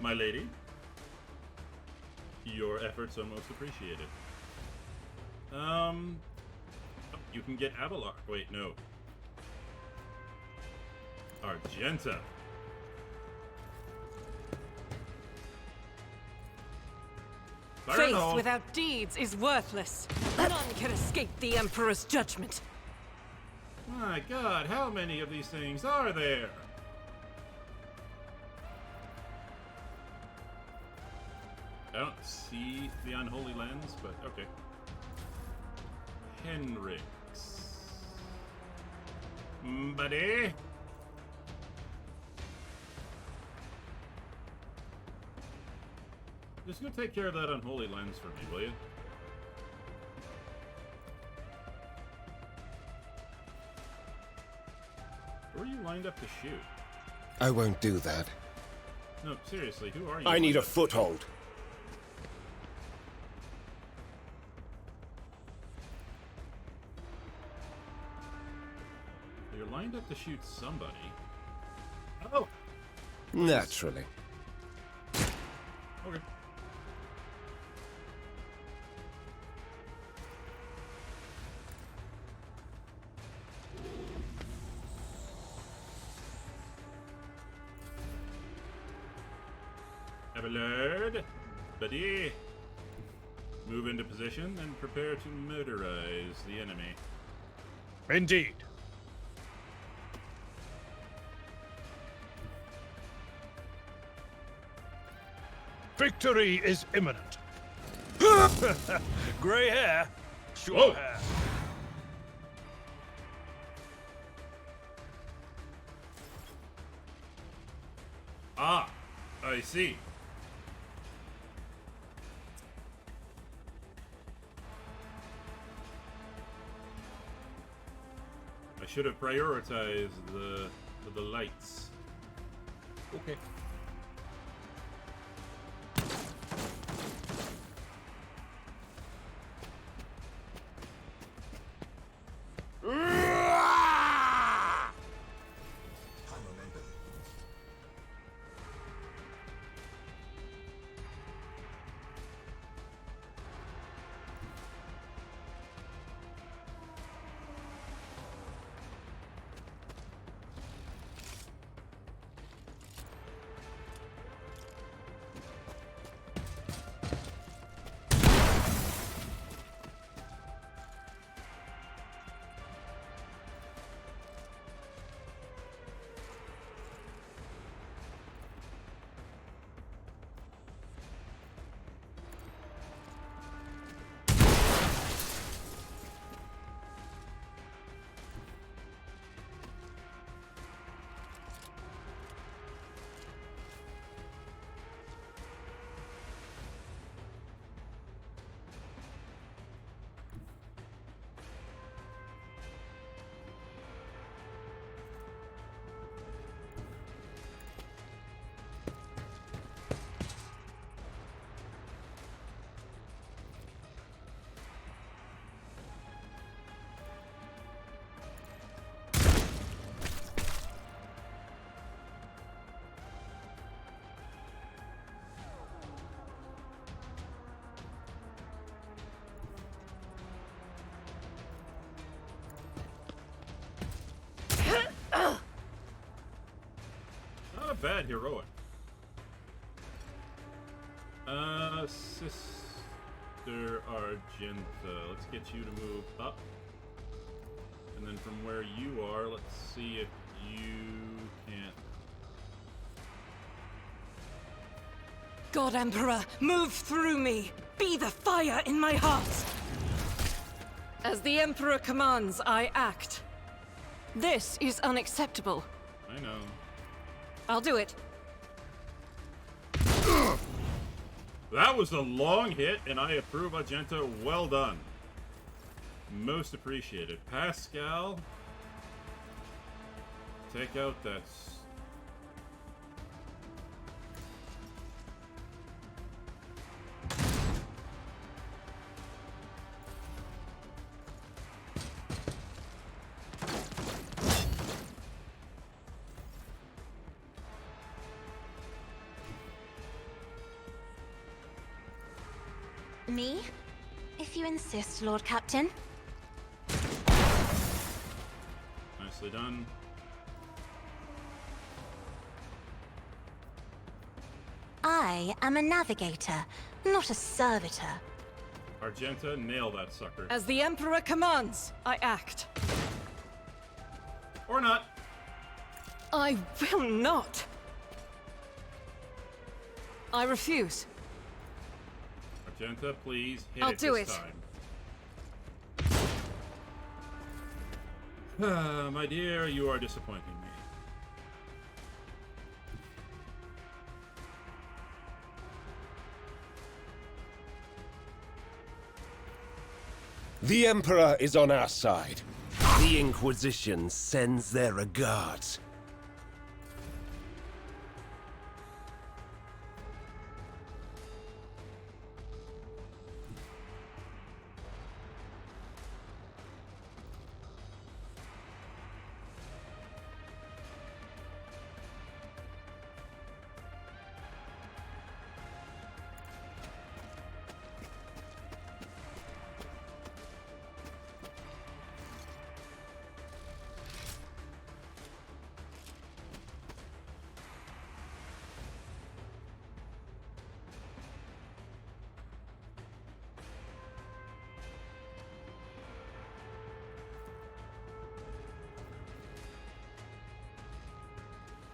My lady, your efforts are most appreciated. You can get Abelard. Wait, no. Argenta. Fire in the Faith hole. without deeds is worthless. None can escape the Emperor's judgment. My God, how many of these things are there? I don't see the unholy lens, but okay. Henrix. Buddy? Just go take care of that unholy lens for me, will you? Where are you lined up to shoot? I won't do that. No, seriously, who are you? I need lined a up to shoot? foothold. You're lined up to shoot somebody. Oh! Naturally. Okay. Abelard, buddy. Move into position and prepare to murderize the enemy. Indeed. Victory is imminent. Gray hair, sure Whoa. hair. Ah, I see. I should have prioritized the lights. Okay. Not a bad heroic. Sister Argenta, let's get you to move up. And then from where you are, let's see if you can't. God Emperor, move through me! Be the fire in my heart! As the Emperor commands, I act. This is unacceptable. I know. I'll do it. That was a long hit, and I approve, Argenta. Well done. Most appreciated. Pascal, take out that. Me? If you insist, Lord Captain. Nicely done. I am a navigator, not a servitor. Argenta, nail that sucker. As the Emperor commands, I act. Or not. I will not. I refuse. Argenta, please hit I'll it do this it. time. My dear, you are disappointing me. The Emperor is on our side. The Inquisition sends their regards.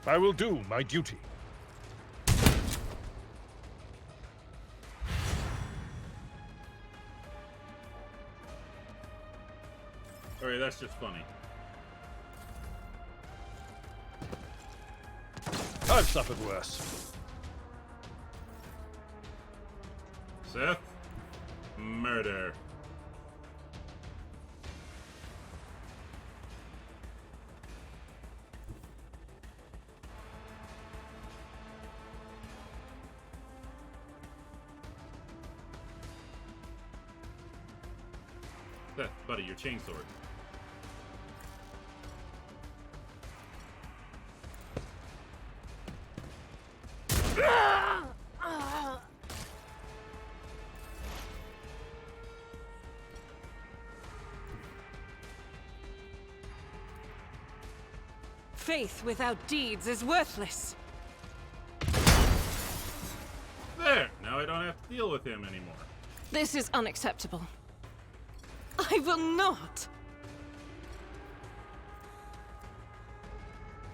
I will do my duty. Alright, that's just funny. I've suffered worse. Seth? Murder. Seth, buddy, your chainsword. Faith without deeds is worthless. There! Now I don't have to deal with him anymore. This is unacceptable. I will not!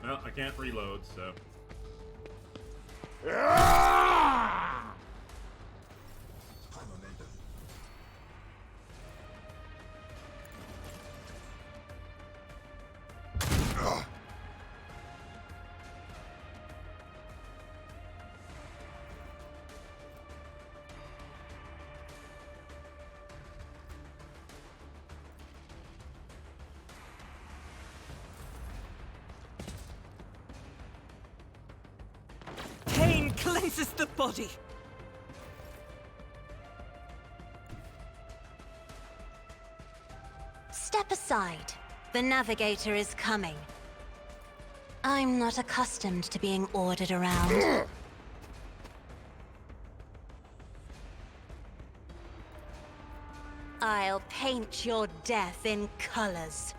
Well, I can't reload, so... Pain cleanses the body. Step aside. The navigator is coming. I'm not accustomed to being ordered around. I'll paint your death in colors.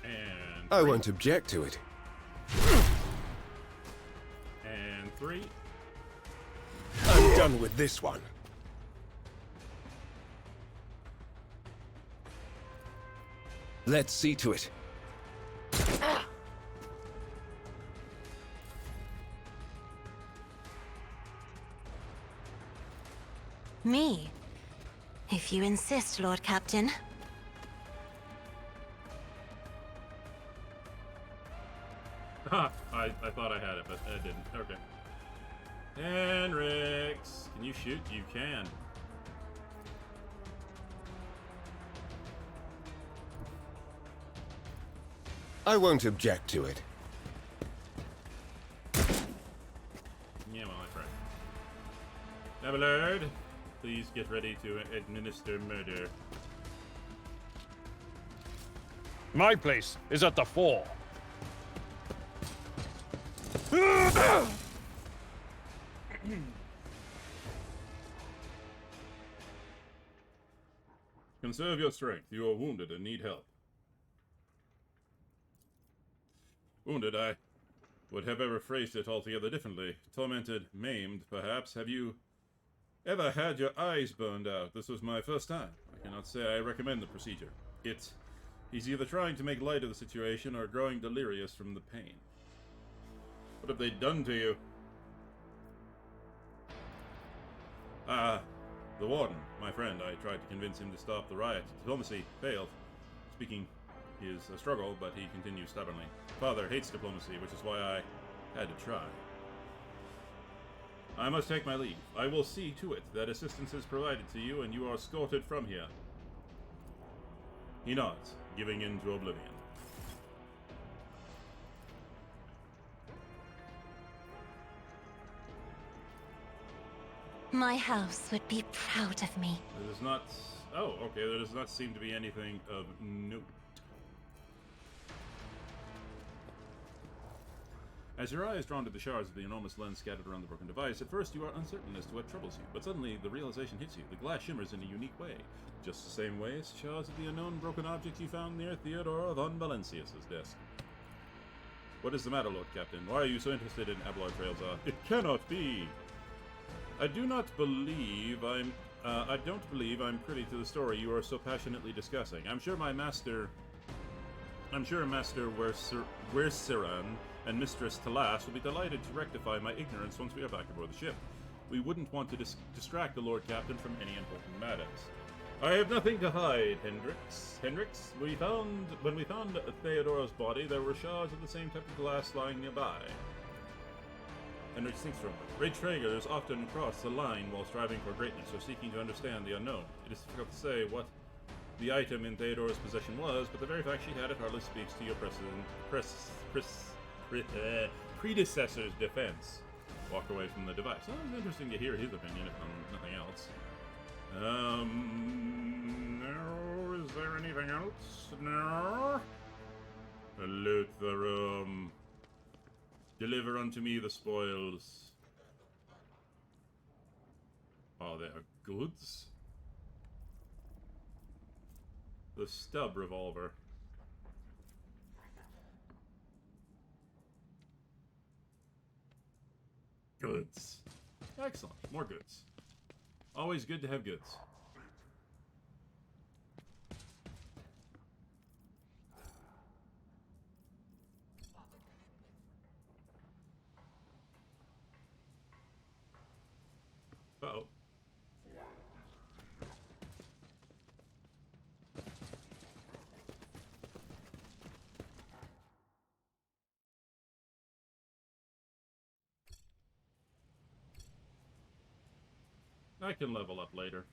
And... I won't object to it. And 3. I'm done with this one. Let's see to it. Me? If you insist, Lord Captain. Ha! I thought I had it, but I didn't. Okay. Henrix! Can you shoot? You can. I won't object to it. Yeah, well, I tried. Abelard, please get ready to administer murder. My place is at the fore. Conserve your strength. You are wounded and need help. Wounded, I would have ever phrased it altogether differently. Tormented, maimed, perhaps. Have you ever had your eyes burned out? This was my first time. I cannot say I recommend the procedure. He's either trying to make light of the situation or growing delirious from the pain. What have they done to you? The warden, my friend. I tried to convince him to stop the riot. Diplomacy failed. Speaking is a struggle, but he continues stubbornly. Father hates diplomacy, which is why I had to try. I must take my leave. I will see to it that assistance is provided to you and you are escorted from here. He nods, giving in to oblivion. My house would be proud of me. There does not... Oh, okay, there does not seem to be anything of note. As your eye is drawn to the shards of the enormous lens scattered around the broken device, at first you are uncertain as to what troubles you, but suddenly the realization hits you. The glass shimmers in a unique way, just the same way as shards of the unknown broken object you found near Theodora von Valencius's desk. What is the matter, Lord Captain? Why are you so interested in Abelard Trailsar? It cannot be! I don't believe I'm privy to the story you are so passionately discussing. I'm sure my master I'm sure Master Wersiran and Mistress Talas will be delighted to rectify my ignorance once we are back aboard the ship. We wouldn't want to distract the Lord Captain from any important matters. I have nothing to hide, Hendrix. When we found Theodora's body, there were shards of the same type of glass lying nearby. Hendrix thinks for a moment. Great traders often cross the line while striving for greatness or seeking to understand the unknown. It is difficult to say what the item in Theodora's possession was, but the very fact she had it hardly speaks to your predecessor's defense. Walk away from the device. Oh, it's interesting to hear his opinion, if nothing else. No, is there anything else? No? Loot the room. Deliver unto me the spoils. Oh, they are goods? The stub revolver. Goods. Excellent. More goods. Always good to have goods. Uh-oh. I can level up later.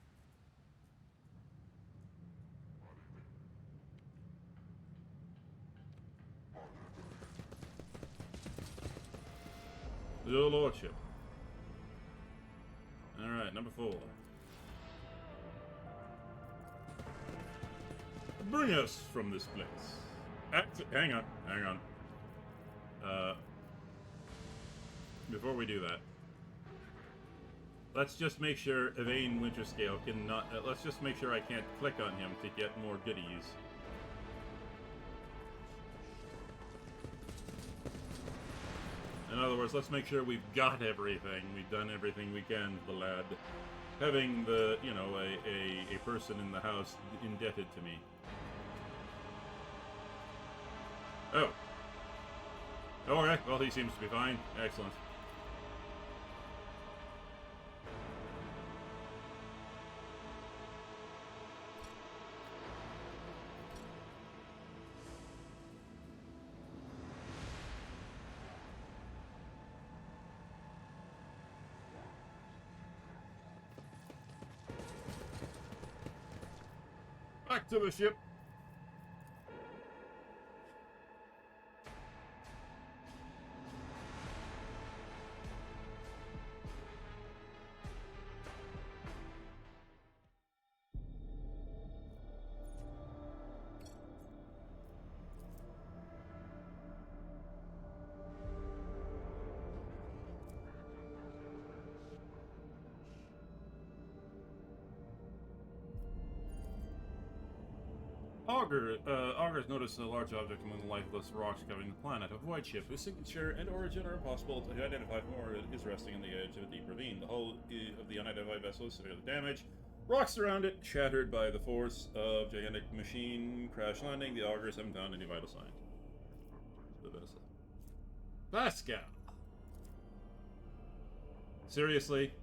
Your Lordship. Alright, number 4. Bring us from this place. Hang on. Before we do that, let's just make sure Evane Winterscale cannot. Let's just make sure I can't click on him to get more goodies. In other words, let's make sure we've got everything. We've done everything we can for the lad. Having the, you know, a person in the house indebted to me. Oh. Alright, well, he seems to be fine. Excellent. Back to the ship. Augurs noticed a large object among the lifeless rocks covering the planet, a void ship whose signature and origin are impossible to identify from where it is resting on the edge of a deep ravine. The hull of the unidentified vessel is severely damaged. Rocks around it shattered by the force of gigantic machine crash landing. The Augurs haven't found any vital sign. The vessel. Pascal! Seriously?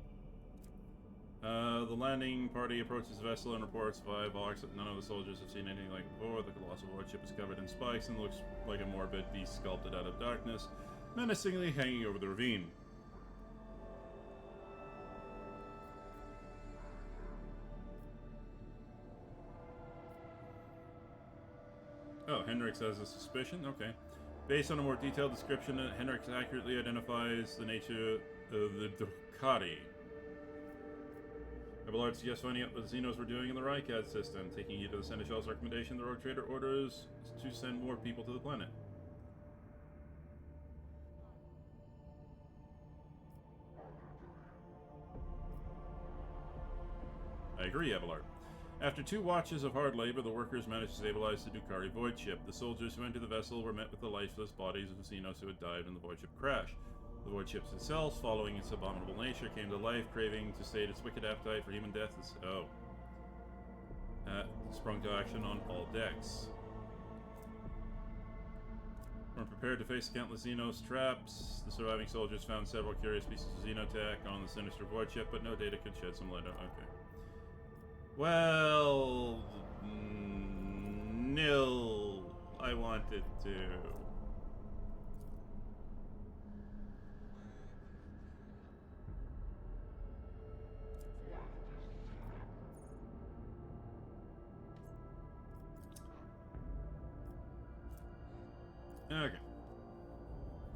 The landing party approaches the vessel and reports via box that none of the soldiers have seen anything like it before. The colossal void ship is covered in spikes and looks like a morbid beast sculpted out of darkness, menacingly hanging over the ravine. Oh, Hendrix has a suspicion? Okay. Based on a more detailed description, Hendrix accurately identifies the nature of the Ducati. Abelard suggests finding out what the Xenos were doing in the Rycad system. Taking heed to the Seneschal's recommendation, the Rogue Trader orders to send more people to the planet. I agree, Abelard. After 2 watches of hard labor, the workers managed to stabilize the Ducati void ship. The soldiers who entered the vessel were met with the lifeless bodies of the Xenos who had died in the void ship crash. The void ship itself, following its abominable nature, came to life, craving to sate its wicked appetite for human death. Sprung to action on all decks. We're prepared to face countless Xenos traps. The surviving soldiers found several curious pieces of Xenotech on the sinister void ship, but no data could shed some light on. Okay. Well, nil. I wanted to. Okay.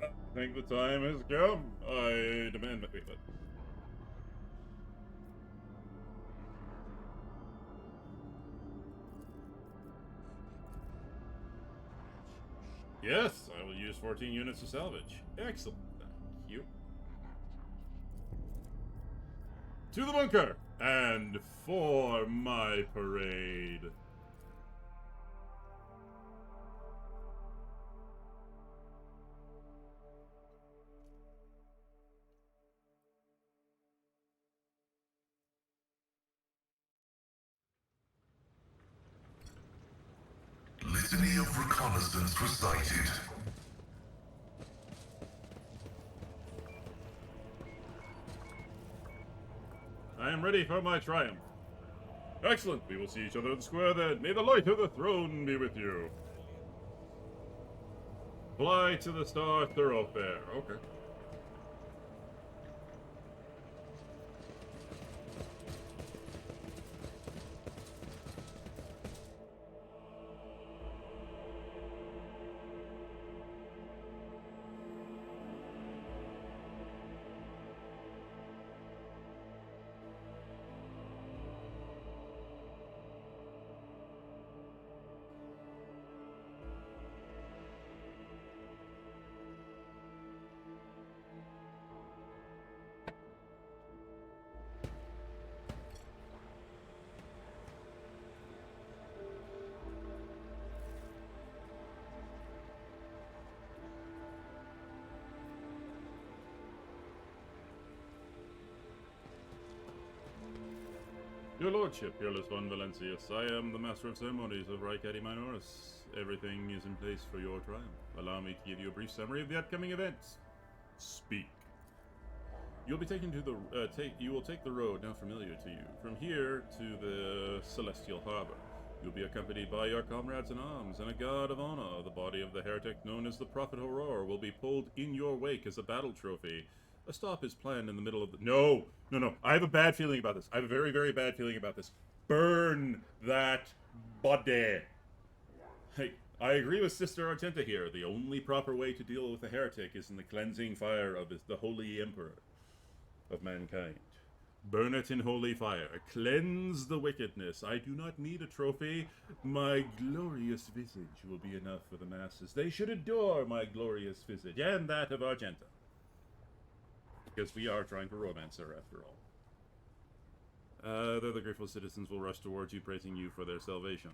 I think the time has come. I demand my payment. Yes, I will use 14 units to salvage. Excellent. Thank you. To the bunker! And for my parade. Litany of reconnaissance recited. I am ready for my triumph. Excellent. We will see each other at the square then. May the light of the throne be with you. Fly to the Star Thoroughfare. Okay. Your Lordship, Peerless von Valencius, I am the Master of Ceremonies of Reich Minoris. Everything is in place for your triumph. Allow me to give you a brief summary of the upcoming events. Speak. You'll be taken to the you will take the road now familiar to you. From here to the Celestial Harbor. You'll be accompanied by your comrades in arms and a guard of honor. The body of the heretic known as the Prophet Aurora will be pulled in your wake as a battle trophy. A stop is planned in the middle of the... No! I have a bad feeling about this. I have a very, very bad feeling about this. Burn that body. Hey, I agree with Sister Argenta here. The only proper way to deal with a heretic is in the cleansing fire of the Holy Emperor of mankind. Burn it in holy fire. Cleanse the wickedness. I do not need a trophy. My glorious visage will be enough for the masses. They should adore my glorious visage and that of Argenta. Because we are trying to romance her, after all. The grateful citizens will rush towards you, praising you for their salvation.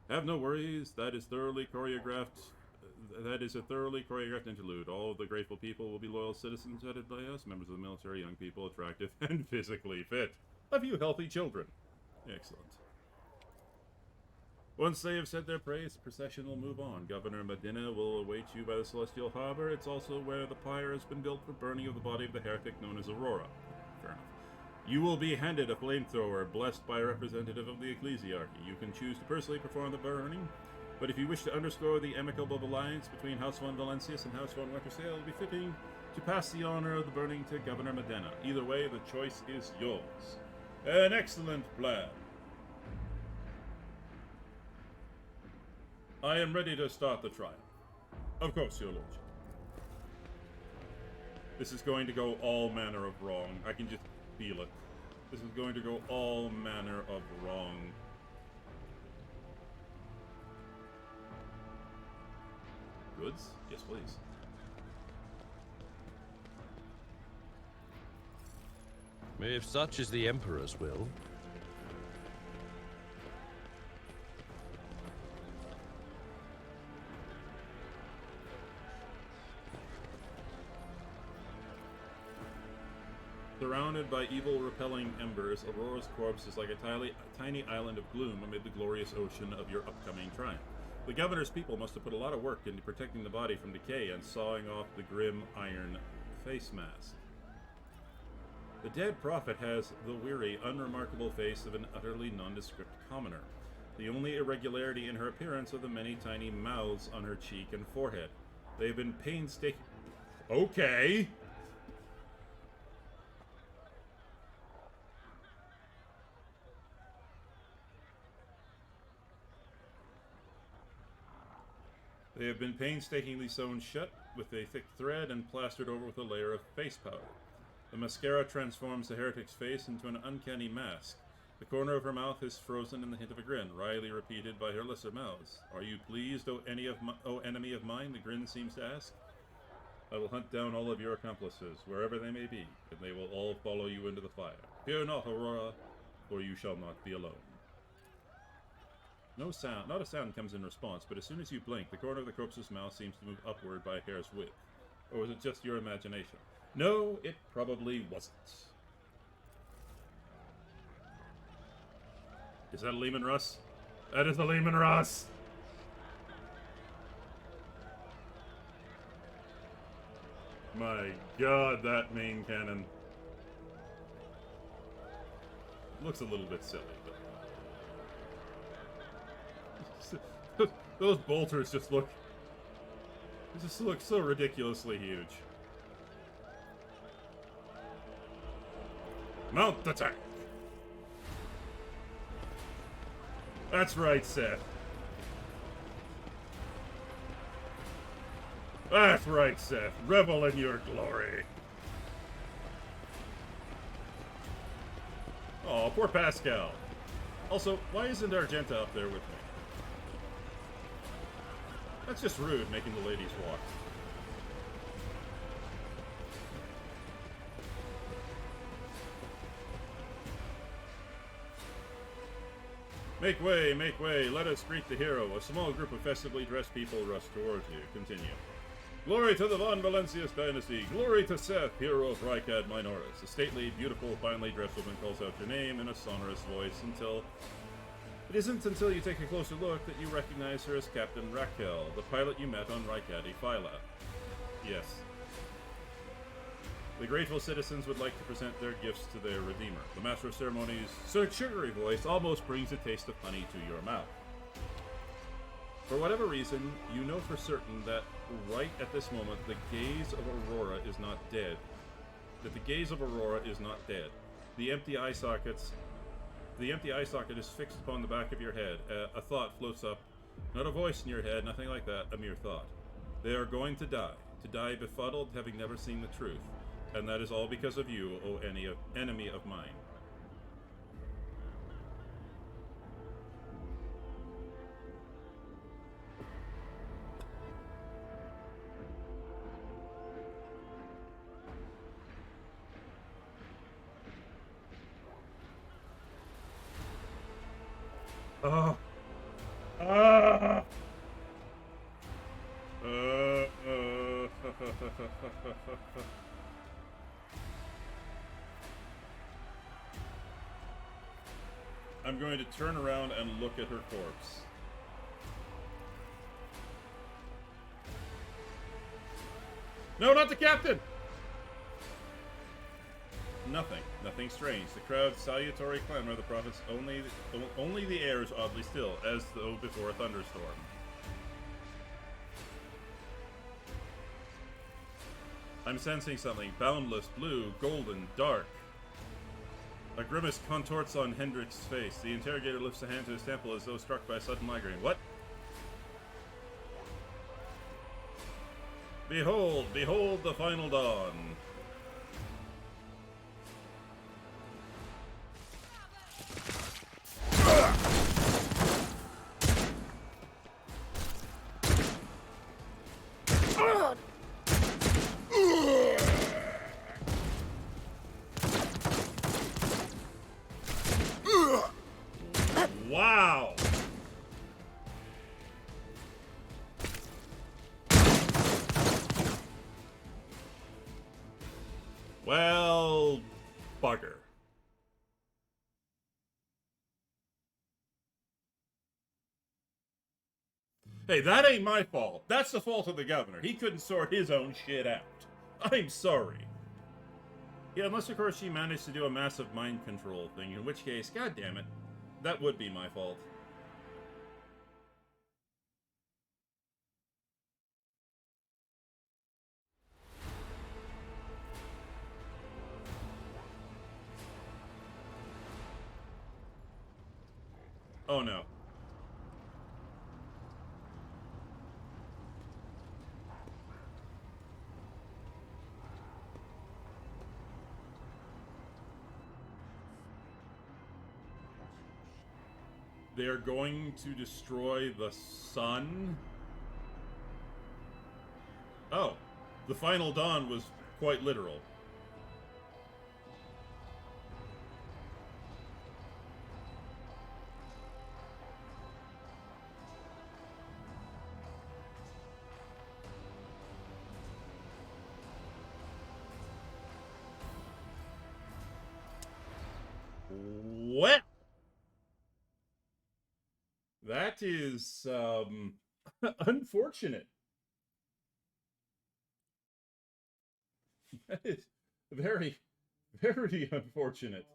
Have no worries. That is thoroughly choreographed. That is a thoroughly choreographed interlude. All of the grateful people will be loyal citizens headed by us, members of the military, young people, attractive and physically fit. A few healthy children. Excellent. Once they have said their praise, the procession will move on. Governor Medina will await you by the Celestial Harbor. It's also where the pyre has been built for burning of the body of the heretic known as Aurora. Fair enough. You will be handed a flamethrower blessed by a representative of the Ecclesiarchy. You can choose to personally perform the burning, but if you wish to underscore the amicable alliance between House von Valencius and House von Wintersail, it will be fitting to pass the honor of the burning to Governor Medina. Either way, the choice is yours. An excellent plan. I am ready to start the trial. Of course, your lordship. This is going to go all manner of wrong. I can just feel it. This is going to go all manner of wrong. Goods? Yes, please. If such is the Emperor's will. Surrounded by evil, repelling embers, Aurora's corpse is like a tiny island of gloom amid the glorious ocean of your upcoming triumph. The governor's people must have put a lot of work into protecting the body from decay and sawing off the grim iron face mask. The dead prophet has the weary, unremarkable face of an utterly nondescript commoner. The only irregularity in her appearance are the many tiny mouths on her cheek and forehead. They have been painstaking... Okay! They have been painstakingly sewn shut with a thick thread and plastered over with a layer of face powder. The mascara transforms the heretic's face into an uncanny mask. The corner of her mouth is frozen in the hint of a grin, wryly repeated by her lesser mouths. "Are you pleased, O enemy of mine?" the grin seems to ask. "I will hunt down all of your accomplices, wherever they may be, and they will all follow you into the fire. Fear not, Aurora, for you shall not be alone." No sound, not a sound comes in response, but as soon as you blink, the corner of the corpse's mouth seems to move upward by a hair's width. Or was it just your imagination? No, it probably wasn't. Is that a Lehman Russ? That is a Lehman Russ! My god, that main cannon. Looks a little bit silly, but... Those bolters just look so ridiculously huge. Mount the tank! That's right, Seth. That's right, Seth. Revel in your glory. Oh, poor Pascal. Also, why isn't Argenta up there with me? That's just rude, making the ladies walk. Make way, let us greet the hero. A small group of festively dressed people rush towards you. Continue. Glory to the Von Valencius dynasty. Glory to Seth, hero of Rykad Minoris. A stately, beautiful, finely dressed woman calls out your name in a sonorous voice until... It isn't until you take a closer look that you recognize her as Captain Raquel, the pilot you met on Rykadi Phyla. Yes. The grateful citizens would like to present their gifts to their Redeemer. The Master of Ceremonies' sugary voice almost brings a taste of honey to your mouth. For whatever reason, you know for certain that right at this moment, the gaze of Aurora is not dead. That the gaze of Aurora is not dead. The empty eye socket is fixed upon the back of your head. A thought floats up. Not a voice in your head, nothing like that, a mere thought. They are going to die befuddled, having never seen the truth. And that is all because of you, O enemy of mine. Oh. Ah. I'm going to turn around and look at her corpse. No, not the captain! Nothing strange. The crowd's salutary clamor, the prophet's only the air is oddly still, as though before a thunderstorm. I'm sensing something boundless, blue, golden, dark. A grimace contorts on Hendrick's face. The interrogator lifts a hand to his temple as though struck by a sudden migraine. What? Behold the final dawn. Wow! Well, bugger. Hey, that ain't my fault. That's the fault of the governor. He couldn't sort his own shit out. I'm sorry. Yeah, unless, of course, she managed to do a massive mind control thing, in which case, god damn it, that would be my fault. Oh no. They are going to destroy the sun? Oh, the final dawn was quite literal. What? That is, unfortunate. That is very, very unfortunate.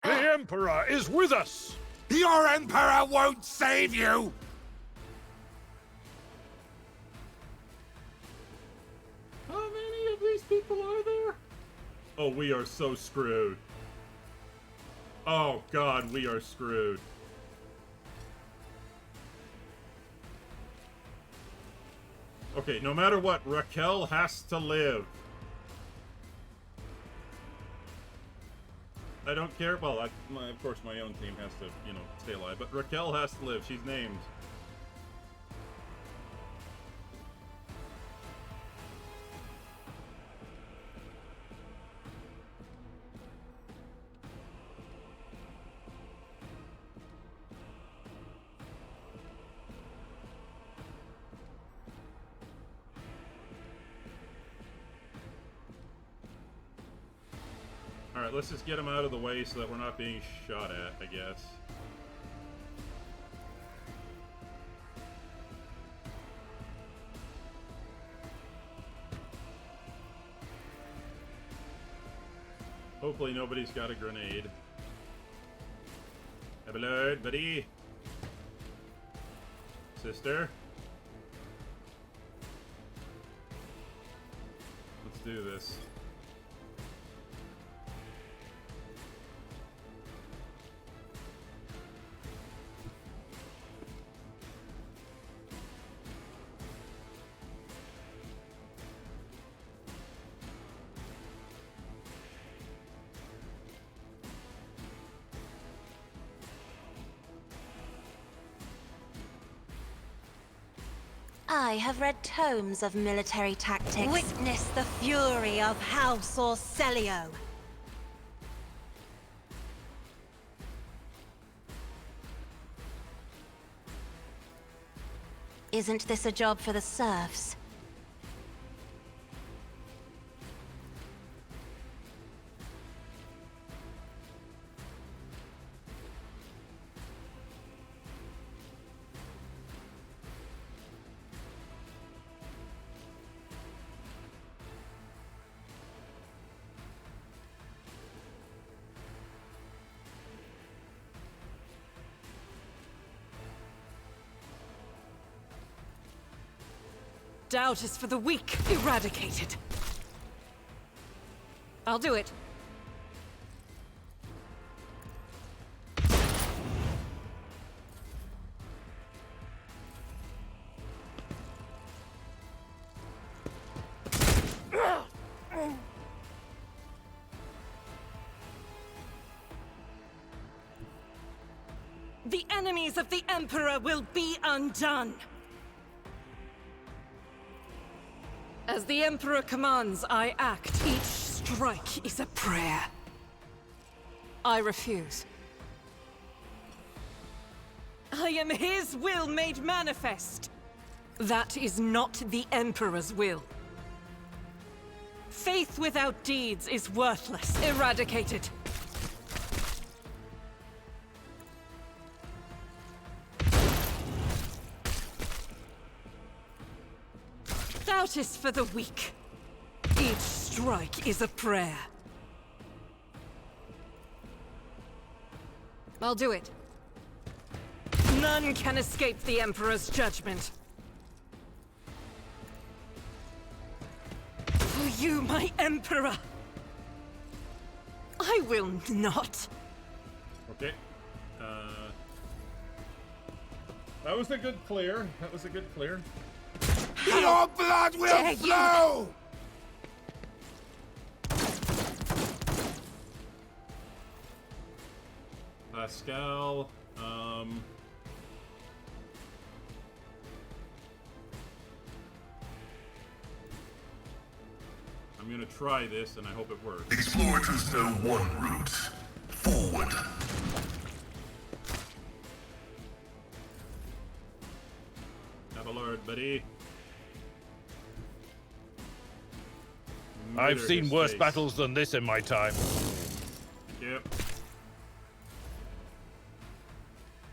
The Emperor is with us! Your Emperor won't save you! How many of these people are there? Oh, we are so screwed. Oh god, we are screwed. Okay, no matter what, Raquel has to live. I don't care. Well, of course my own team has to, you know, stay alive. But Raquel has to live. She's named. Alright, let's just get him out of the way so that we're not being shot at, I guess. Hopefully nobody's got a grenade. Have a load, buddy. Sister. Let's do this. I have read tomes of military tactics. Witness the fury of House Orcelio. Isn't this a job for the serfs? Doubt is for the weak, eradicated. I'll do it. The enemies of the Emperor will be undone. As the Emperor commands, I act. Each strike is a prayer. I refuse. I am his will made manifest. That is not the Emperor's will. Faith without deeds is worthless. Eradicated. Doubt is for the weak. Each strike is a prayer. I'll do it. None can escape the Emperor's judgment. For you, my Emperor, I will not. Okay. That was a good clear. That was a good clear. Your blood will flow! Pascal, I'm gonna try this and I hope it works. Explorers know one route. Forward. Have a lord, buddy. I've Murder seen his worse face. battles than this in my time. Yep.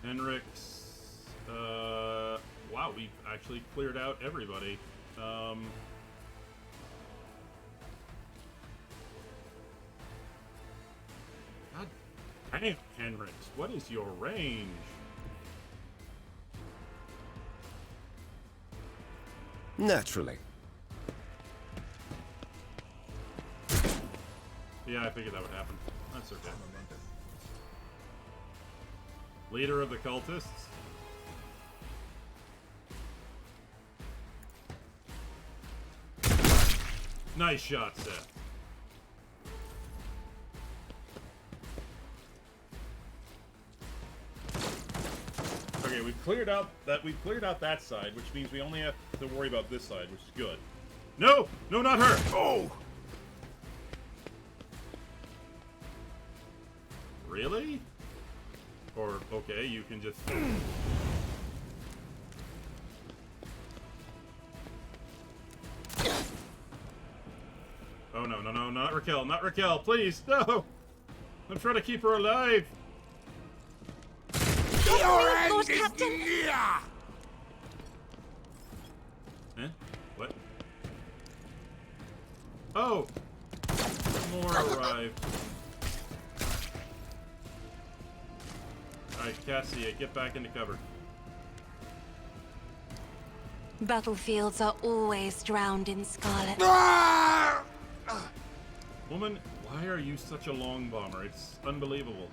Henrik's. Wow, we've actually cleared out everybody. God damn, Henrik's. What is your range? Naturally. Yeah, I figured that would happen. That's okay. Leader of the cultists. Nice shot, Seth. Okay, we've cleared out that side, which means we only have to worry about this side, which is good. No! No, not her! Oh! Really? Or, okay, you can just... Oh, no, no, no, not Raquel, not Raquel, please, no! I'm trying to keep her alive! Your end Lord is Captain. near! Eh? What? Oh! More arrived. Alright, Cassia, get back into cover. Battlefields are always drowned in scarlet. Ah! Woman, why are you such a long bomber? It's unbelievable.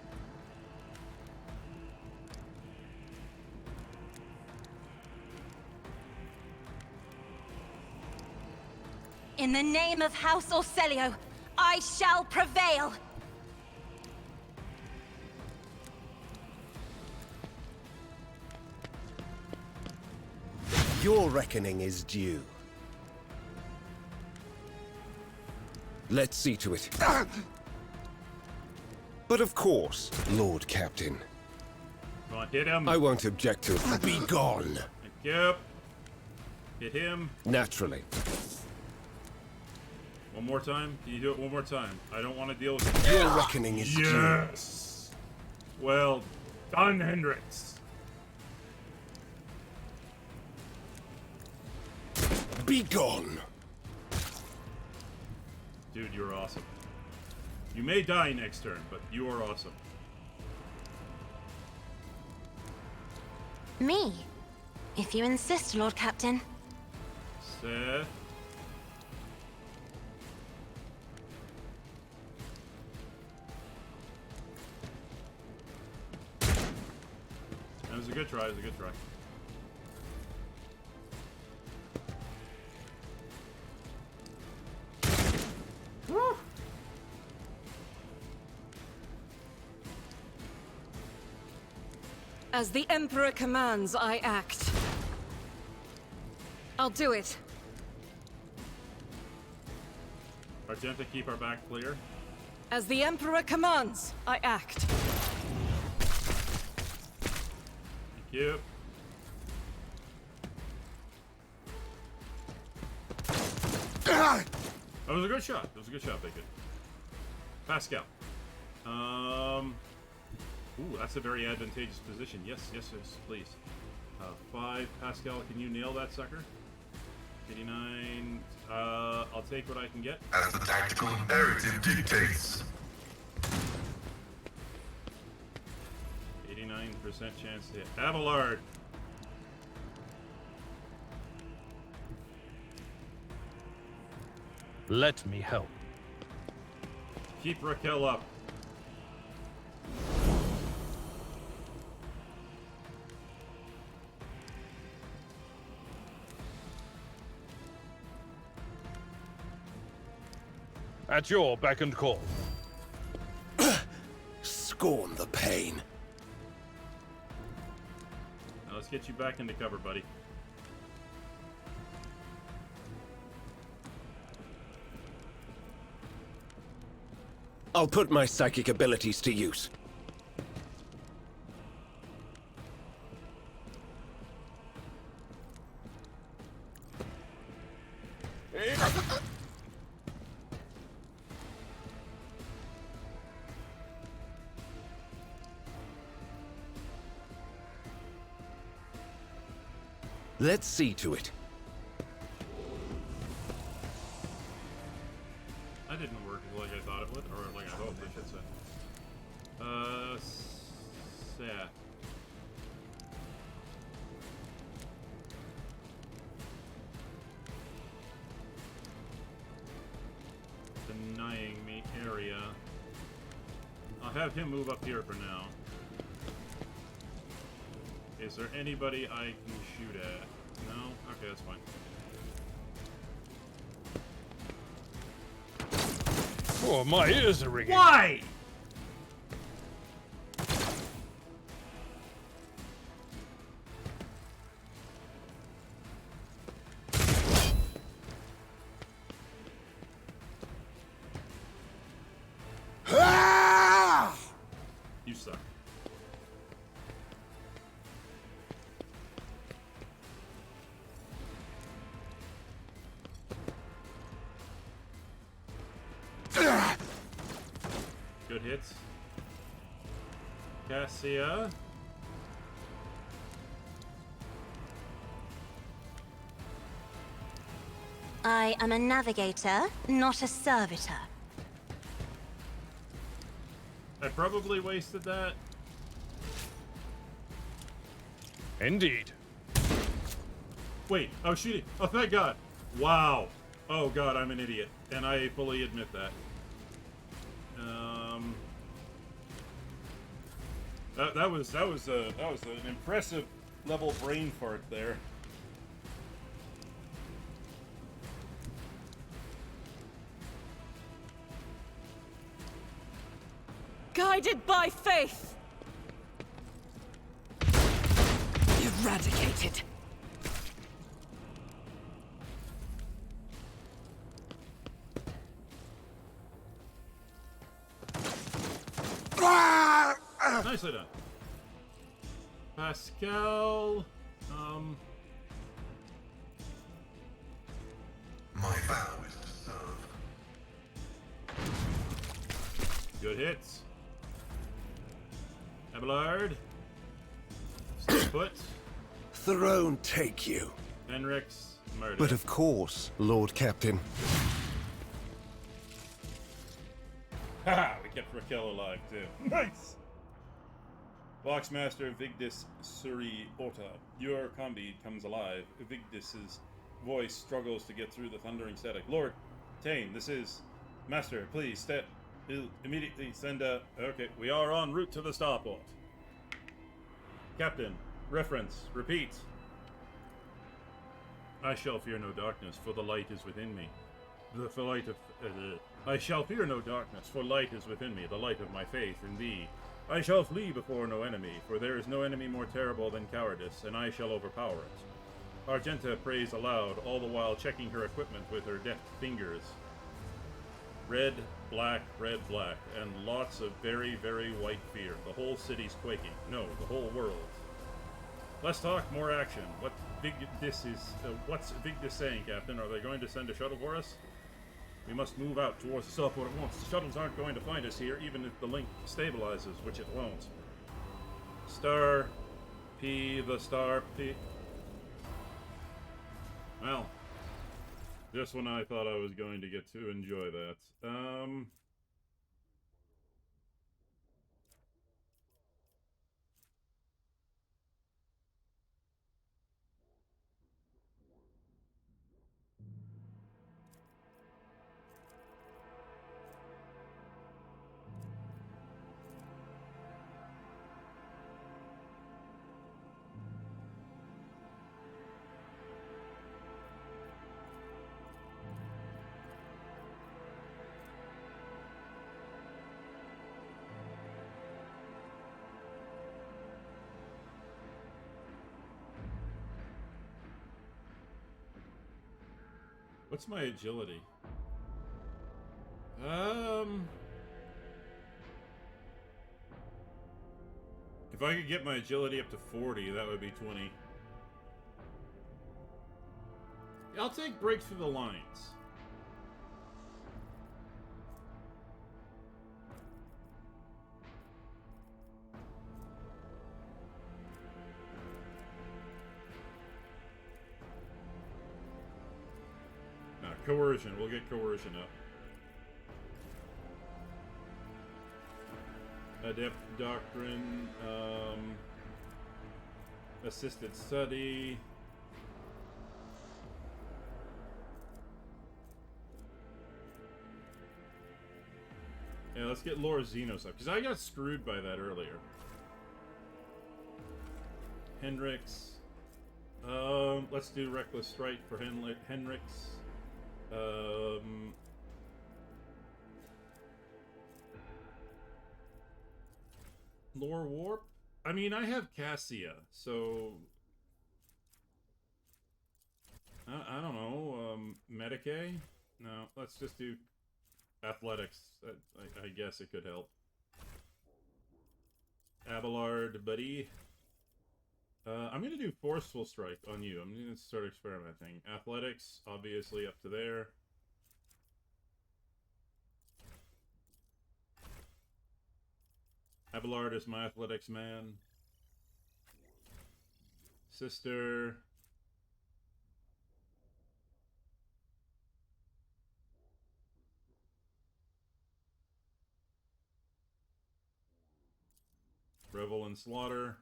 In the name of House Orselio, I shall prevail! Your reckoning is due. Let's see to it. But of course, Lord Captain. Come on, hit him. I won't object to it. Be gone. Yep. Hit him. Naturally. One more time. Can you do it one more time? I don't want to deal with it. Your reckoning is due. Yes. Well done, Hendrix. Be gone. Dude, you're awesome. You may die next turn, but you are awesome. Me? If you insist, Lord Captain. Seth. That was a good try, it was a good try. Woo! As the Emperor commands, I act. I'll do it. Argenta, keep our back clear. As the Emperor commands, I act. Thank you. That was a good shot. That was a good shot, Bacon. Pascal. Ooh, that's a very advantageous position. Yes, yes, yes, please. 5. Pascal, can you nail that sucker? 89. I'll take what I can get. As the tactical imperative dictates. 89% chance to hit. Abelard. Let me help. Keep Raquel up. At your beck and call. Scorn the pain. Now let's get you back into cover, buddy. I'll put my psychic abilities to use. Let's see to it. That didn't work like I thought it would, or like I hoped, I should say. Seth. Denying me area. I'll have him move up here for now. Is there anybody I can shoot at? No? Okay, that's fine. Oh, my ears are ringing. Why? You suck. Good hits. Cassia. I am a navigator, not a servitor. I probably wasted that. Indeed. Wait, I was shooting. Oh, thank God. Wow. Oh God, I'm an idiot, and I fully admit that. That was an impressive level brain fart there. Guided by faith. Eradicated. Nicely done. Pascal, My vow is to serve. good hits. Abelard. Stay put. Throne take you. Henrix, murder. But of course, Lord Captain. Haha, we kept Raquel alive too. Nice! Boxmaster Vigdis Suri Orta. Your combi comes alive. Vigdis's voice struggles to get through the thundering static. Lord Tane, this is... Master, please, step... Immediately send a... Okay, we are en route to the starport. Captain, reference, repeat. I shall fear no darkness, for the light is within me. The light of... I shall fear no darkness, for light is within me, the light of my faith in thee. I shall flee before no enemy, for there is no enemy more terrible than cowardice, and I shall overpower it. Argenta prays aloud, all the while checking her equipment with her deft fingers. Red, black, and lots of very, very white fear. The whole city's quaking. No, the whole world. Less talk, more action. What's Vigdis saying, Captain? Are they going to send a shuttle for us? We must move out towards the starport at once. The shuttles aren't going to find us here, even if the link stabilizes, which it won't. Star P, the star P. Well, just when I thought I was going to get to enjoy that. What's my agility? If I could get my agility up to 40, that would be 20. I'll take break through the lines. Coercion. We'll get coercion up. Adept doctrine. Assisted study. Yeah, let's get Lore Xenos up, because I got screwed by that earlier. Hendrix. Let's do Reckless Strike for Hendrix. Lore Warp? I mean, I have Cassia, so... I don't know, Medicae? No, let's just do Athletics. I guess it could help. Abelard, buddy. I'm gonna do Forceful Strike on you. I'm gonna start experimenting. Athletics, obviously up to there. Abelard is my athletics man. Sister. Revel and Slaughter.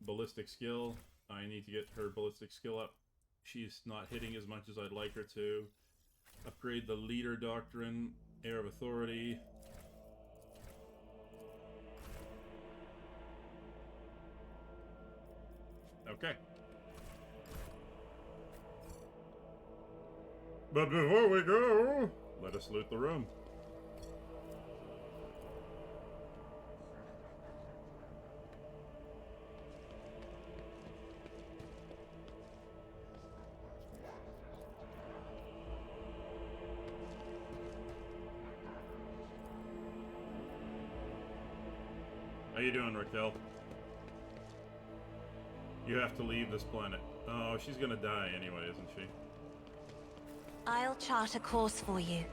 Ballistic skill. I need to get her ballistic skill up. She's not hitting as much as I'd like her to. Upgrade the leader doctrine. Air of authority. Okay. But before we go, let us loot the room. How you doing, Raquel? You have to leave this planet. Oh, she's gonna die anyway, isn't she? I'll chart a course for you.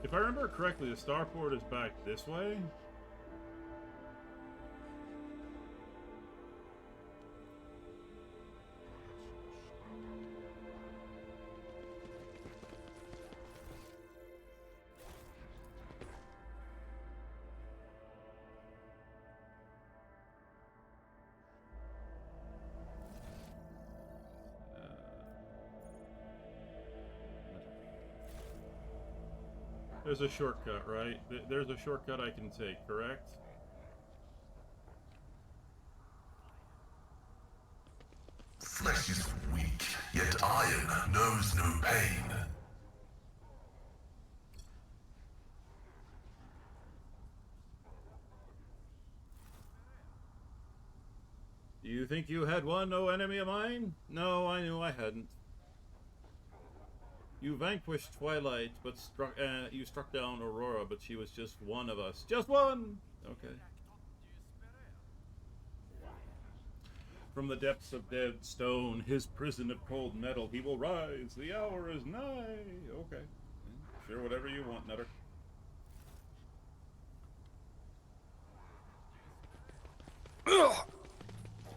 If I remember correctly, the starport is back this way. There's a shortcut, right? There's a shortcut I can take, correct? Flesh is weak, yet iron knows no pain. Do you think you had one, no enemy of mine? No, I knew I hadn't. You vanquished Twilight, but you struck down Aurora, but she was just one of us. Just one! Okay. From the depths of dead stone, his prison of cold metal, he will rise. The hour is nigh. Okay. Sure, whatever you want, Nutter.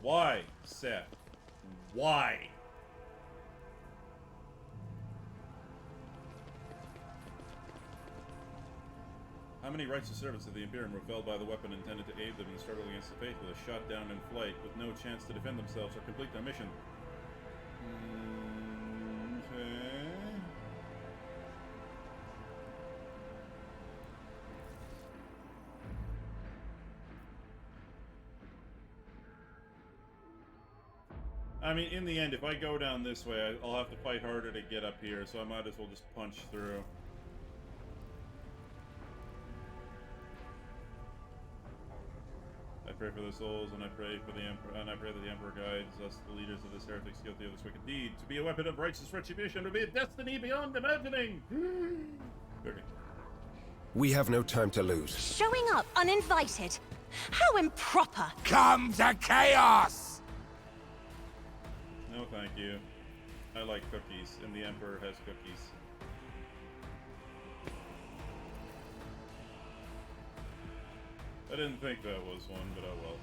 Why, Seth? Why? How many righteous servants of the Imperium were felled by the weapon intended to aid them in the struggle against the Faithless, shot down in flight with no chance to defend themselves or complete their mission? Okay. I mean, in the end, if I go down this way, I'll have to fight harder to get up here, so I might as well just punch through. I pray for the souls, and I pray for the Emperor, and I pray that the Emperor guides us, the leaders of this heretics guilty of this wicked deed, to be a weapon of righteous retribution, to be a destiny beyond imagining. Okay. We have no time to lose. Showing up uninvited? How improper! Come to chaos! No, thank you. I like cookies, and the Emperor has cookies. I didn't think that was one, but oh well.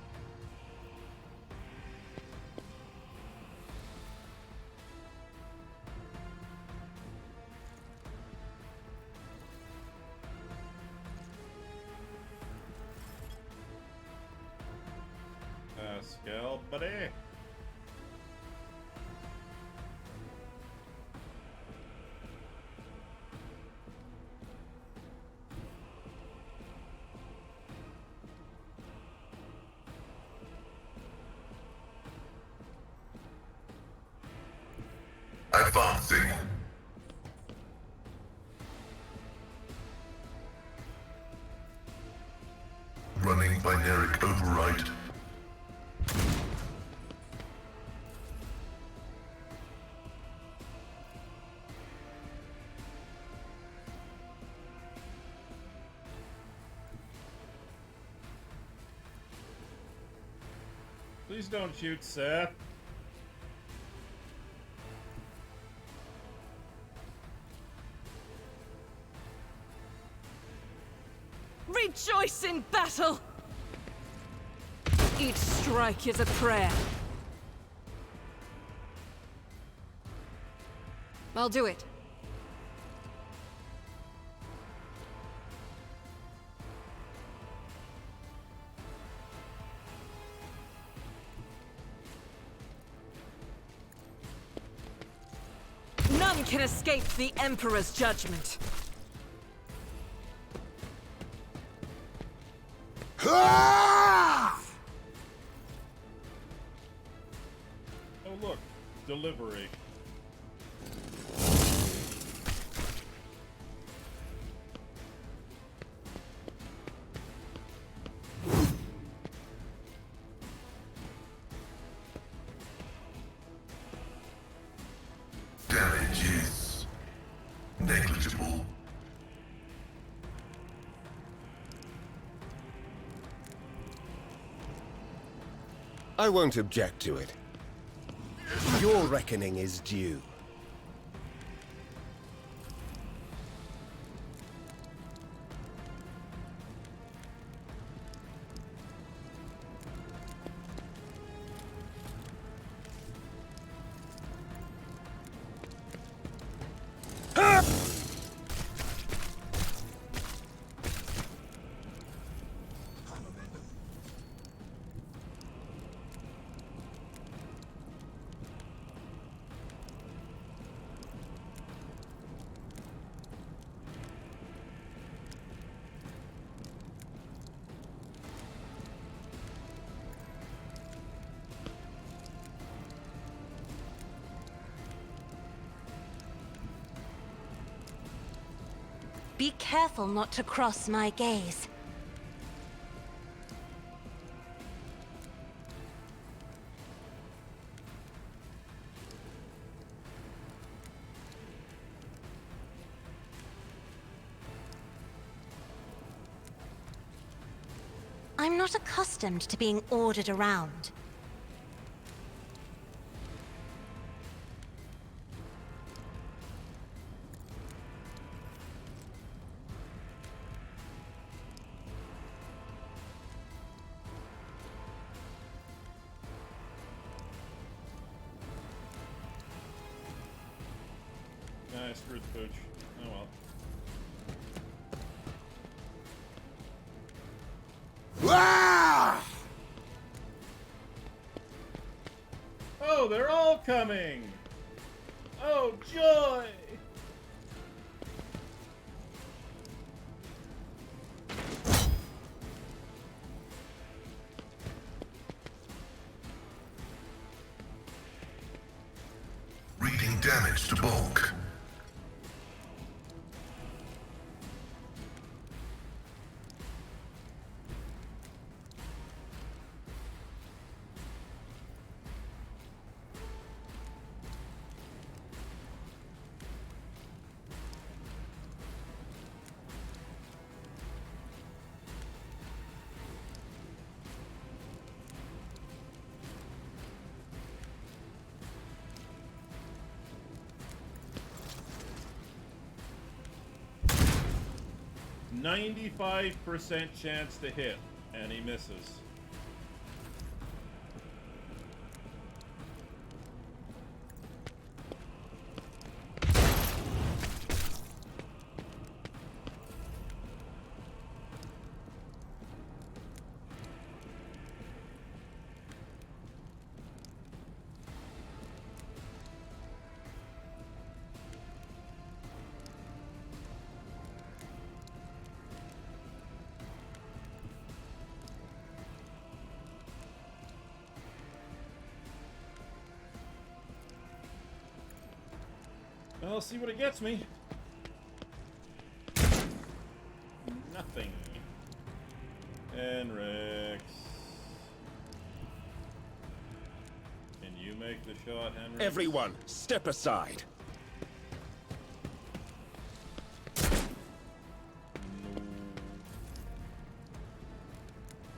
Pascal, buddy. Advancing. Running binaric override. Please don't shoot Seth. Rejoice in battle! Each strike is a prayer. I'll do it. None can escape the Emperor's judgment. Oh look, delivery. Damage is negligible. I won't object to it. Your reckoning is due. Be careful not to cross my gaze. I'm not accustomed to being ordered around. I screwed the pooch. Oh well. Oh, they're all coming! Oh, joy! Reading damage to bulk. %95 chance to hit, and he misses. I'll see what it gets me. Nothing. And Rex. Can you make the shot, Henry? Everyone, step aside. No.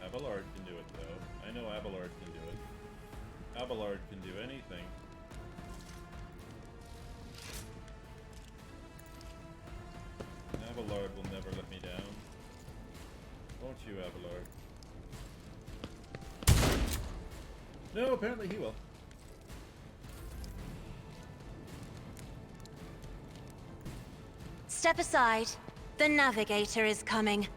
Abelard can do it, though. I know Abelard can do it. Abelard can do anything. Abelard will never let me down. Won't you, Abelard? No, apparently he will. Step aside. The navigator is coming.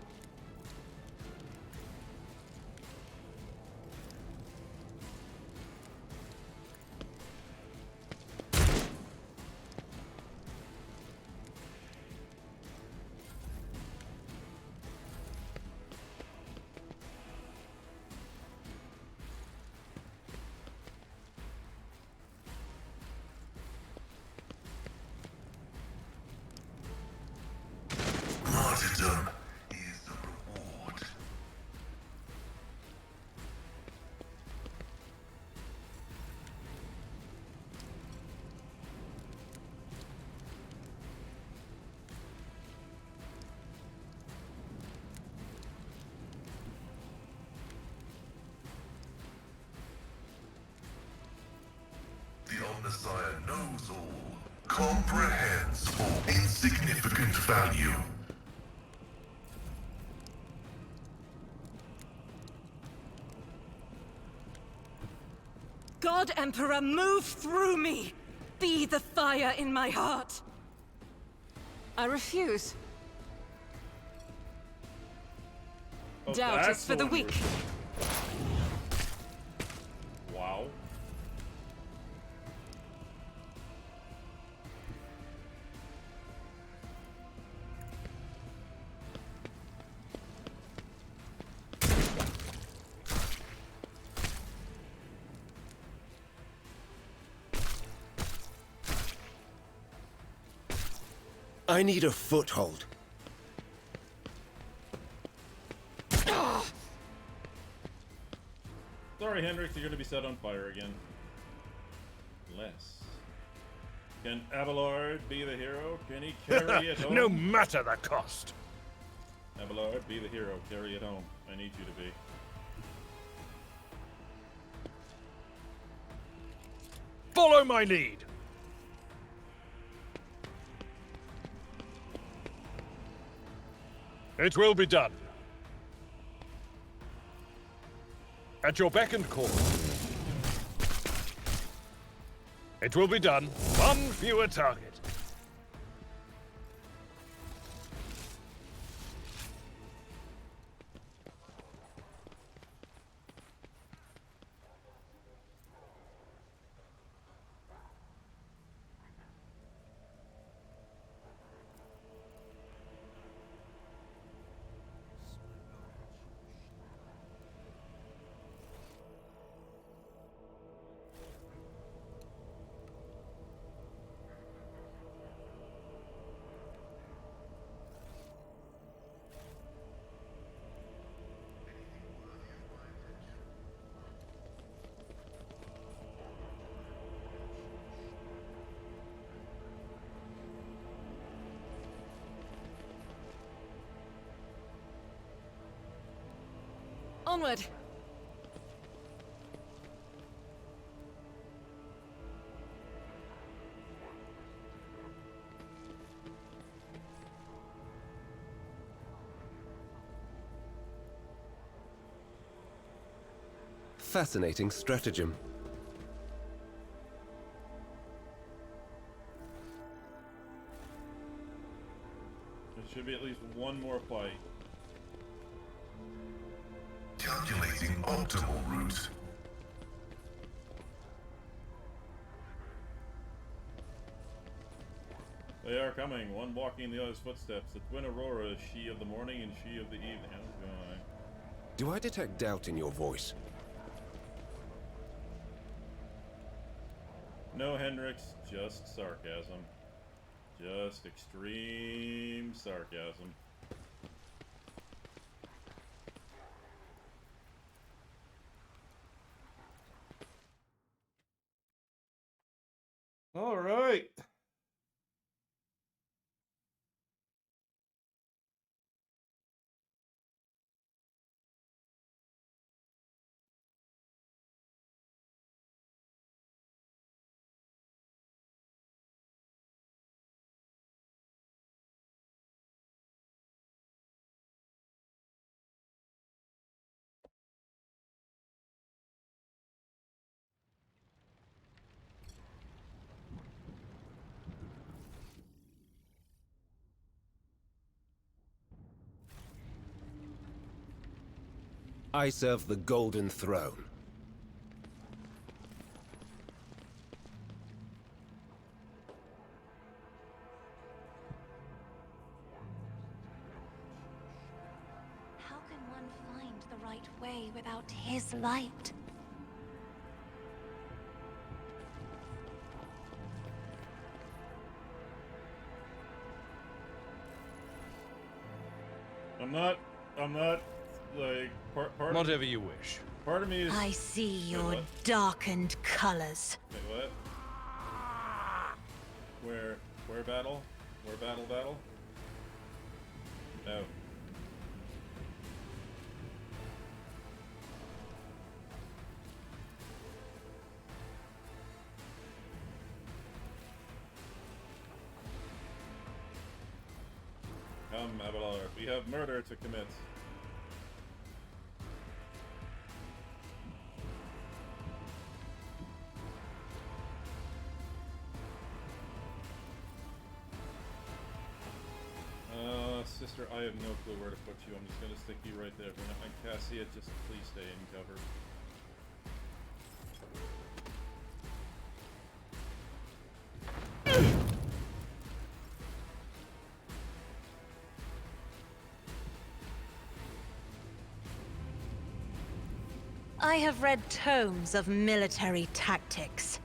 Martyrdom is the reward. The Omnissiah knows all, comprehends all insignificant value. God Emperor, move through me! Be the fire in my heart! I refuse. Oh, Doubt that's is for the one weak. Wow. I need a foothold. Sorry, Hendrix, you're gonna be set on fire again. Less. Can Abelard be the hero? Can he carry it home? No matter the cost. Abelard, be the hero. Carry it home. I need you to be. Follow my lead! It will be done. At your beck and call. It will be done. One fewer target. Onward! Fascinating stratagem. There should be at least one more fight. Calculating optimal route. They are coming, one walking in the other's footsteps. The twin Aurora, she of the morning and she of the evening. Oh, God. Do I detect doubt in your voice? No, Hendrix, just sarcasm. Just extreme sarcasm. All right. I serve the Golden Throne. How can one find the right way without his light? I'm not, like, part Whatever you wish. Part of me is... I see Wait, your what? darkened colors. Wait, what? Where battle? Where battle? No. Come, Abelard, we have murder to commit. Sister, I have no clue where to put you. I'm just gonna stick you right there. If we're not gonna cast it, just please stay in cover. I have read tomes of military tactics.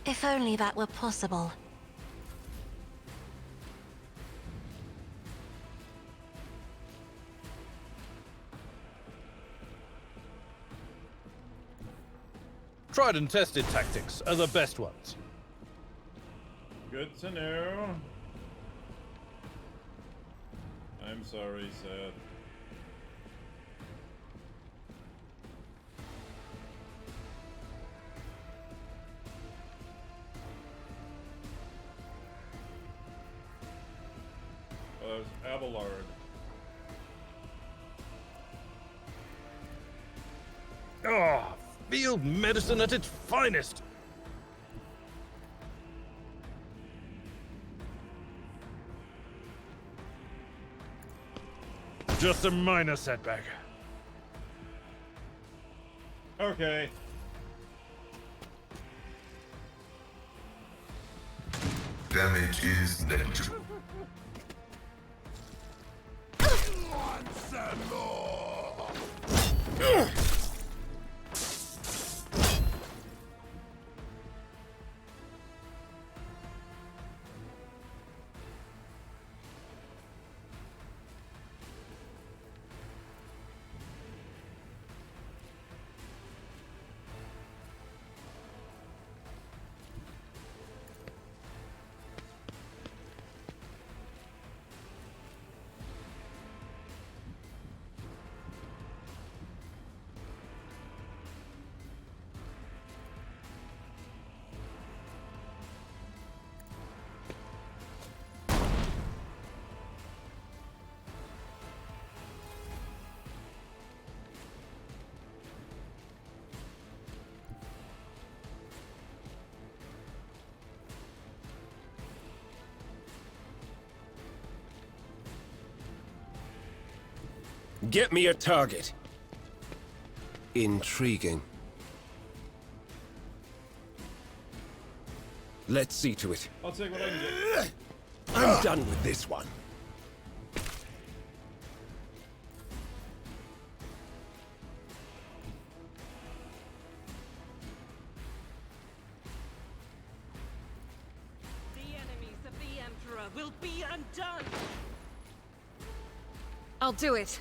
If only that were possible. Tried and tested tactics are the best ones. Good to know. I'm sorry, Sad. as Abelard. Ah, field medicine at its finest. Just a minor setback. Okay. Damage is negligible. Once and more! Get me a target. Intriguing. Let's see to it. I'll take what I can get. I'm done with this one. The enemies of the Emperor will be undone! I'll do it.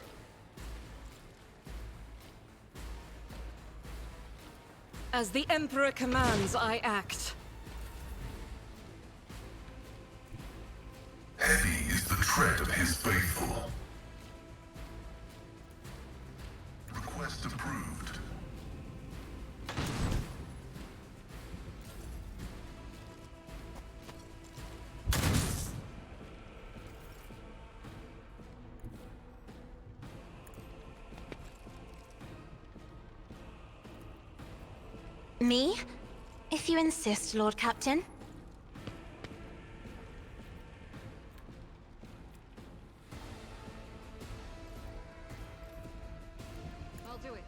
As the Emperor commands, I act. Heavy is the tread of his faithful. Request approved. Me? If you insist, Lord Captain. I'll do it.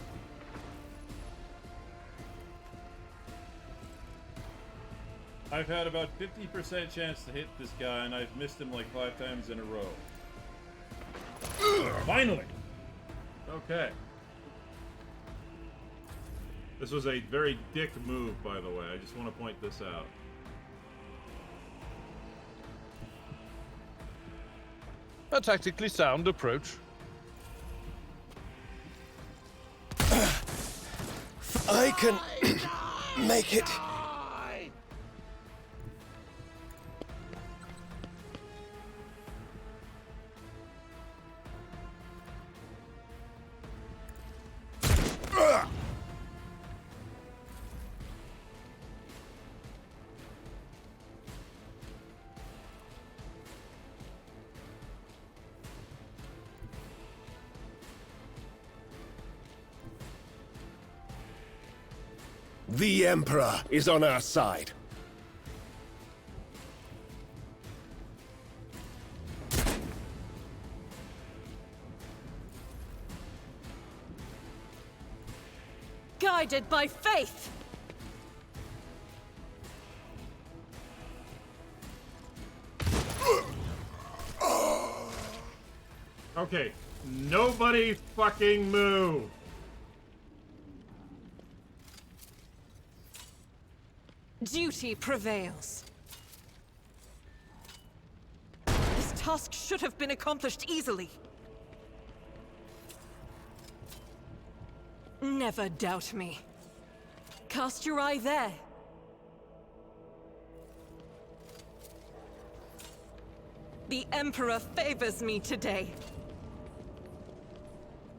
I've had about 50% chance to hit this guy, and I've missed him like 5 times in a row. Finally! Okay. This was a very dick move, by the way. I just want to point this out. A tactically sound approach. I can make it. The Emperor is on our side. Guided by faith! Okay, nobody fucking move! Duty prevails. This task should have been accomplished easily. Never doubt me. Cast your eye there. The Emperor favors me today.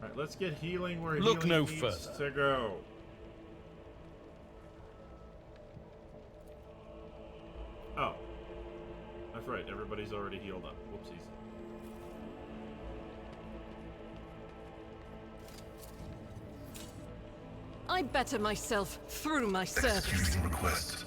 Alright, let's get healing where Look healing no needs further. to go. Oh. That's right, everybody's already healed up. Whoopsies. I better myself through my service. Executing request.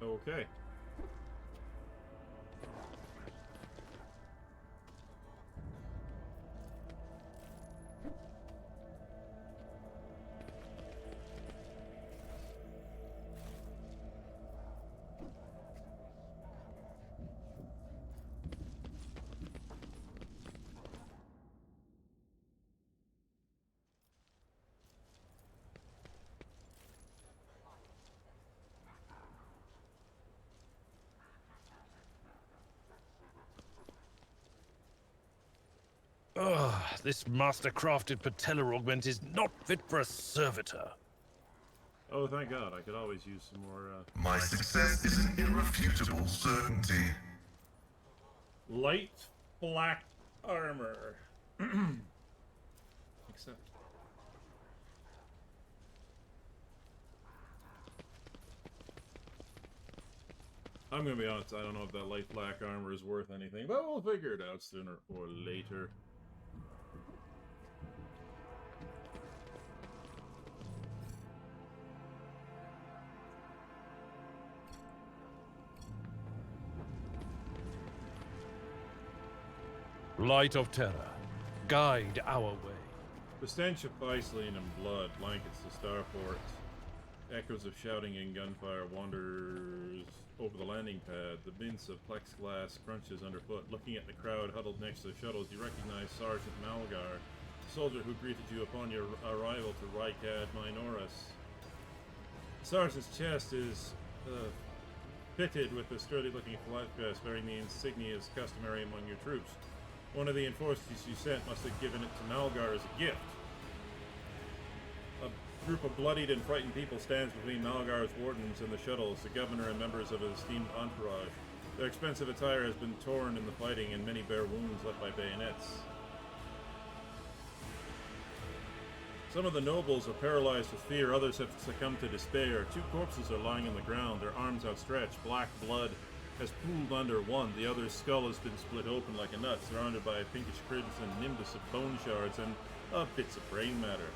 Okay. Ugh, this master-crafted patella augment is not fit for a servitor. Oh, thank God. I could always use some more, My success is an irrefutable certainty. light black armor. Except... I'm gonna be honest, I don't know if that light black armor is worth anything, but we'll figure it out sooner or later. Light of terror, guide our way. The stench of Iceland and blood blankets the starport. Echoes of shouting and gunfire wanders over the landing pad. The mince of plexiglass crunches underfoot. Looking at the crowd huddled next to the shuttles, you recognize Sergeant Malgar, the soldier who greeted you upon your arrival to Rykad Minoris. The sergeant's chest is fitted with a sturdy-looking flat vest bearing the insignias customary among your troops. One of the enforcers you sent must have given it to Malgar as a gift. A group of bloodied and frightened people stands between Malgar's wardens and the shuttles, the governor and members of his esteemed entourage. Their expensive attire has been torn in the fighting and many bear wounds left by bayonets. Some of the nobles are paralyzed with fear, others have succumbed to despair. 2 corpses are lying on the ground, their arms outstretched. Black blood has pooled under one, the other's skull has been split open like a nut, surrounded by a pinkish crimson nimbus of bone shards and bits of brain matter.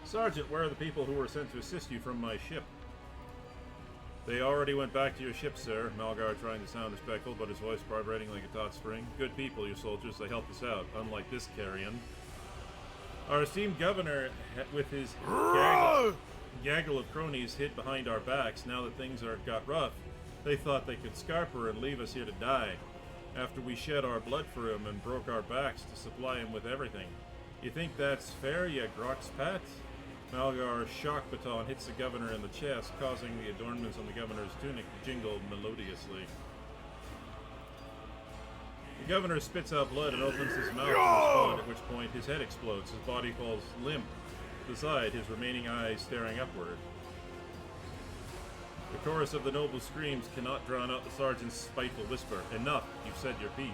Sergeant, where are the people who were sent to assist you from my ship? They already went back to your ship, sir. Malgar trying to sound respectful, but his voice vibrating like a taut spring. Good people, you soldiers. They helped us out, unlike this carrion. Our esteemed governor, with his gaggle of cronies hid behind our backs, now that things got rough, they thought they could scarper and leave us here to die. After we shed our blood for him and broke our backs to supply him with everything. You think that's fair, you groxpat? Malgar's shock baton hits the governor in the chest, causing the adornments on the governor's tunic to jingle melodiously. The governor spits out blood and opens his mouth to respond, at which point his head explodes. His body falls limp to the side, his remaining eyes staring upward. The chorus of the noble screams cannot drown out the sergeant's spiteful whisper. Enough, you've said your piece.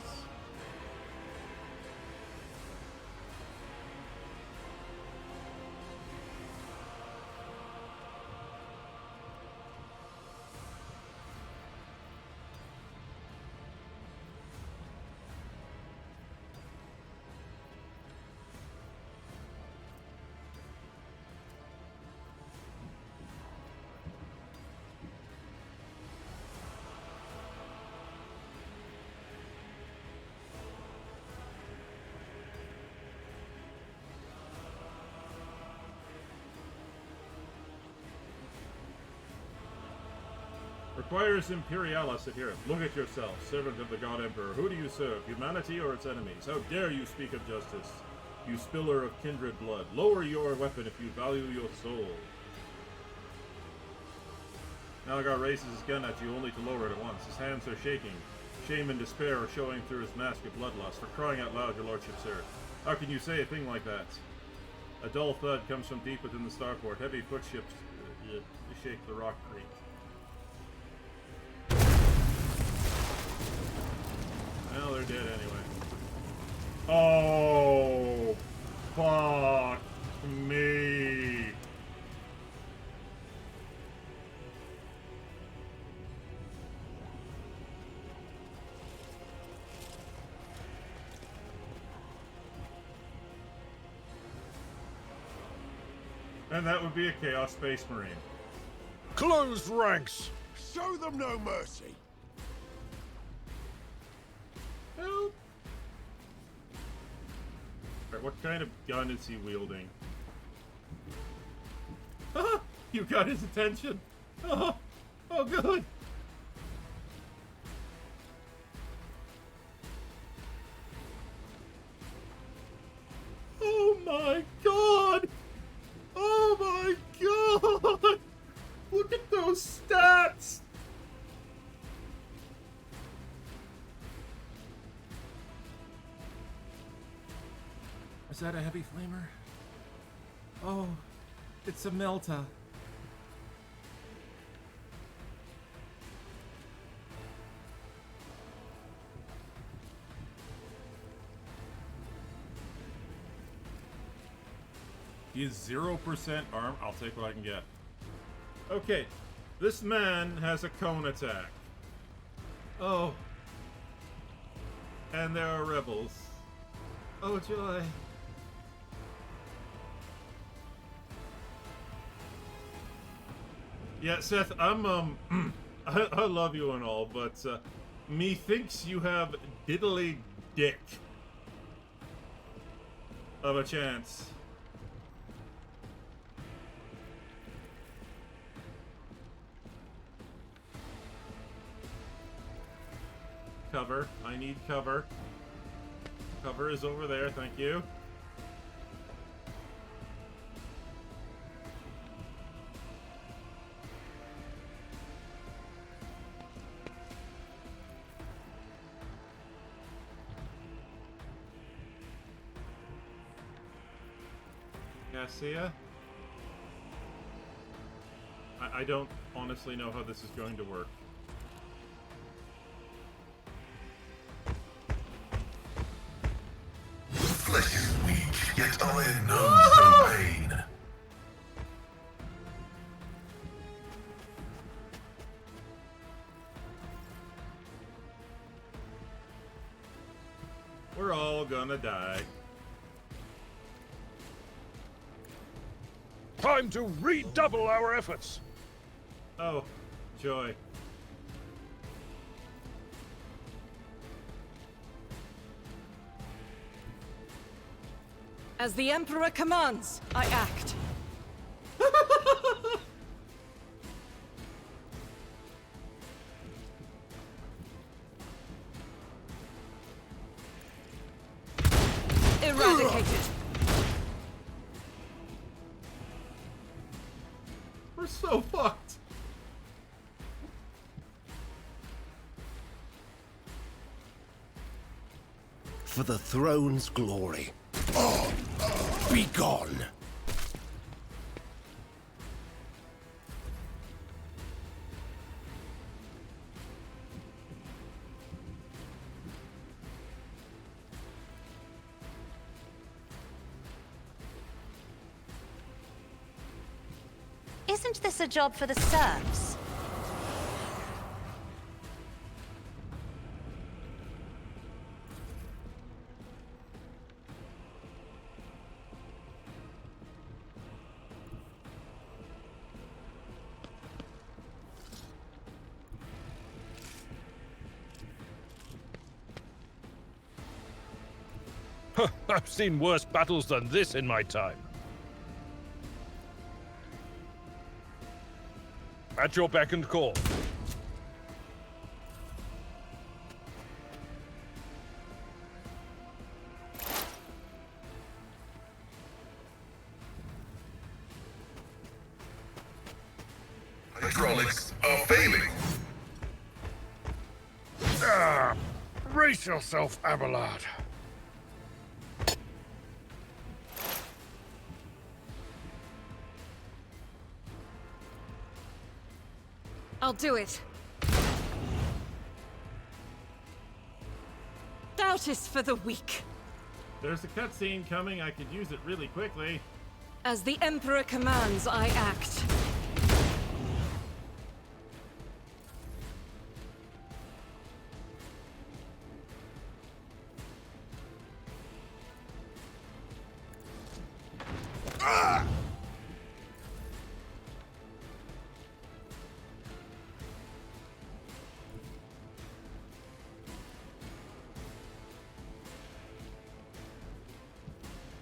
Requires Imperialis adherent. Look at yourself, servant of the God Emperor. Who do you serve, humanity or its enemies? How dare you speak of justice, you spiller of kindred blood? Lower your weapon if you value your soul. Malgar raises his gun at you only to lower it at once. His hands are shaking. Shame and despair are showing through his mask of bloodlust. For crying out loud, your lordship, sir. How can you say a thing like that? A dull thud comes from deep within the starport. Heavy footsteps shake the rock creek. Well, they're dead anyway. Oh, fuck me. And that would be a Chaos Space Marine. Close ranks! Show them no mercy. Help! Alright, what kind of gun is he wielding? Ah! You got his attention! Oh, oh good! Oh my god! Oh my god! Look at those stats! Is that a heavy flamer? Oh, it's a Melta. He is 0% arm. I'll take what I can get. Okay, this man has a cone attack. Oh. And there are rebels. Oh, joy. Yeah, Seth, I'm, I love you and all, but, methinks you have diddly dick of a chance. Cover. I need cover. Cover is over there, thank you. Garcia? I don't honestly know how this is going to work. Flesh is weak, yet iron knows no pain. We're all gonna die. Time to redouble our efforts! Oh, joy. As the Emperor commands, I act. Eradicated. We're so fucked. For the throne's glory. Be gone! Isn't this a job for the serfs? I've seen worse battles than this in my time. At your beck and call. Hydraulics are failing. Ah! Brace yourself, Abelard. I'll do it. Doubt is for the weak. There's a cutscene coming. I could use it really quickly. As the Emperor commands, I act.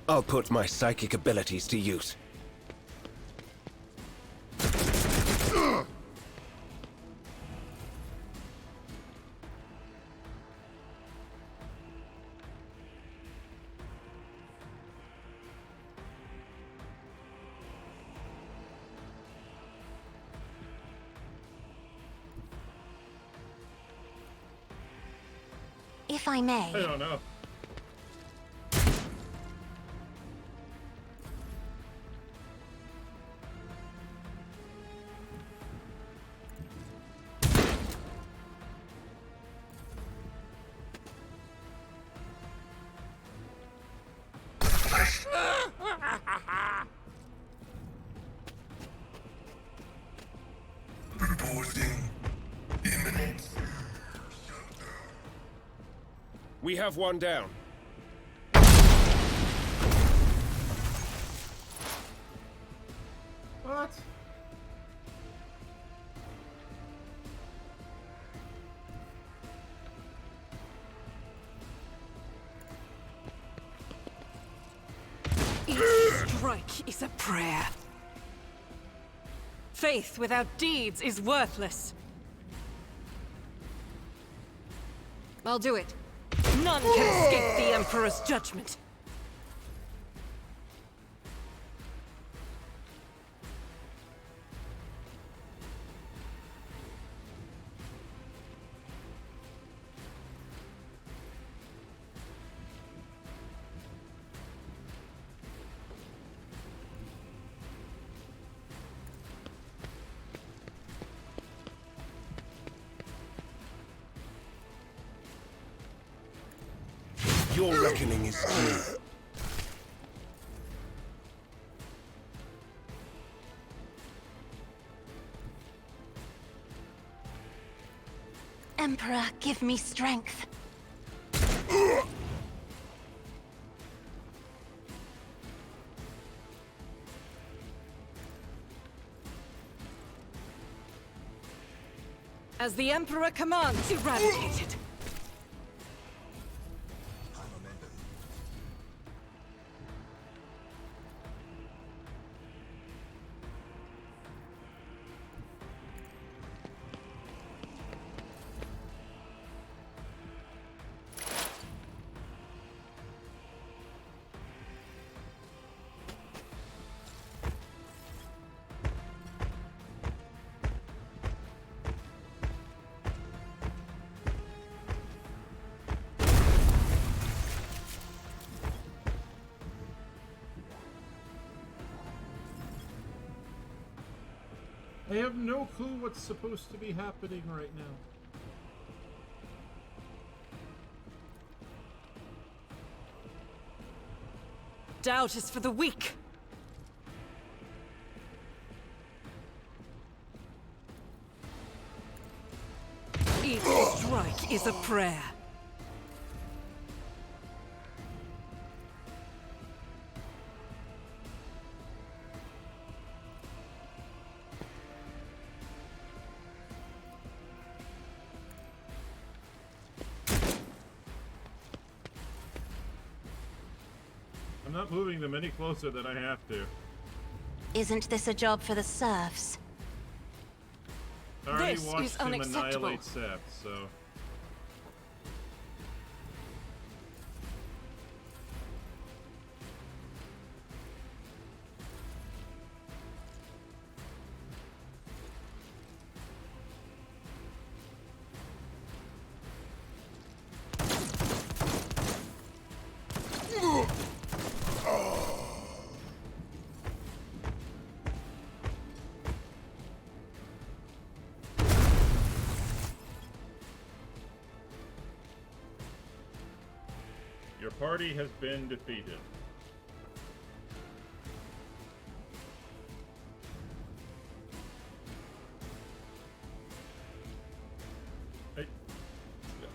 I'll put my psychic abilities to use. If I may. I don't know. Reporting imminent. We have one down. What? Each strike is a prayer. Faith without deeds is worthless. I'll do it. None can escape the Emperor's judgment. Your reckoning is due. Emperor, give me strength. As the Emperor commands, eradicated. I have no clue what's supposed to be happening right now. Doubt is for the weak. Each strike is a prayer. I'm not moving them any closer than I have to. Isn't this a job for the serfs? I already This is watched him unacceptable. annihilate Seth, so... party has been defeated.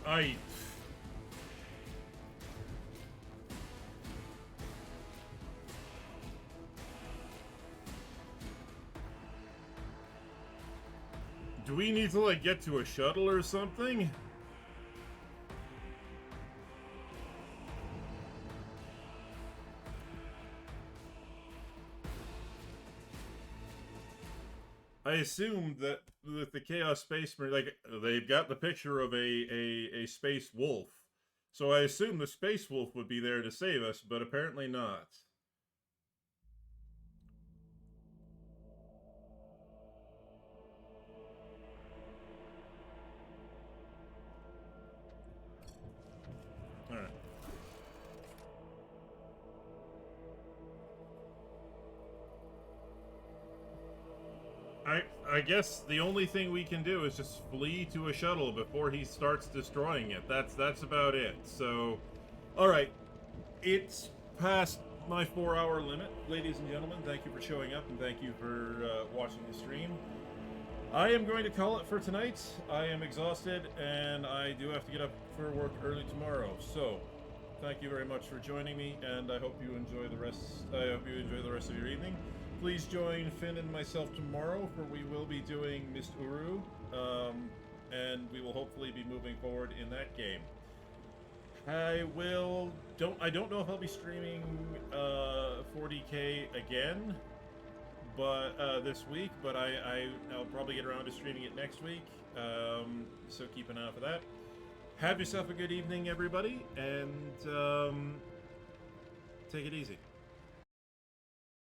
I do we need to, like, get to a shuttle or something? I assumed that with the Chaos Space Marine, like, they've got the picture of a space wolf. So I assumed the space wolf would be there to save us, but apparently not. Alright. I guess the only thing we can do is just flee to a shuttle before he starts destroying it. That's about it. So, alright. It's past my 4-hour limit. Ladies and gentlemen, thank you for showing up and thank you for watching the stream. I am going to call it for tonight. I am exhausted and I do have to get up for work early tomorrow. So, thank you very much for joining me, and I hope you enjoy the rest. I hope you enjoy the rest of your evening. Please join Finn and myself tomorrow, for we will be doing Mist Uru, and we will hopefully be moving forward in that game. I don't know if I'll be streaming 40K again, but this week. But I'll probably get around to streaming it next week. So keep an eye out for that. Have yourself a good evening, everybody, and take it easy.